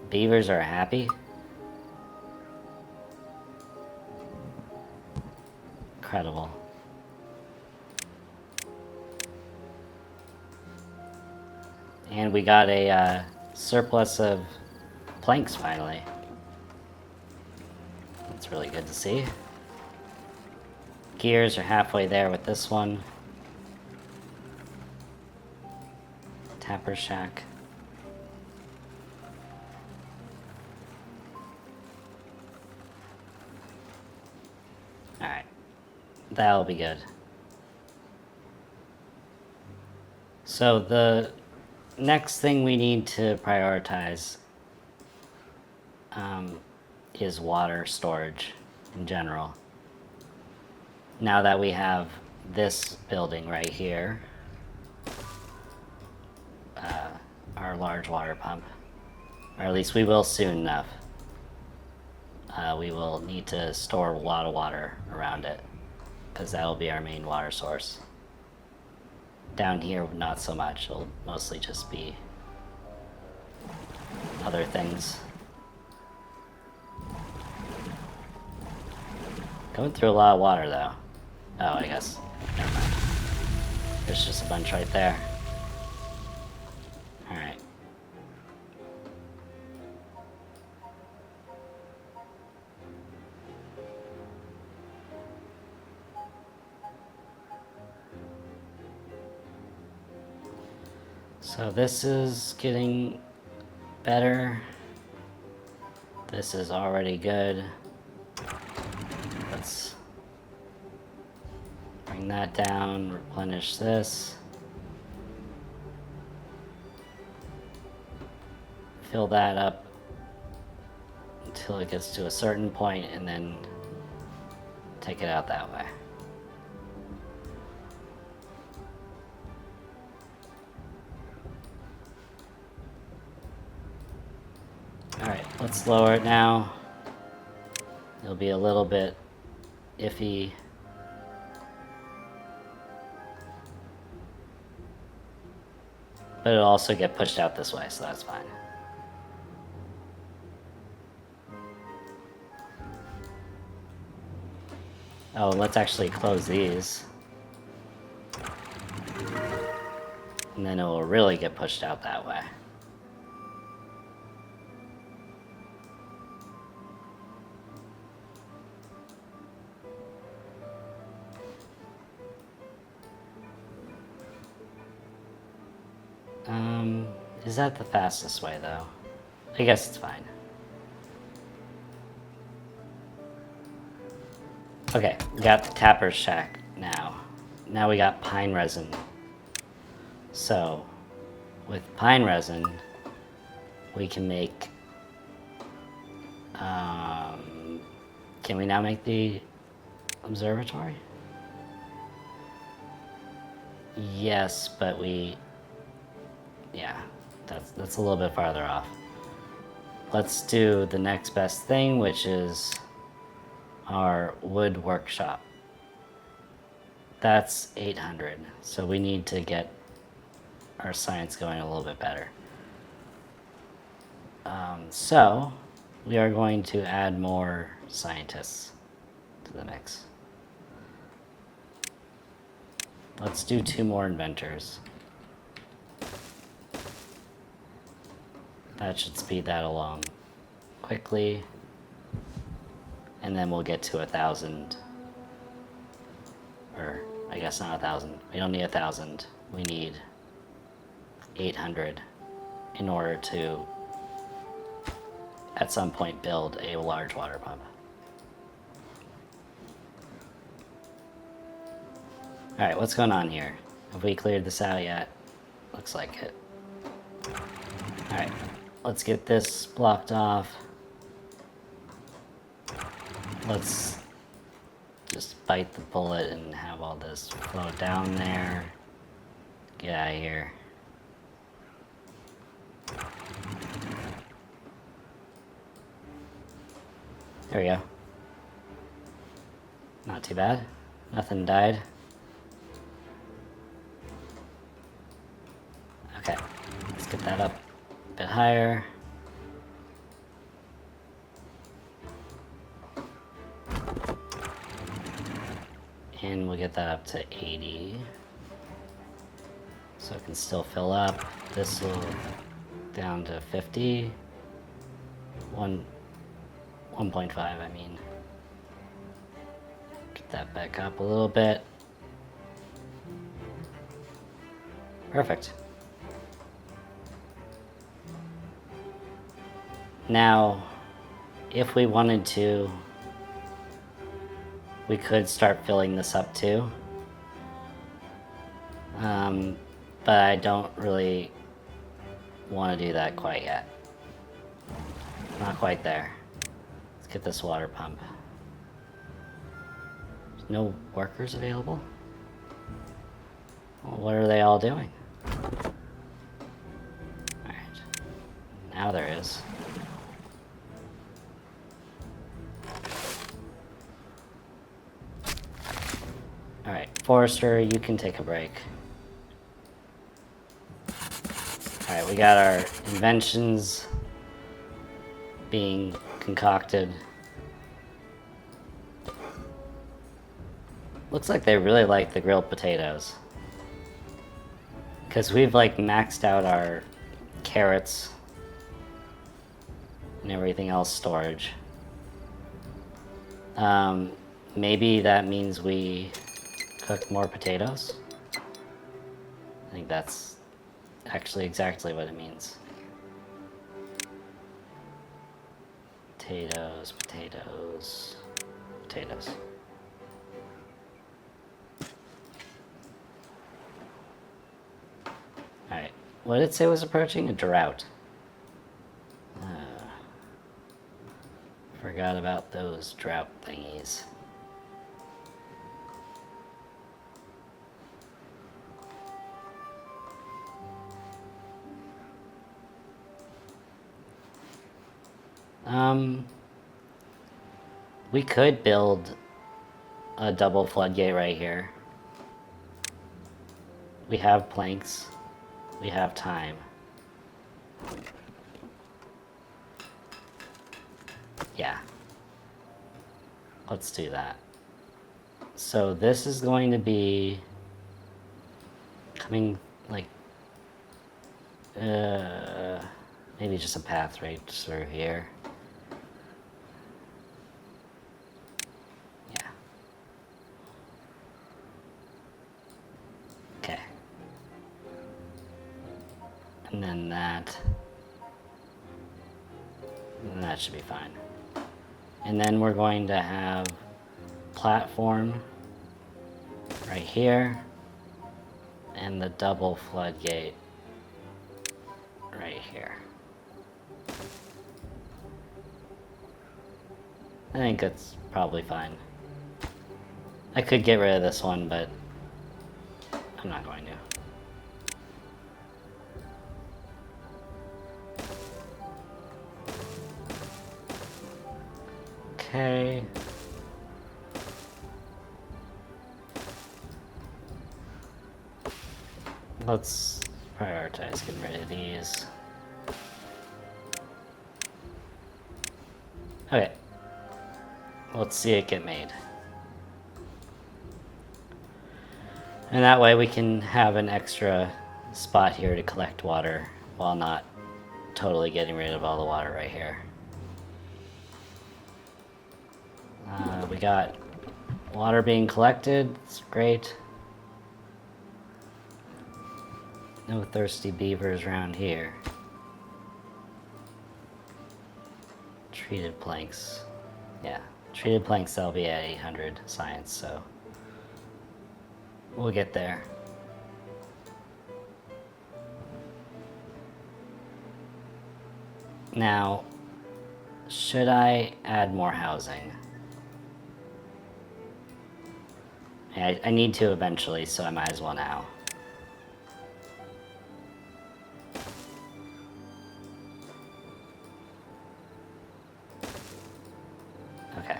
Speaker 1: Beavers are happy. incredible. And we got a surplus of planks finally. That's really good to see. Gears are halfway there with this one. Tapper shack. Alright. That'll be good. So the next thing we need to prioritize is water storage in general. Now that we have this building right here, our large water pump, or at least we will soon enough, we will need to store a lot of water around it because that will be our main water source. Down here, not so much. It'll mostly just be other things. Going through a lot of water, though. Oh, I guess. Never mind. There's just a bunch right there. Alright. So this is getting better. This is already good. Let's bring that down, replenish this. Fill that up until it gets to a certain point and then take it out that way. Alright, let's lower it now. It'll be a little bit iffy. But it'll also get pushed out this way, so that's fine. Oh, let's actually close these. And then it will really get pushed out that way. Is that the fastest way, though? I guess it's fine. Okay, we got the tapper shack now. Now we got pine resin. So, with pine resin, we can make... can we now make the observatory? Yes, but we... Yeah, that's a little bit farther off. Let's do the next best thing, which is our wood workshop. That's 800, so we need to get our science going a little bit better. So we are going to add more scientists to the mix. Let's do 2 more inventors. That should speed that along quickly. And then we'll get to 1,000. Or, I guess not 1,000. We don't need 1,000. We need 800 in order to, at some point, build a large water pump. Alright, what's going on here? Have we cleared this out yet? Looks like it. Alright, let's get this blocked off. Let's just bite the bullet and have all this flow down there. Get out of here. There we go. Not too bad. Nothing died. Okay, let's get that up a bit higher. And we'll get that up to 80. So it can still fill up. This will down to 50. 1.5, I mean. Get that back up a little bit. Perfect. Now, if we wanted to, we could start filling this up too. But I don't really want to do that quite yet. Not quite there. Let's get this water pump. There's no workers available? Well, what are they all doing? Alright. Now there is. Alright, Forester, you can take a break. Alright, we got our inventions being concocted. Looks like they really like the grilled potatoes. Because we've like maxed out our carrots and everything else storage. Maybe that means we cook more potatoes. I think that's actually exactly what it means. Potatoes, potatoes, potatoes. Alright, what did it say was approaching? A drought. Forgot about those drought thingies. We could build a double floodgate right here. We have planks. We have time. Yeah. Let's do that. So this is going to be coming like maybe just a path right through here. Yeah. Okay. And then that. And that should be fine. And then we're going to have platform right here and the double floodgate right here. I think that's probably fine. I could get rid of this one, but I'm not going to. Okay. Let's prioritize getting rid of these. Okay. Let's see it get made. And that way we can have an extra spot here to collect water while not totally getting rid of all the water right here. We got water being collected. It's great. No thirsty beavers around here. Treated planks. Yeah, treated planks, that'll be at 800 science, so we'll get there. Now, should I add more housing? I need to eventually, so I might as well now. Okay.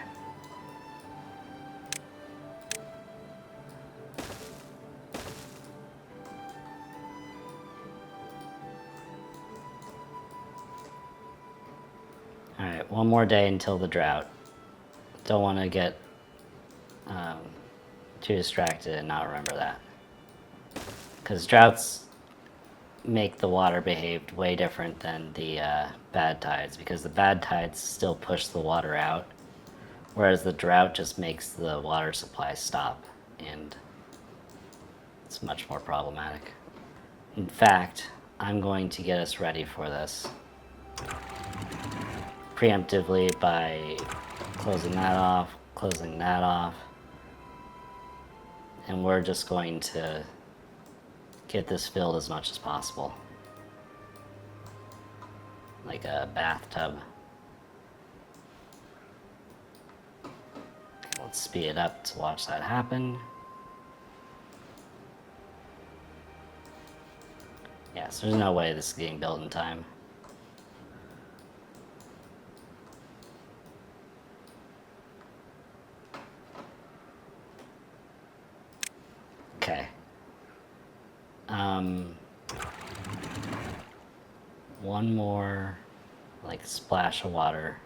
Speaker 1: Alright, one more day until the drought. Don't want to get too distracted and not remember that. Because droughts make the water behave way different than the bad tides, because the bad tides still push the water out, whereas the drought just makes the water supply stop, and it's much more problematic. In fact, I'm going to get us ready for this preemptively by closing that off, and we're just going to get this filled as much as possible. Like a bathtub. Let's speed it up to watch that happen. Yes, there's no way this is getting built in time. Okay. One more, like, splash of water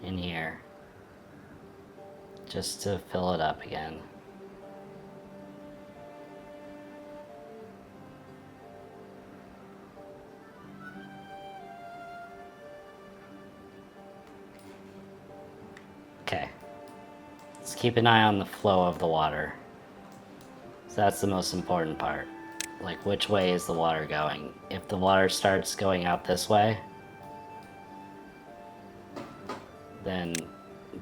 Speaker 1: in here, just to fill it up again. Okay. Let's keep an eye on the flow of the water. So that's the most important part. Like, which way is the water going? If the water starts going out this way, then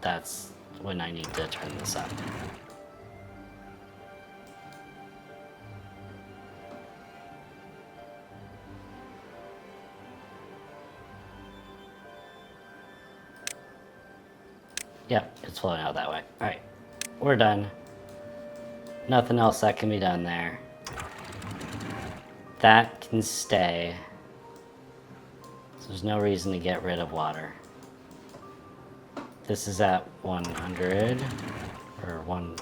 Speaker 1: that's when I need to turn this up. Yep, it's flowing out that way. Alright, we're done. Nothing else that can be done there. That can stay. So there's no reason to get rid of water. This is at 100, or 1,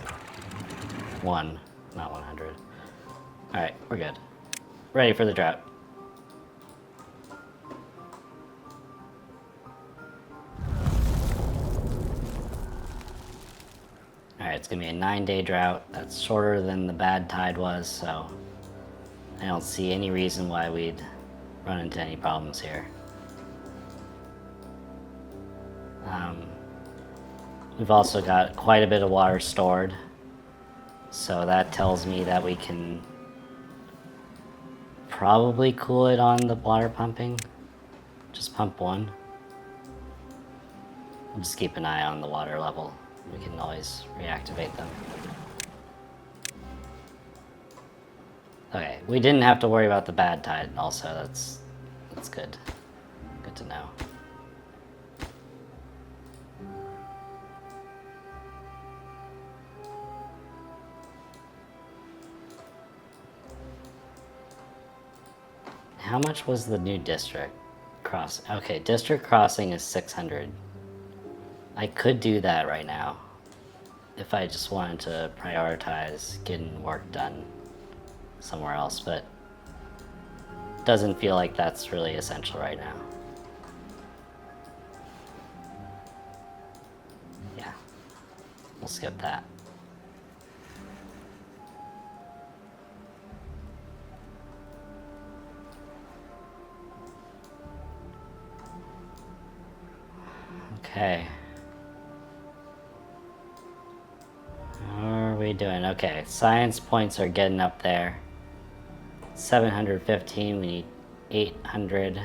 Speaker 1: not 100. Alright, we're good. Ready for the drought. Alright, it's gonna be a 9-day drought. That's shorter than the bad tide was, so I don't see any reason why we'd run into any problems here. We've also got quite a bit of water stored, so that tells me that we can probably cool it on the water pumping. Just pump one. We'll just keep an eye on the water level. We can always reactivate them. Okay, we didn't have to worry about the bad tide also. That's good. Good to know. How much was the new district cross? Okay, district crossing is 600. I could do that right now if I just wanted to prioritize getting work done somewhere else, but it doesn't feel like that's really essential right now. Yeah, we'll skip that. Okay. How are we doing? Okay, science points are getting up there. 715, we need 800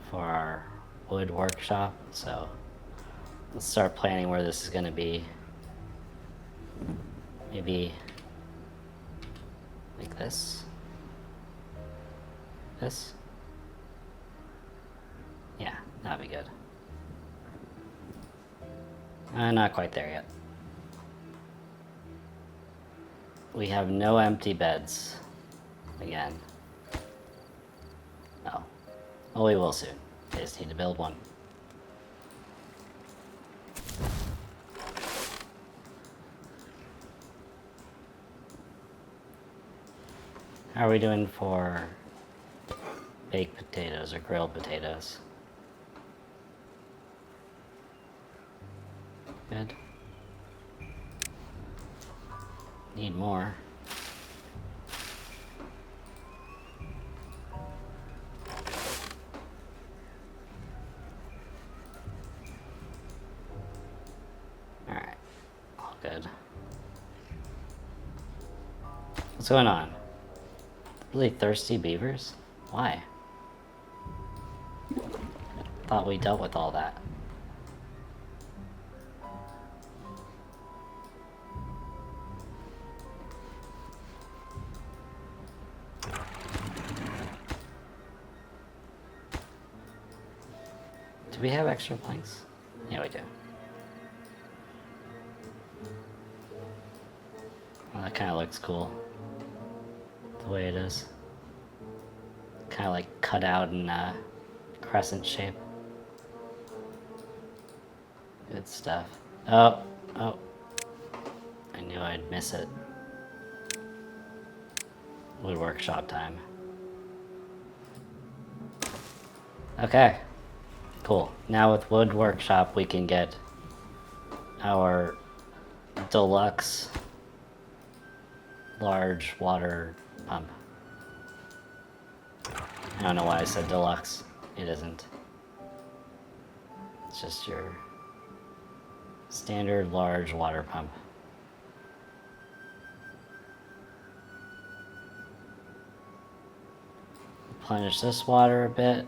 Speaker 1: for our wood workshop, so let's start planning where this is going to be. Maybe like this. This? Yeah, that'd be good. Not quite there yet. We have no empty beds. Again. Oh. Well, we will soon. We just need to build one. How are we doing for baked potatoes or grilled potatoes? good. Need more. Alright, all good. What's going on? Really thirsty beavers? Why? Thought we dealt with all that. Do we have extra planks? Yeah, we do. Well, that kind of looks cool. The way it is. Kind of like cut out in a crescent shape. Good stuff. Oh, oh. I knew I'd miss it. Wood workshop time. Okay. Cool. Now with wood workshop we can get our deluxe large water pump. I don't know why I said deluxe. It isn't. It's just your standard large water pump. Replenish this water a bit.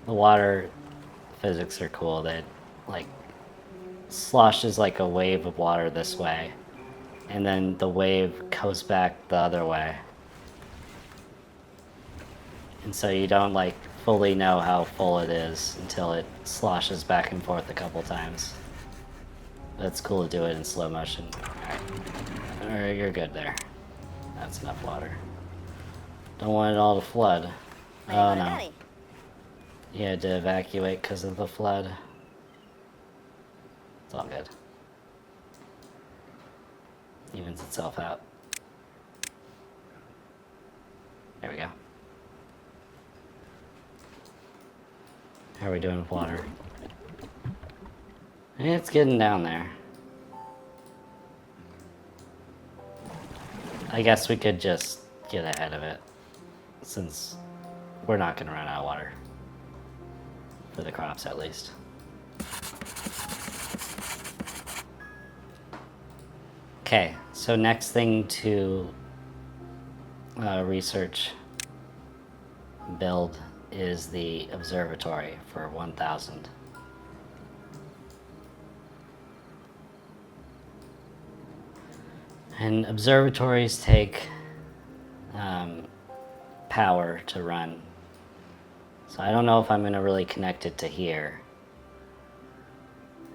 Speaker 1: The water physics are cool. That like sloshes like a wave of water this way, and then the wave goes back the other way. And so you don't like fully know how full it is until it sloshes back and forth a couple times. But it's cool to do it in slow motion. Alright, you're good there. That's enough water. Don't want it all to flood. Oh no. You had to evacuate because of the flood. It's all good. Evens itself out. There we go. How are we doing with water? It's getting down there. I guess we could just get ahead of it, since we're not going to run out of water. For the crops, at least. Okay, so next thing to research, build, is the observatory for 1,000. And observatories take power to run. So I don't know if I'm going to really connect it to here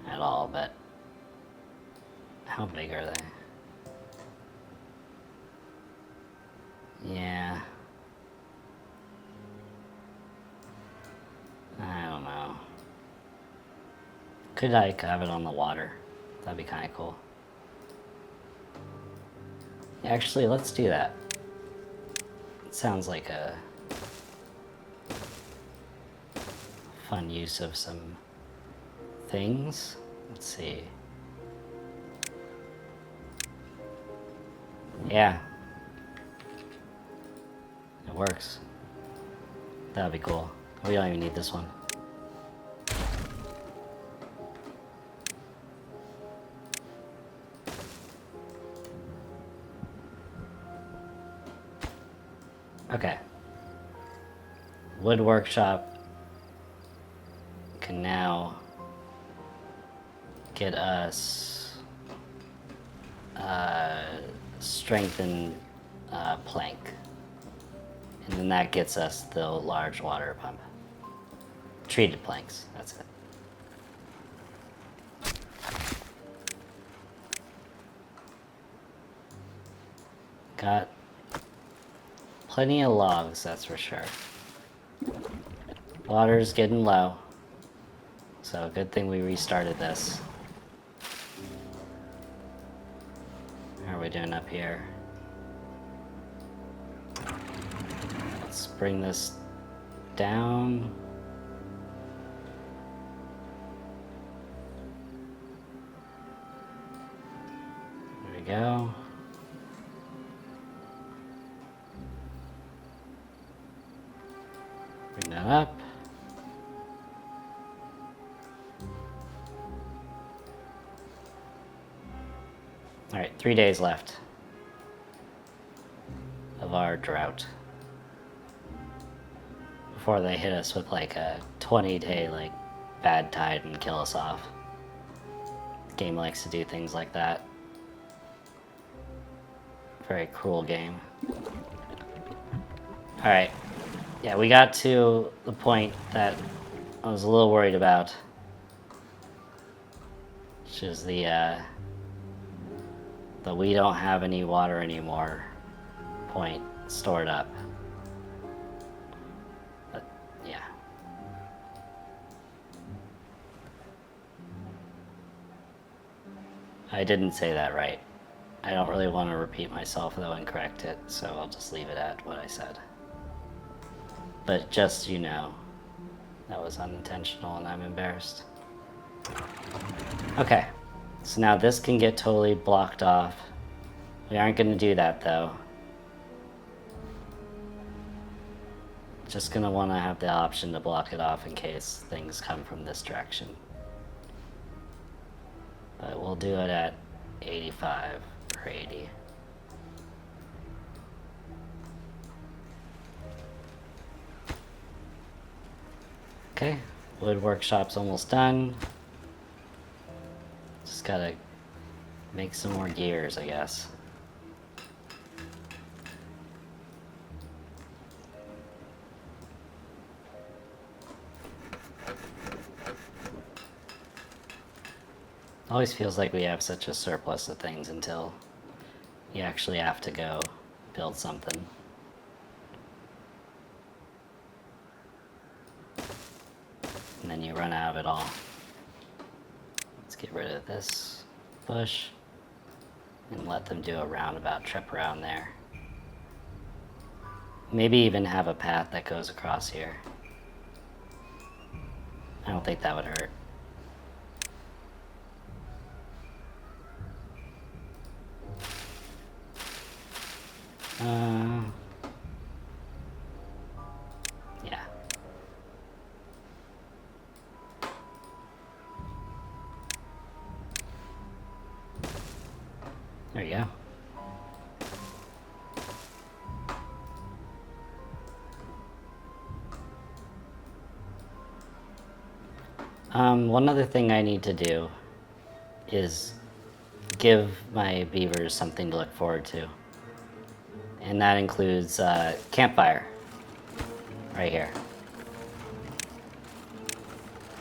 Speaker 1: at all, but how big are they? Yeah. I don't know. Could I have it on the water? That'd be kind of cool. Actually, let's do that. It sounds like a fun use of some things. Let's see. Yeah. It works. That'd be cool. We don't even need this one. Okay. Wood workshop can now get us strengthened plank. And then that gets us the large water pump. Treated planks, that's it. Got plenty of logs, that's for sure. Water's getting low, so good thing we restarted this. How are we doing up here? let's bring this down. There we go. Bring that up. All right, 3 days left of our drought before they hit us with like a 20-day like bad tide and kill us off. The game likes to do things like that. Very cruel game. All right, yeah, we got to the point that I was a little worried about, which is the we don't have any water anymore point stored up. But yeah. I didn't say that right. I don't really want to repeat myself though and correct it, so I'll just leave it at what I said. But just so you know, that was unintentional and I'm embarrassed. Okay. So now this can get totally blocked off. We aren't going to do that though. Just going to want to have the option to block it off in case things come from this direction. But we'll do it at 85 or 80. Okay, wood workshop's almost done. Just gotta make some more gears, I guess. Always feels like we have such a surplus of things until you actually have to go build something. And then you run out of it all. Let's get rid of this bush and let them do a roundabout trip around there. Maybe even have a path that goes across here. I don't think that would hurt. Yeah. There you go. One other thing I need to do is give my beavers something to look forward to. And that includes campfire, right here.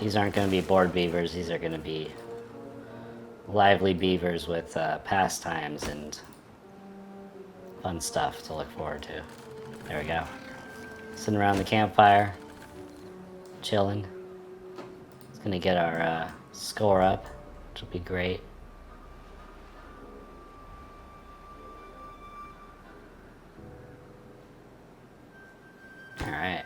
Speaker 1: These aren't going to be bored beavers, these are going to be lively beavers with pastimes and fun stuff to look forward to. There we go. Sitting around the campfire, chilling. It's going to get our score up, which will be great. Alright.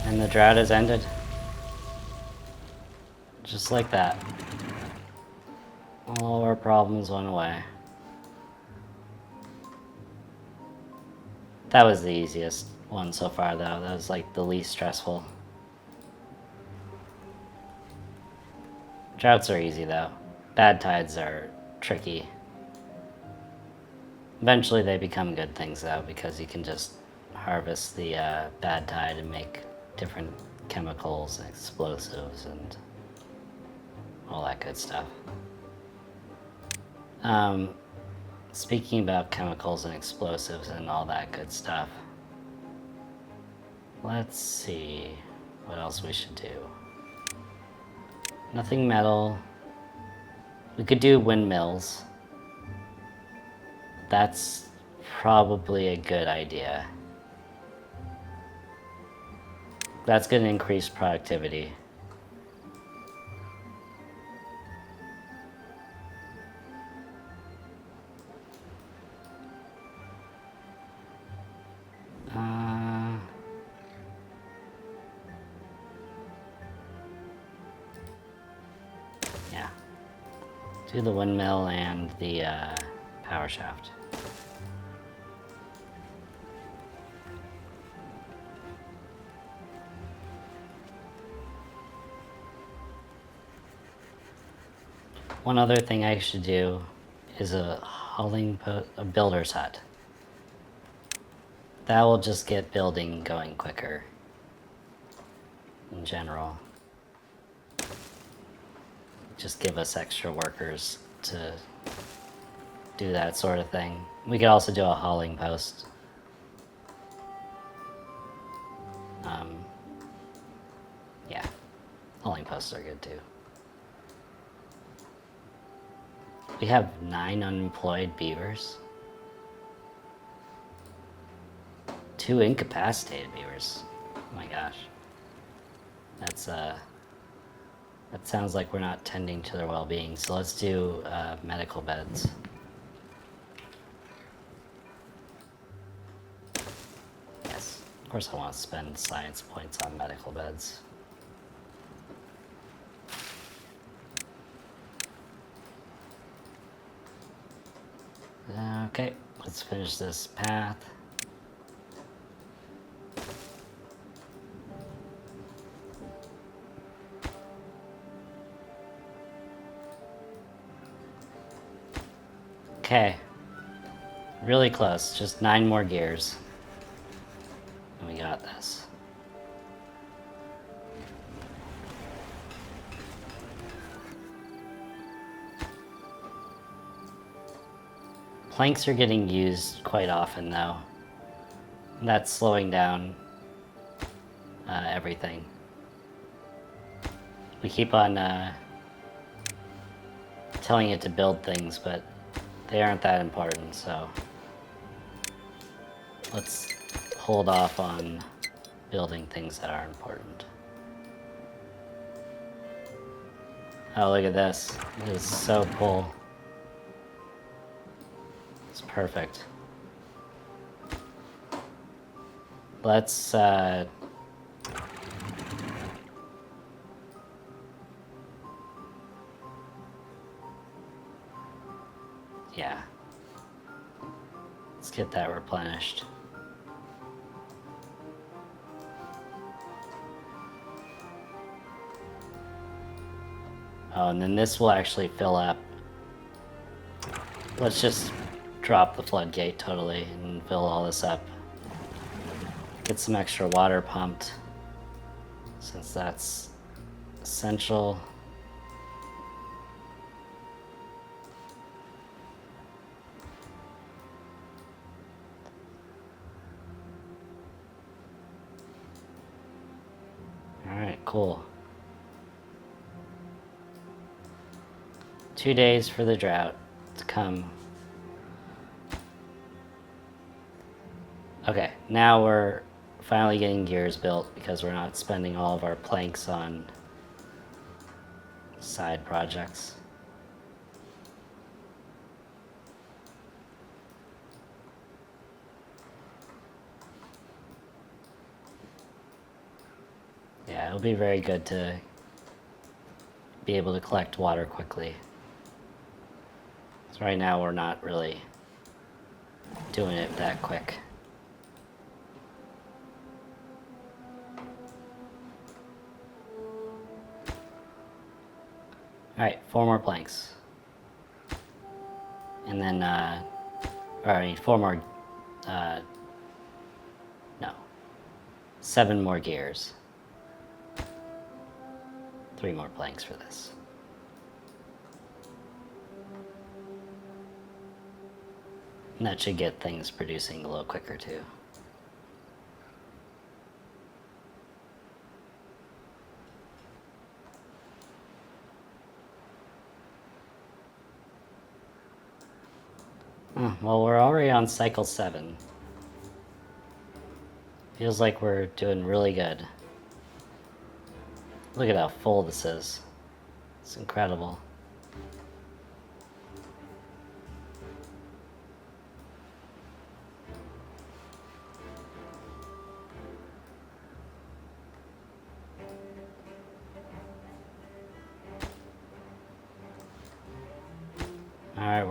Speaker 1: And the drought has ended. Just like that. All our problems went away. That was the easiest one so far though. That was like the least stressful. Droughts are easy though. Bad tides are tricky. Eventually they become good things though, because you can just harvest the bad tide and make different chemicals and explosives and all that good stuff. Speaking about chemicals and explosives and all that good stuff, let's see what else we should do. Nothing metal. We could do windmills. That's probably a good idea. That's going to increase productivity. Do the windmill and the power shaft. One other thing I should do is a builder's hut. That will just get building going quicker in general. Just give us extra workers to do that sort of thing. We could also do a hauling post. Yeah, hauling posts are good too. We have 9 unemployed beavers. 2 incapacitated beavers. Oh my gosh. That's that sounds like we're not tending to their well-being. So let's do medical beds. Yes, of course I want to spend science points on medical beds. Okay, let's finish this path. Okay, really close, just 9 more gears. And we got this. Planks are getting used quite often though. That's slowing down everything. We keep on telling it to build things, but they aren't that important, so let's hold off on building things that are important. Oh, look at this. It is so cool. It's perfect. Let's yeah. Let's get that replenished. Oh, and then this will actually fill up. Let's just drop the floodgate totally and fill all this up. Get some extra water pumped, since that's essential. Alright, cool. 2 days for the drought to come. Okay, now we're finally getting gears built because we're not spending all of our planks on side projects. Yeah, it'll be very good to be able to collect water quickly. So right now we're not really doing it that quick. Alright, 4 more planks. And then, 4 more, no. 7 more gears. 3 more planks for this. And that should get things producing a little quicker too. Well, we're already on cycle 7. Feels like we're doing really good. Look at how full this is. It's incredible.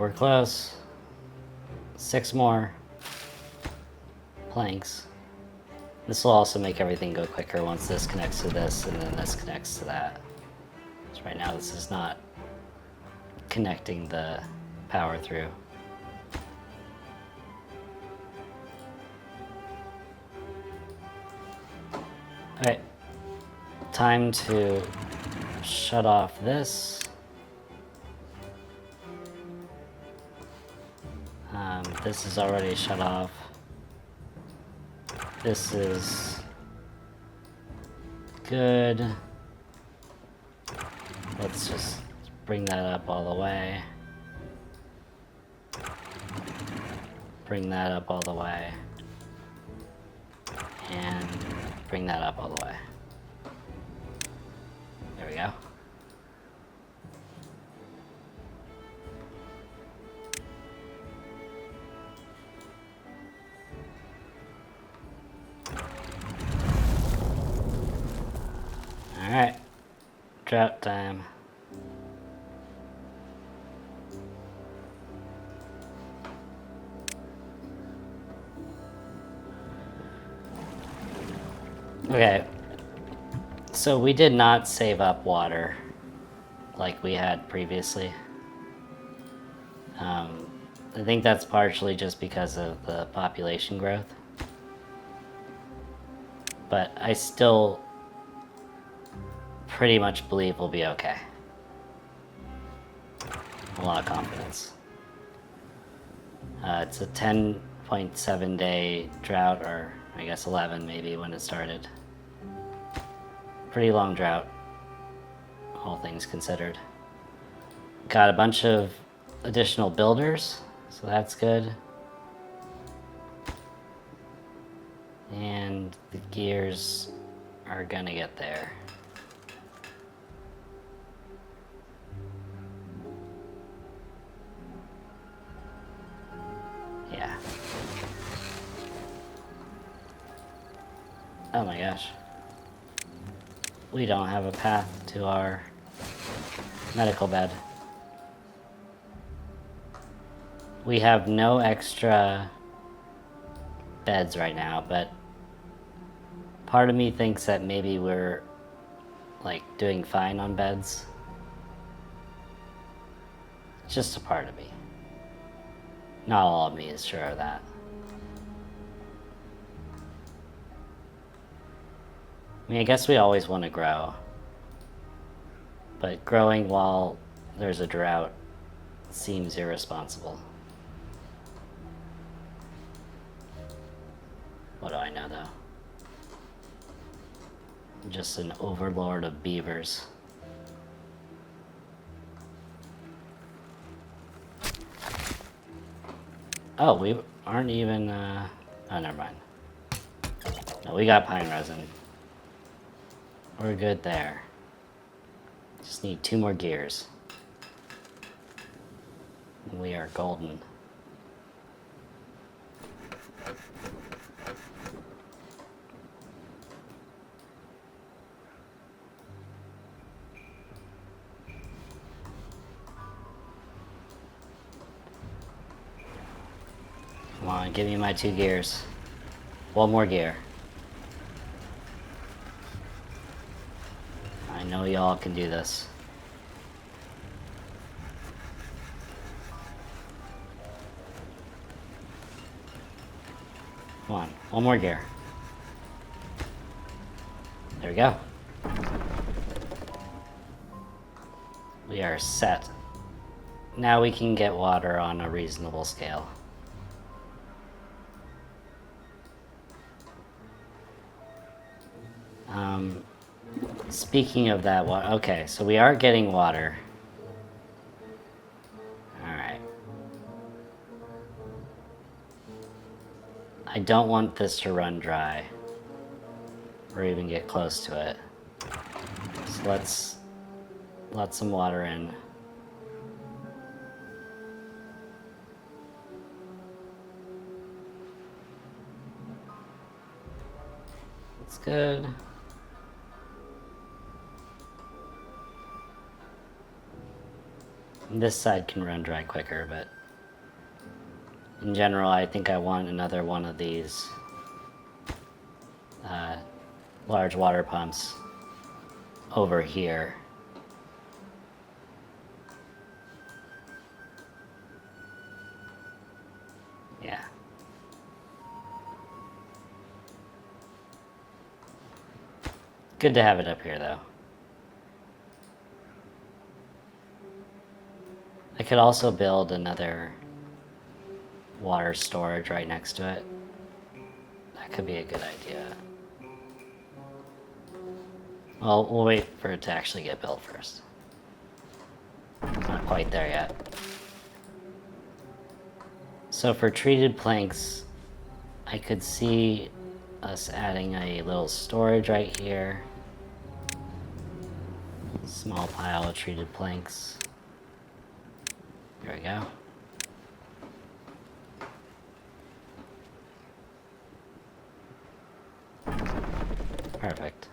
Speaker 1: we're close. 6 more planks. This will also make everything go quicker once this connects to this and then this connects to that. So right now this is not connecting the power through. Alright, time to shut off this. This is already shut off. This is good. Let's just bring that up all the way. Bring that up all the way. And bring that up all the way. There we go. Alright, drought time. Okay, so we did not save up water like we had previously. I think that's partially just because of the population growth. But I still pretty much believe we'll be okay. A lot of confidence. It's a 10.7 day drought, or I guess 11 maybe when it started. Pretty long drought, all things considered. Got a bunch of additional builders, so that's good. And the gears are gonna get there. Yeah. Oh my gosh. We don't have a path to our medical bed. We have no extra beds right now, but part of me thinks that maybe we're like doing fine on beds. Just a part of me. Not all of me is sure of that. I mean, I guess we always want to grow, but growing while there's a drought seems irresponsible. What do I know, though? I'm just an overlord of beavers. Oh, we aren't even, oh, never mind. No, we got pine resin. We're good there. Just need 2 more gears. We are golden. Come on, give me my 2 gears. 1 more gear. I know y'all can do this. Come on, 1 more gear. There we go. We are set. Now we can get water on a reasonable scale. Speaking of that, okay, so we are getting water. Alright. I don't want this to run dry, or even get close to it. So let's let some water in. That's good. This side can run dry quicker, but in general, I think I want another one of these large water pumps over here. Yeah. Good to have it up here, though. I could also build another water storage right next to it. That could be a good idea. Well, we'll wait for it to actually get built first. It's not quite there yet. So for treated planks, I could see us adding a little storage right here. Small pile of treated planks. There we go. Perfect.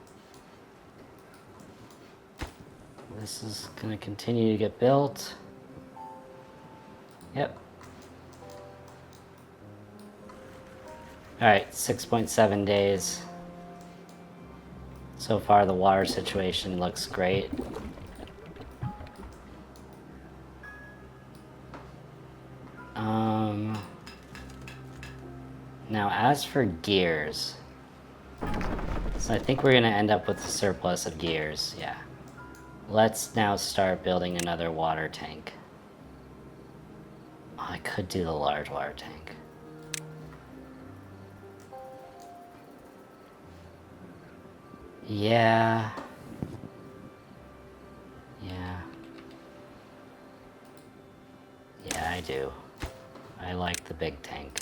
Speaker 1: This is going to continue to get built. Yep. Alright, 6.7 days. So far the water situation looks great. Now as for gears, so I think we're going to end up with a surplus of gears, yeah. Let's now start building another water tank. Oh, I could do the large water tank. Yeah. Yeah, I do. I like the big tank.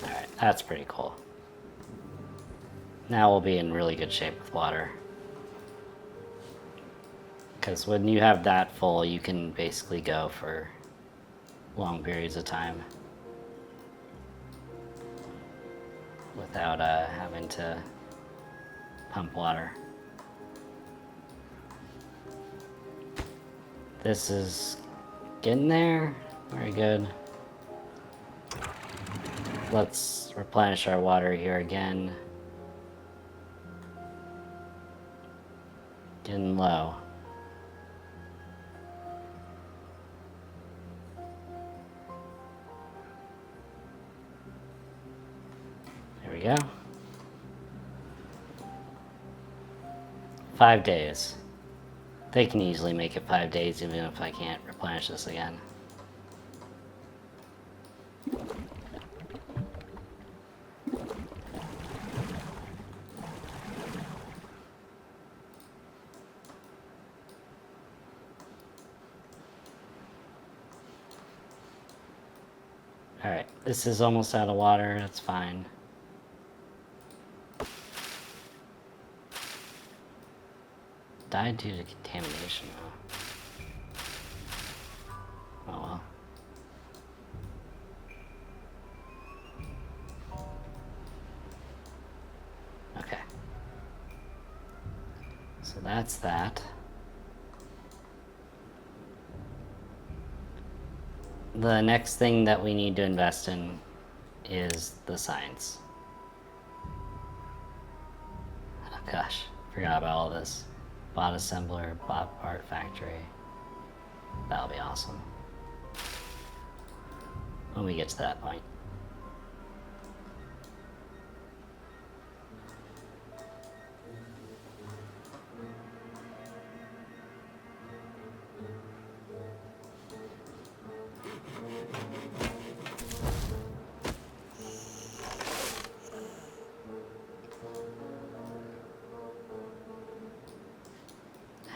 Speaker 1: Alright, that's pretty cool. Now we'll be in really good shape with water. Because when you have that full, you can basically go for long periods of time without having to pump water. This is getting there. Very good. Let's replenish our water here again. Getting low. There we go. 5 days. They can easily make it 5 days even if I can't replenish this again. Alright, this is almost out of water, that's fine. Died due to contamination, though. Oh well. Okay. So that's that. The next thing that we need to invest in is the science. Oh gosh, forgot about all this. Bot assembler, bot part factory. That'll be awesome. When we get to that point.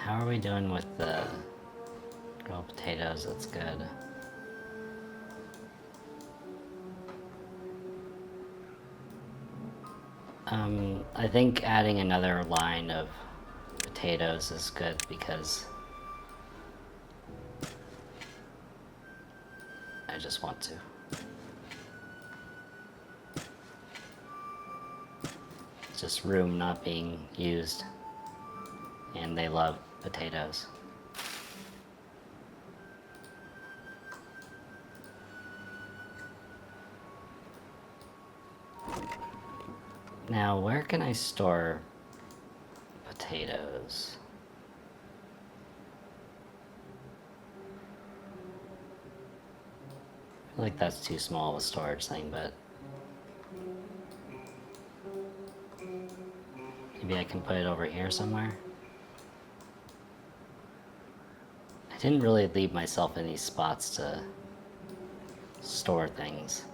Speaker 1: How are we doing with the grilled potatoes? That's good. I think adding another line of potatoes is good because I just want to. just room not being used. And they love potatoes. Now, where can I store potatoes? I feel like that's too small of a storage thing, but maybe I can put it over here somewhere. I didn't really leave myself any spots to store things.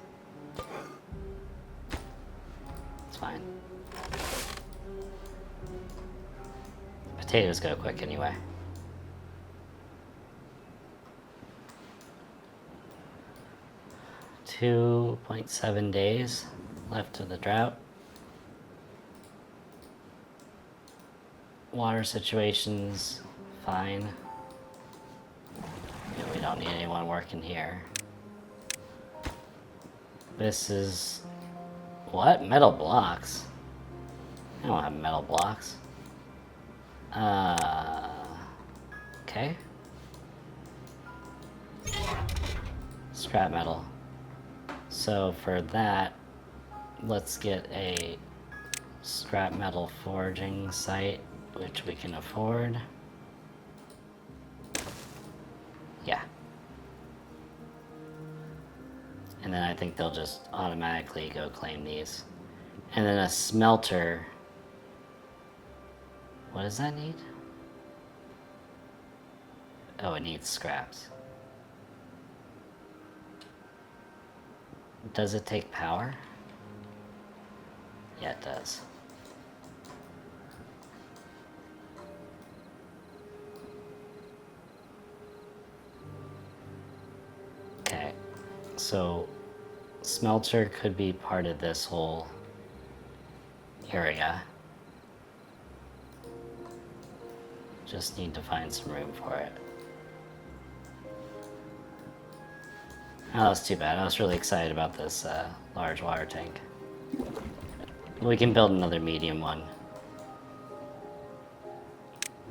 Speaker 1: It's fine. Potatoes go quick anyway. $2.7 days left of the drought. Water situation's fine. Yeah, we don't need anyone working here. This is... what? Metal blocks? I don't have metal blocks. Okay. Scrap metal. So for that, let's get a scrap metal forging site, which we can afford. Yeah. And then I think they'll just automatically go claim these. And then a smelter. What does that need? Oh, it needs scraps. Does it take power? Yeah, it does. Okay, so smelter could be part of this whole area. Just need to find some room for it. Oh, that's too bad. I was really excited about this large water tank. We can build another medium one.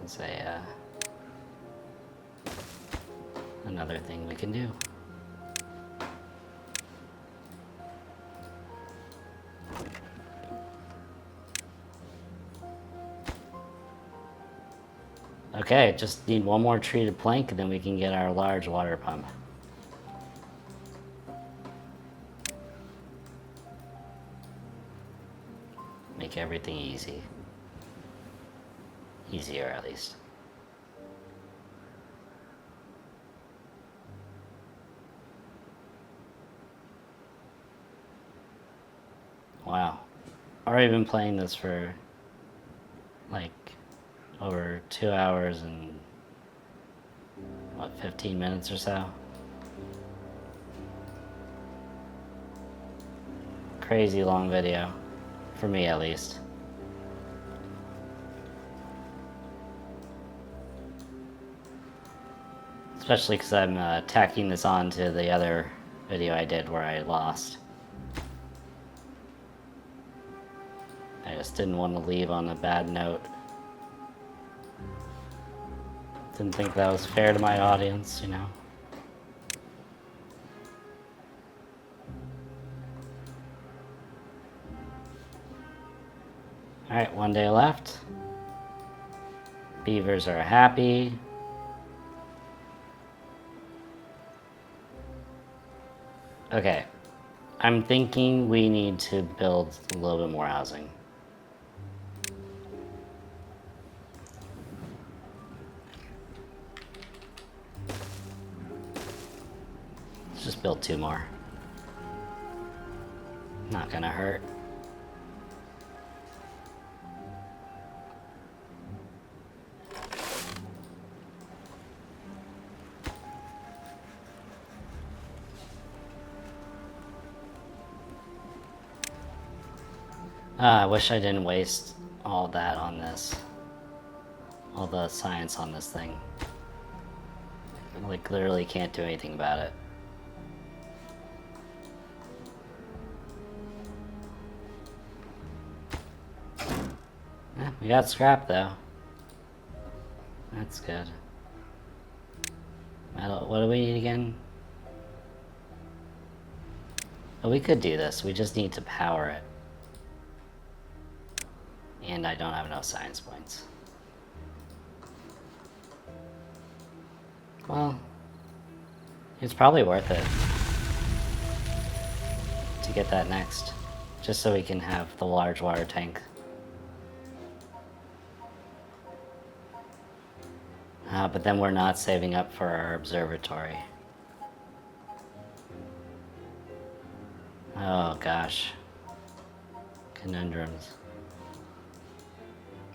Speaker 1: It's another thing we can do. Okay, just need one more treated plank and then we can get our large water pump. Make everything easy. Easier, at least. Wow. Already been playing this for like over 2 hours and what, 15 minutes or so? Crazy long video. For me, at least. Especially because I'm tacking this on to the other video I did where I lost. I just didn't want to leave on a bad note. Didn't think that was fair to my audience, you know? Alright, 1 day left. Beavers are happy. Okay, I'm thinking we need to build a little bit more housing. Let's just build 2 more. Not gonna hurt. I wish I didn't waste all that on this. All the science on this thing. I, like, literally can't do anything about it. We got scrap though. That's good. Metal, what do we need again? Oh, we could do this. We just need to power it. And I don't have enough science points. Well, it's probably worth it to get that next, just so we can have the large water tank. But then we're not saving up for our observatory. Oh gosh. Conundrums.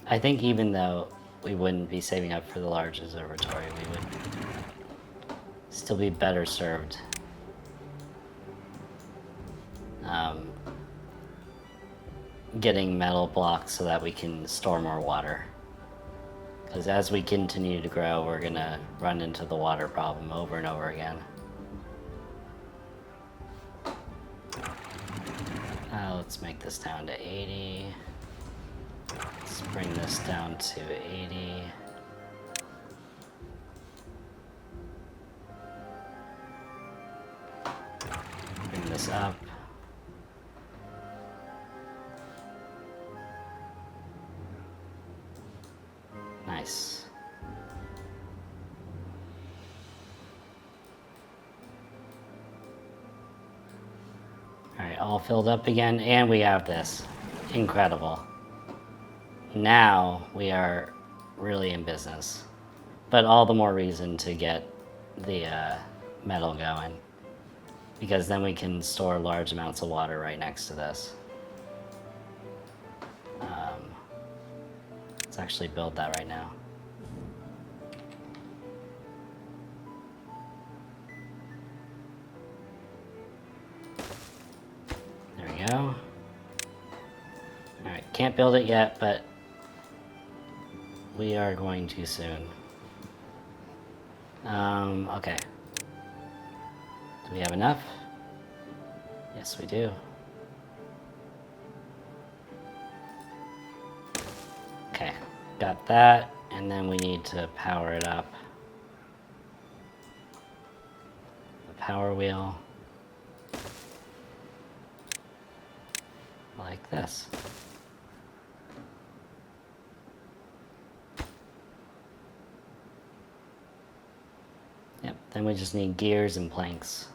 Speaker 1: I think even though we wouldn't be saving up for the large observatory, we would still be better served getting metal blocks so that we can store more water. Because as we continue to grow, we're gonna run into the water problem over and over again. Let's make this down to 80. Let's bring this down to 80. Bring this up. Nice. Alright, all filled up again, and we have this. Incredible. Now we are really in business. But all the more reason to get the metal going. Because then we can store large amounts of water right next to this. Let's actually build that right now. There we go. Alright, can't build it yet, but we are going to soon. Okay. Do we have enough? Yes, we do. Okay, got that, and then we need to power it up. The power wheel. Like this. Yep, then we just need gears and planks.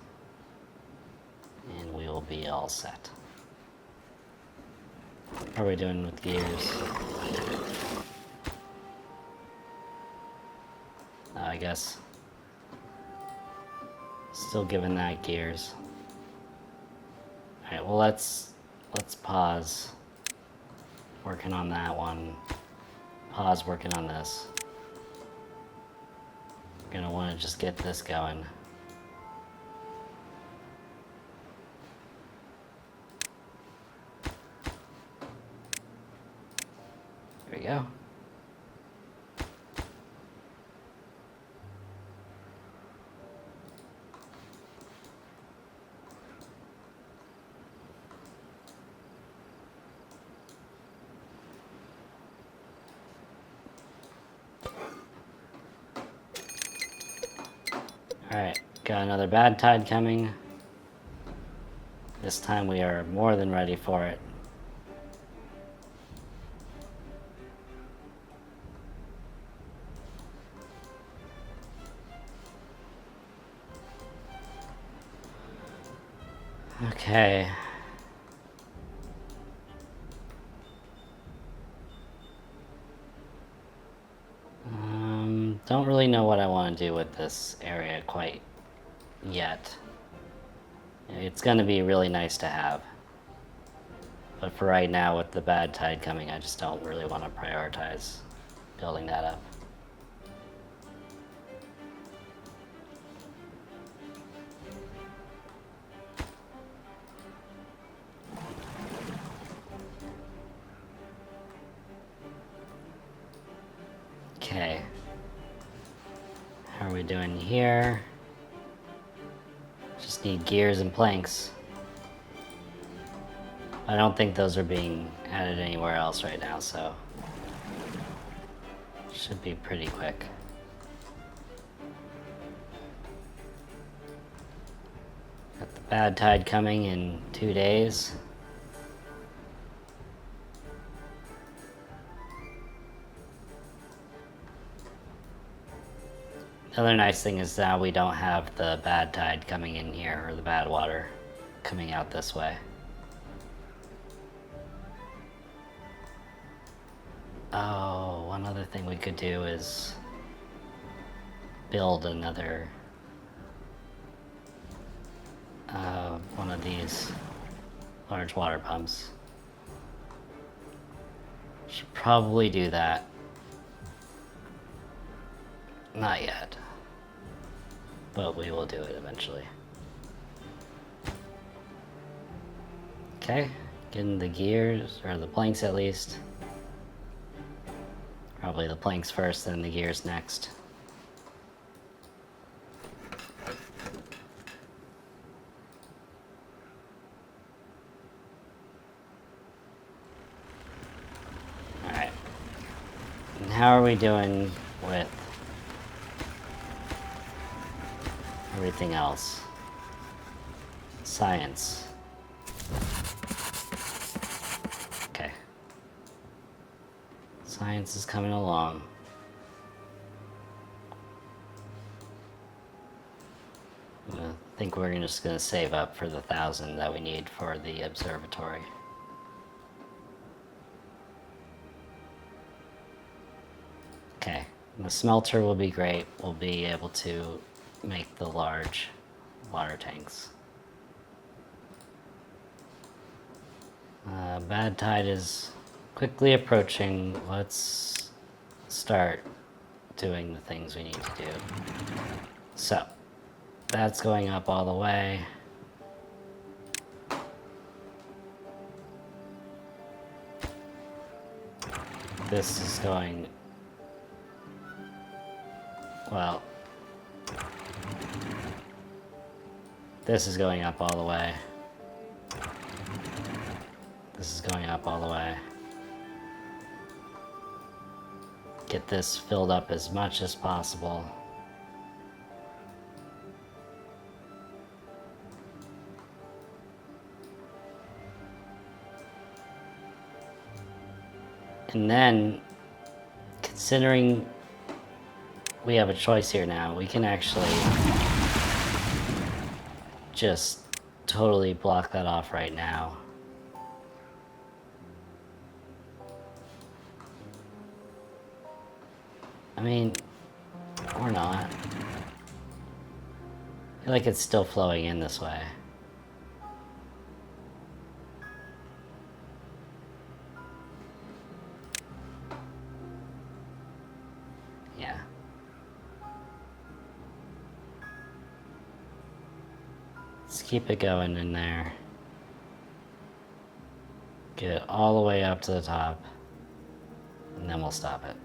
Speaker 1: And we will be all set. How are we doing with gears? I guess. Still giving that gears. Alright, well let's pause working on that one. Pause working on this. We're gonna want to just get this going. There we go. Alright, got another bad tide coming. This time we are more than ready for it. Okay. Don't really know what I want to do with this area quite yet. It's going to be really nice to have. But for right now, with the bad tide coming, I just don't really want to prioritize building that up. Okay. How are we doing here? Just need gears and planks. I don't think those are being added anywhere else right now, so Should be pretty quick. Got the bad tide coming in 2 days. The other nice thing is now we don't have the bad tide coming in here, or the bad water coming out this way. Oh, one other thing we could do is build another one of these large water pumps. Should probably do that. Not yet, but we will do it eventually. Okay, getting the gears, or the planks at least. Probably the planks first, then the gears next. Alright. And how are we doing with everything else? Science. Okay. Science is coming along. I think we're just going to save up for the 1,000 that we need for the observatory. Okay, the smelter will be great. We'll be able to make the large water tanks. Bad tide is quickly approaching. Let's start doing the things we need to do. So, that's going up all the way. This is going, well, this is going up all the way. This is going up all the way. Get this filled up as much as possible. And then, considering we have a choice here now, we can actually just totally block that off right now. I mean, or not. I feel like it's still flowing in this way. Yeah. Let's keep it going in there. Get it all the way up to the top, and then we'll stop it.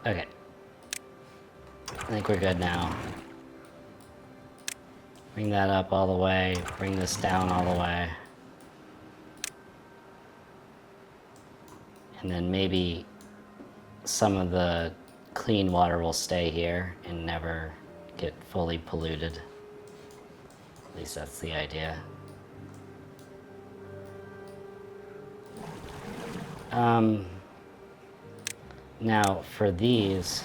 Speaker 1: Okay. I think we're good now. Bring that up all the way, bring this down all the way. And then maybe some of the clean water will stay here and never get fully polluted. At least that's the idea. Now, for these,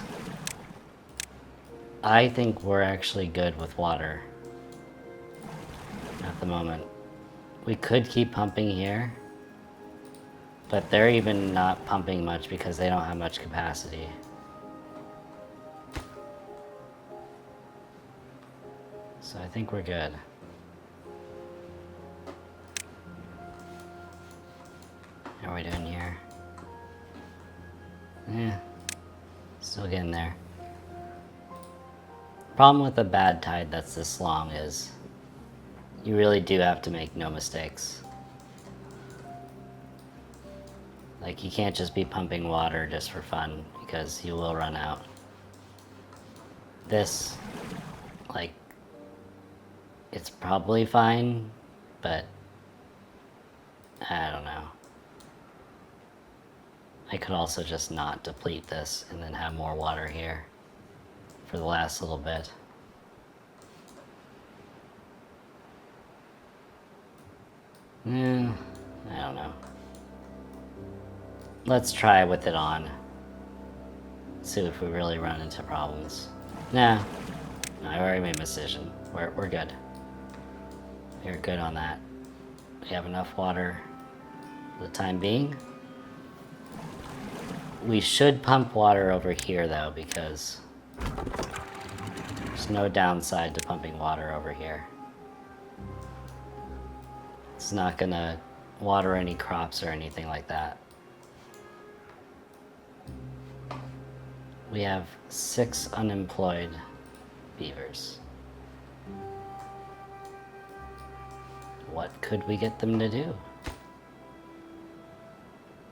Speaker 1: I think we're actually good with water at the moment. We could keep pumping here, but they're even not pumping much because they don't have much capacity. So I think we're good. How are we doing here? Yeah, still getting there. Problem with a bad tide that's this long is you really do have to make no mistakes. Like, you can't just be pumping water just for fun because you will run out. This, like, it's probably fine, but I don't know. I could also just not deplete this and then have more water here for the last little bit. Yeah, I don't know. Let's try with it on. See if we really run into problems. Nah, I already made my decision. We're good. We're good on that. We have enough water for the time being. We should pump water over here though, because there's no downside to pumping water over here. It's not gonna water any crops or anything like that. We have 6 unemployed beavers. What could we get them to do?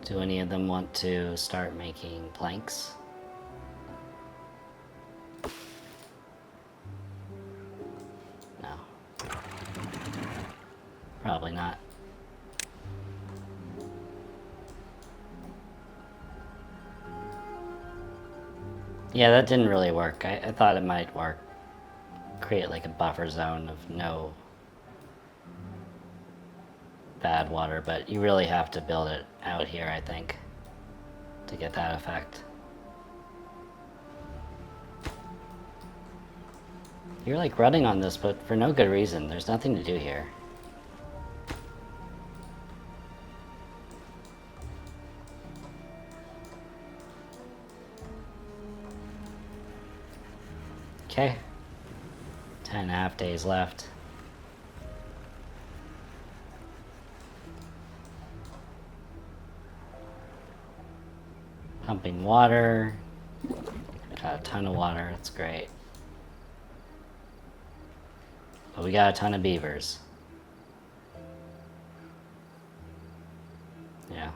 Speaker 1: Do any of them want to start making planks? No. Probably not. Yeah, that didn't really work. I thought it might work. Create like a buffer zone of no bad water, but you really have to build it out here, I think, to get that effect. You're like running on this, but for no good reason. There's nothing to do here. Okay. 10.5 days left. Pumping water. Got a ton of water, that's great. But we got a ton of beavers. Yeah.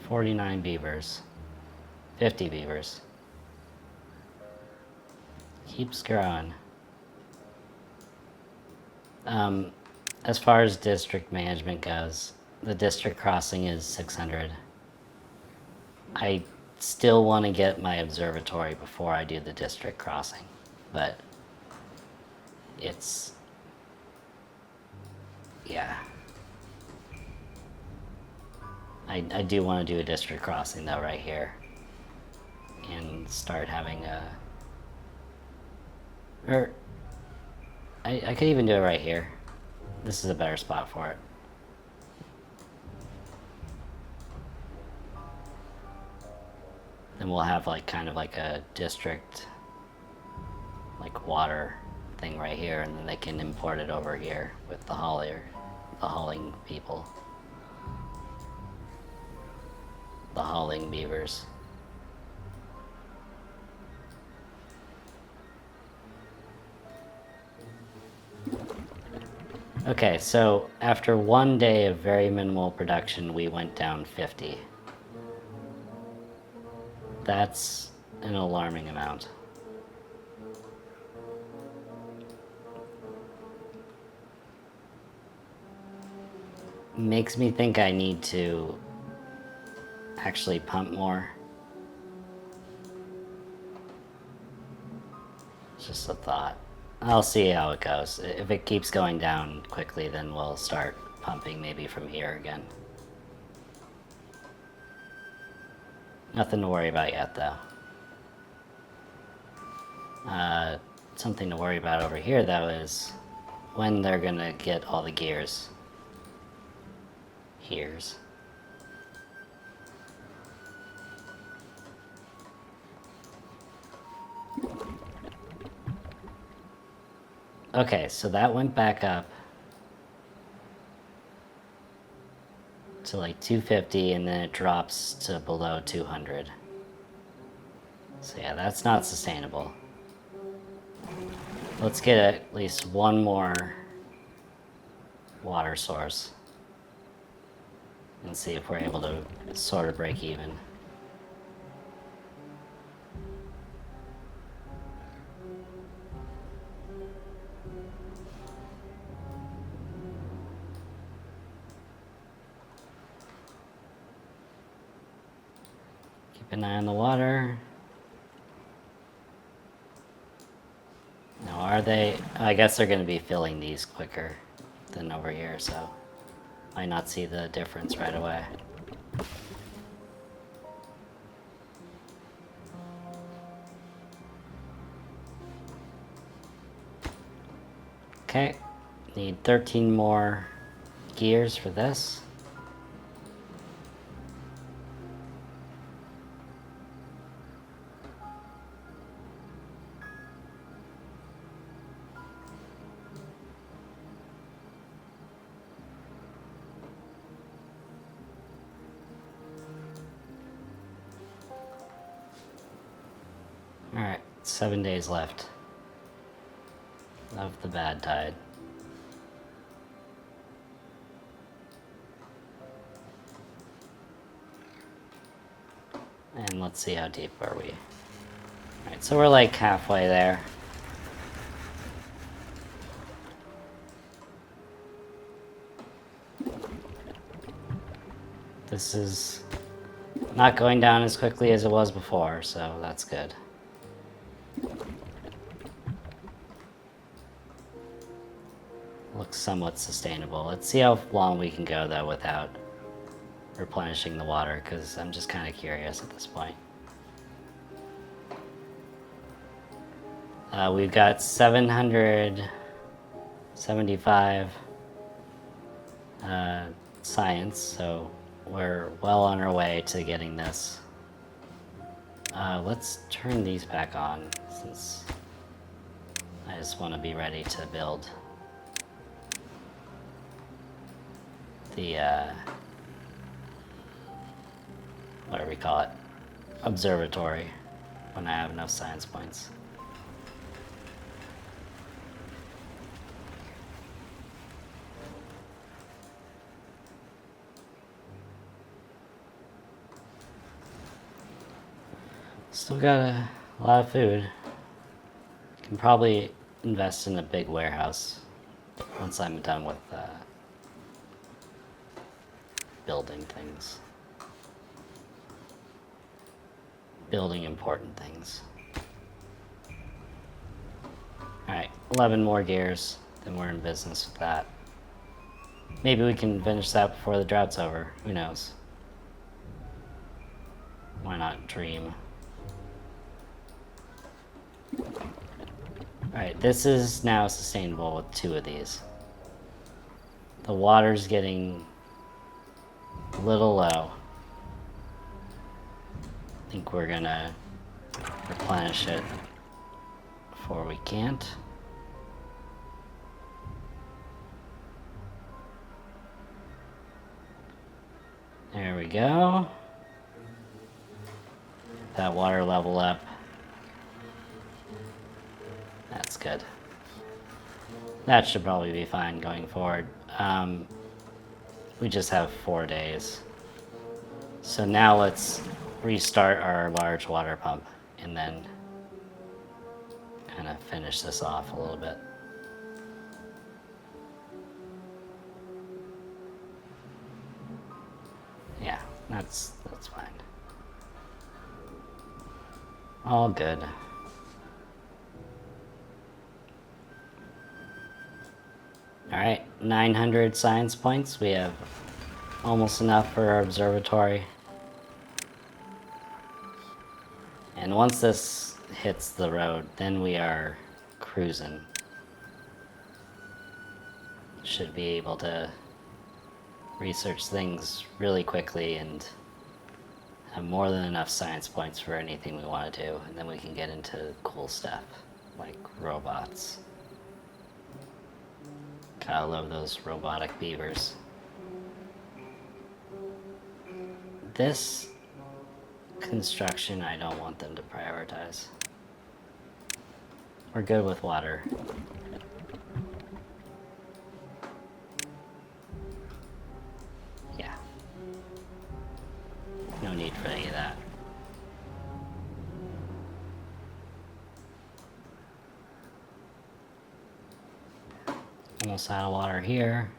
Speaker 1: 49 beavers. 50 beavers. Keeps growing. As far as district management goes, the district crossing is 600. I still want to get my observatory before I do the district crossing, but it's, yeah. I do want to do a district crossing though right here and start having a, or I could even do it right here. This is a better spot for it. Then we'll have like kind of like a district like water thing right here, and then they can import it over here with the hauling people. The hauling beavers. Okay, so after 1 day of very minimal production, we went down 50. That's an alarming amount. Makes me think I need to actually pump more. It's just a thought. I'll see how it goes. If it keeps going down quickly, then we'll start pumping maybe from here again. Nothing to worry about yet, though. Something to worry about over here, though, is when they're gonna get all the gears. Here's. Okay, so that went back up to like 250, and then it drops to below 200. So yeah, that's not sustainable. Let's get at least one more water source and see if we're able to sort of break even. Keep an eye on the water. Now, are they... I guess they're going to be filling these quicker than over here, so might not see the difference right away. Okay, need 13 more gears for this. Alright, 7 days left of the bad tide. And let's see how deep are we. Alright, so we're like halfway there. This is not going down as quickly as it was before, so that's good. Looks somewhat sustainable. Let's see how long we can go though without replenishing the water, because I'm just kind of curious at this point. We've got 775 science, so we're well on our way to getting this. Let's turn these back on, since I just want to be ready to build the, what do we call it? Observatory, when I have enough science points. Still got a lot of food. Can probably invest in a big warehouse once I'm done with building things. Building important things. Alright, 11 more gears, then we're in business with that. Maybe we can finish that before the drought's over. Who knows? Why not dream? Alright, this is now sustainable with 2 of these. The water's getting a little low. I think we're gonna replenish it before we can't. There we go. That water level up. That's good. That should probably be fine going forward. We just have 4 days. So now let's restart our large water pump and then kind of finish this off a little bit. Yeah, that's fine. All good. Alright, 900 science points. We have almost enough for our observatory. And once this hits the road, then we are cruising. Should be able to research things really quickly and have more than enough science points for anything we want to do. And then we can get into cool stuff, like robots. Gotta love those robotic beavers. This construction, I don't want them to prioritize. We're good with water. Yeah. No need for any of that. Almost out of water here.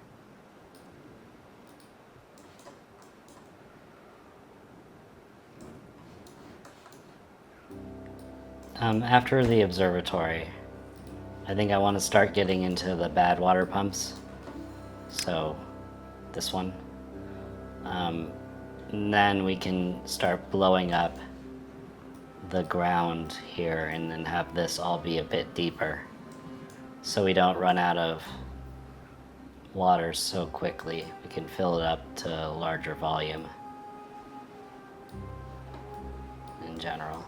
Speaker 1: After the observatory, I think I want to start getting into the bad water pumps. So, this one. And then we can start blowing up the ground here and then have this all be a bit deeper so we don't run out of water so quickly. We can fill it up to a larger volume in general.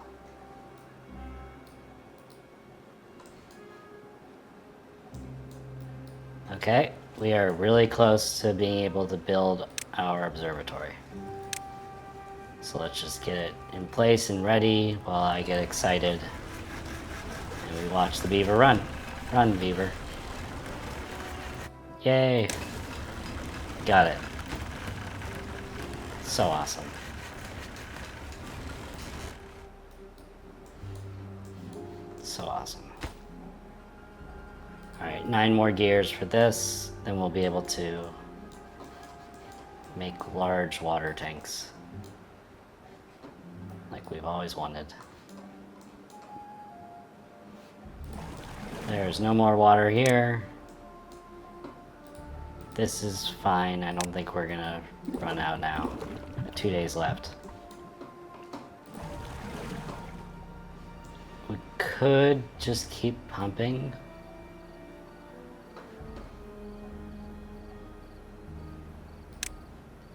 Speaker 1: Okay, we are really close to being able to build our observatory. So let's just get it in place and ready while I get excited and we watch the beaver run. Run, beaver. Yay! Got it. So awesome. So awesome. Alright, 9 more gears for this, then we'll be able to make large water tanks like we've always wanted. There's no more water here. This is fine. I don't think we're gonna run out now. 2 days left. We could just keep pumping.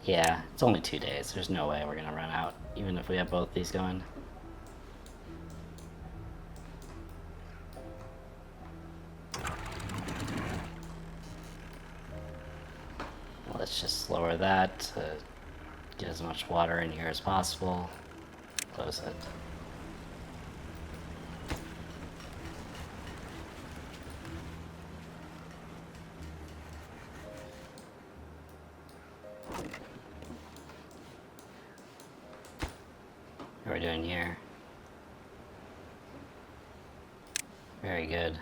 Speaker 1: Yeah, it's only 2 days. There's no way we're gonna run out, even if we have both these going. Let's just lower that to get as much water in here as possible. Close it. What are we doing here? Very good.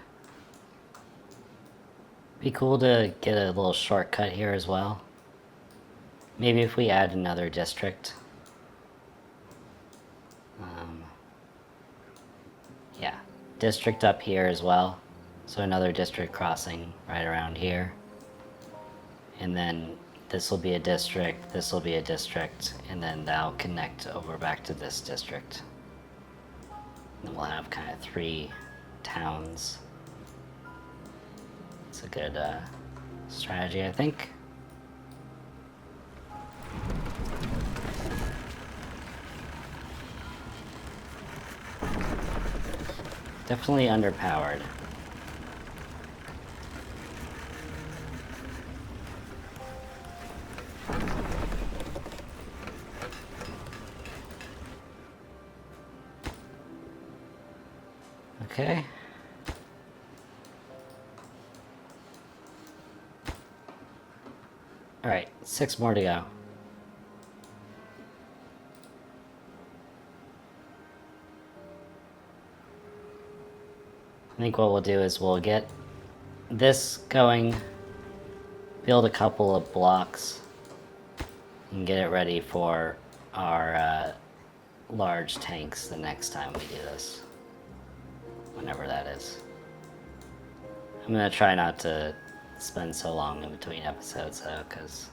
Speaker 1: Be cool to get a little shortcut here as well. Maybe if we add another district. Yeah, district up here as well. So another district crossing right around here. And then this will be a district, this will be a district, and then that'll connect over back to this district. And then we'll have kind of 3 towns. It's a good strategy, I think. Definitely underpowered. Okay. All right, 6 more to go. I think what we'll do is we'll get this going, build a couple of blocks, and get it ready for our large tanks the next time we do this. Whenever that is. I'm gonna try not to spend so long in between episodes though, because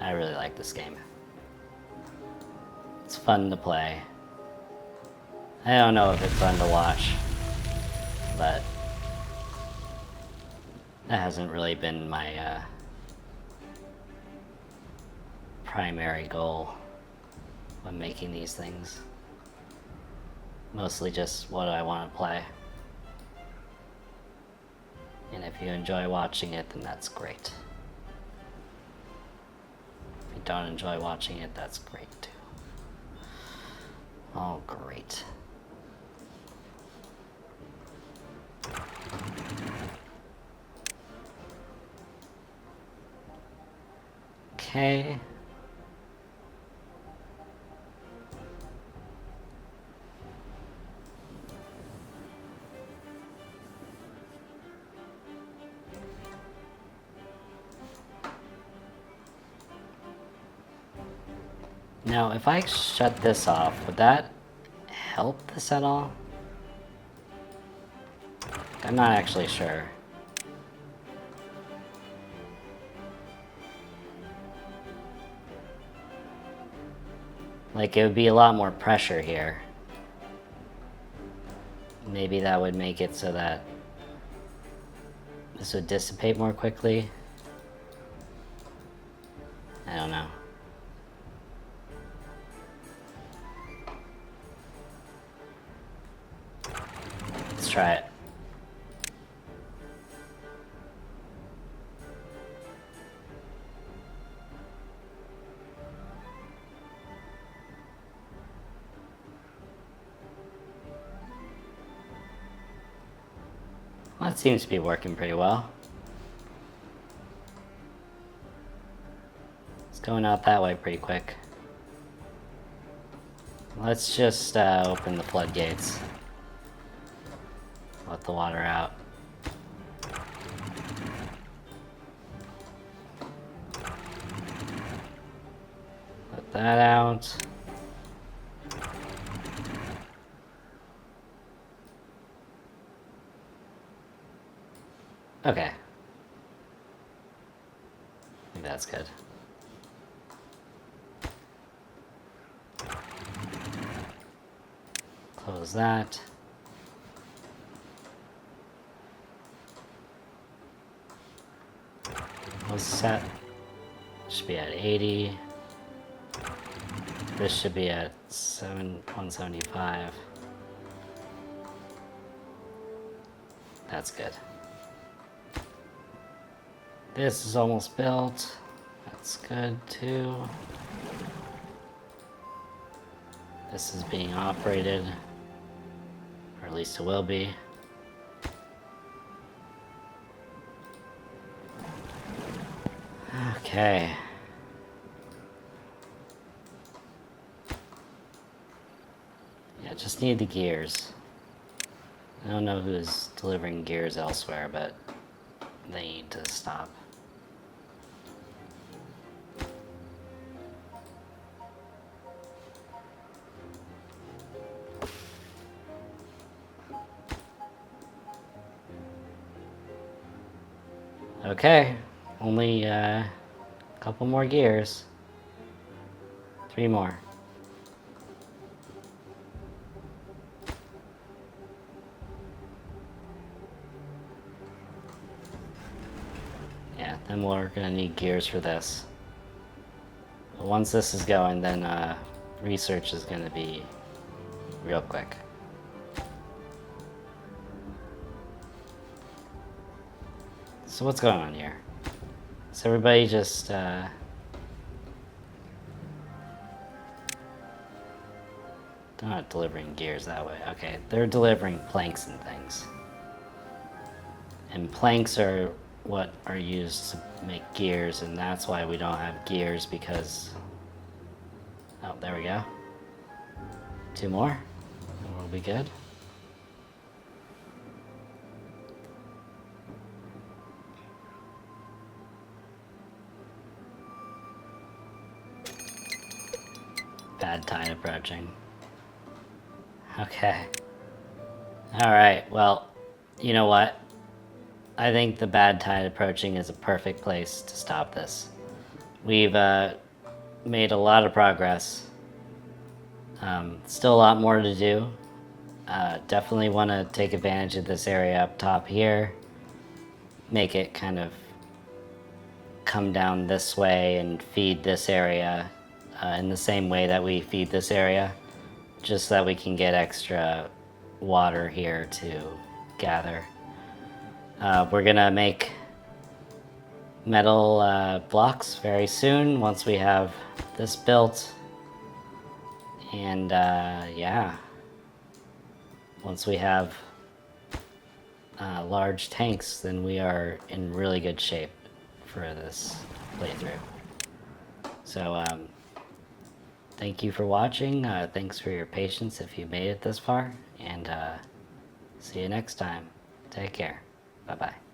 Speaker 1: I really like this game. It's fun to play. I don't know if it's fun to watch, but that hasn't really been my primary goal when making these things. Mostly just what I want to play. And if you enjoy watching it, then that's great. If you don't enjoy watching it, that's great too. Oh, great. Okay. Now, if I shut this off, would that help this at all? I'm not actually sure. Like, it would be a lot more pressure here. Maybe that would make it so that this would dissipate more quickly. I don't know. Let's try it. Well, that seems to be working pretty well. It's going out that way pretty quick. Let's just open the floodgates. Let the water out. Let that out. Okay. I think that's good. Close that. What's set? Should be at 80. This should be at 175. That's good. This is almost built. That's good too. This is being operated, or at least it will be. Okay. Yeah, just need the gears. I don't know who's delivering gears elsewhere, but they need to stop. Okay, only a couple more gears. 3 more. Yeah, then we're gonna need gears for this. But once this is going, then research is gonna be real quick. So what's going on here? Is everybody just they're not delivering gears that way. Okay, they're delivering planks and things. And planks are what are used to make gears, and that's why we don't have gears, because... Oh, there we go. 2 more, and we'll be good. Bad tide approaching. Okay. Alright, well, you know what? I think the bad tide approaching is a perfect place to stop this. We've made a lot of progress. Still a lot more to do. Definitely want to take advantage of this area up top here. Make it kind of come down this way and feed this area in the same way that we feed this area, just so that we can get extra water here to gather. We're gonna make metal blocks very soon once we have this built, and yeah, once we have large tanks, then we are in really good shape for this playthrough. So thank you for watching. Thanks for your patience if you made it this far, and see you next time. Take care. Bye-bye.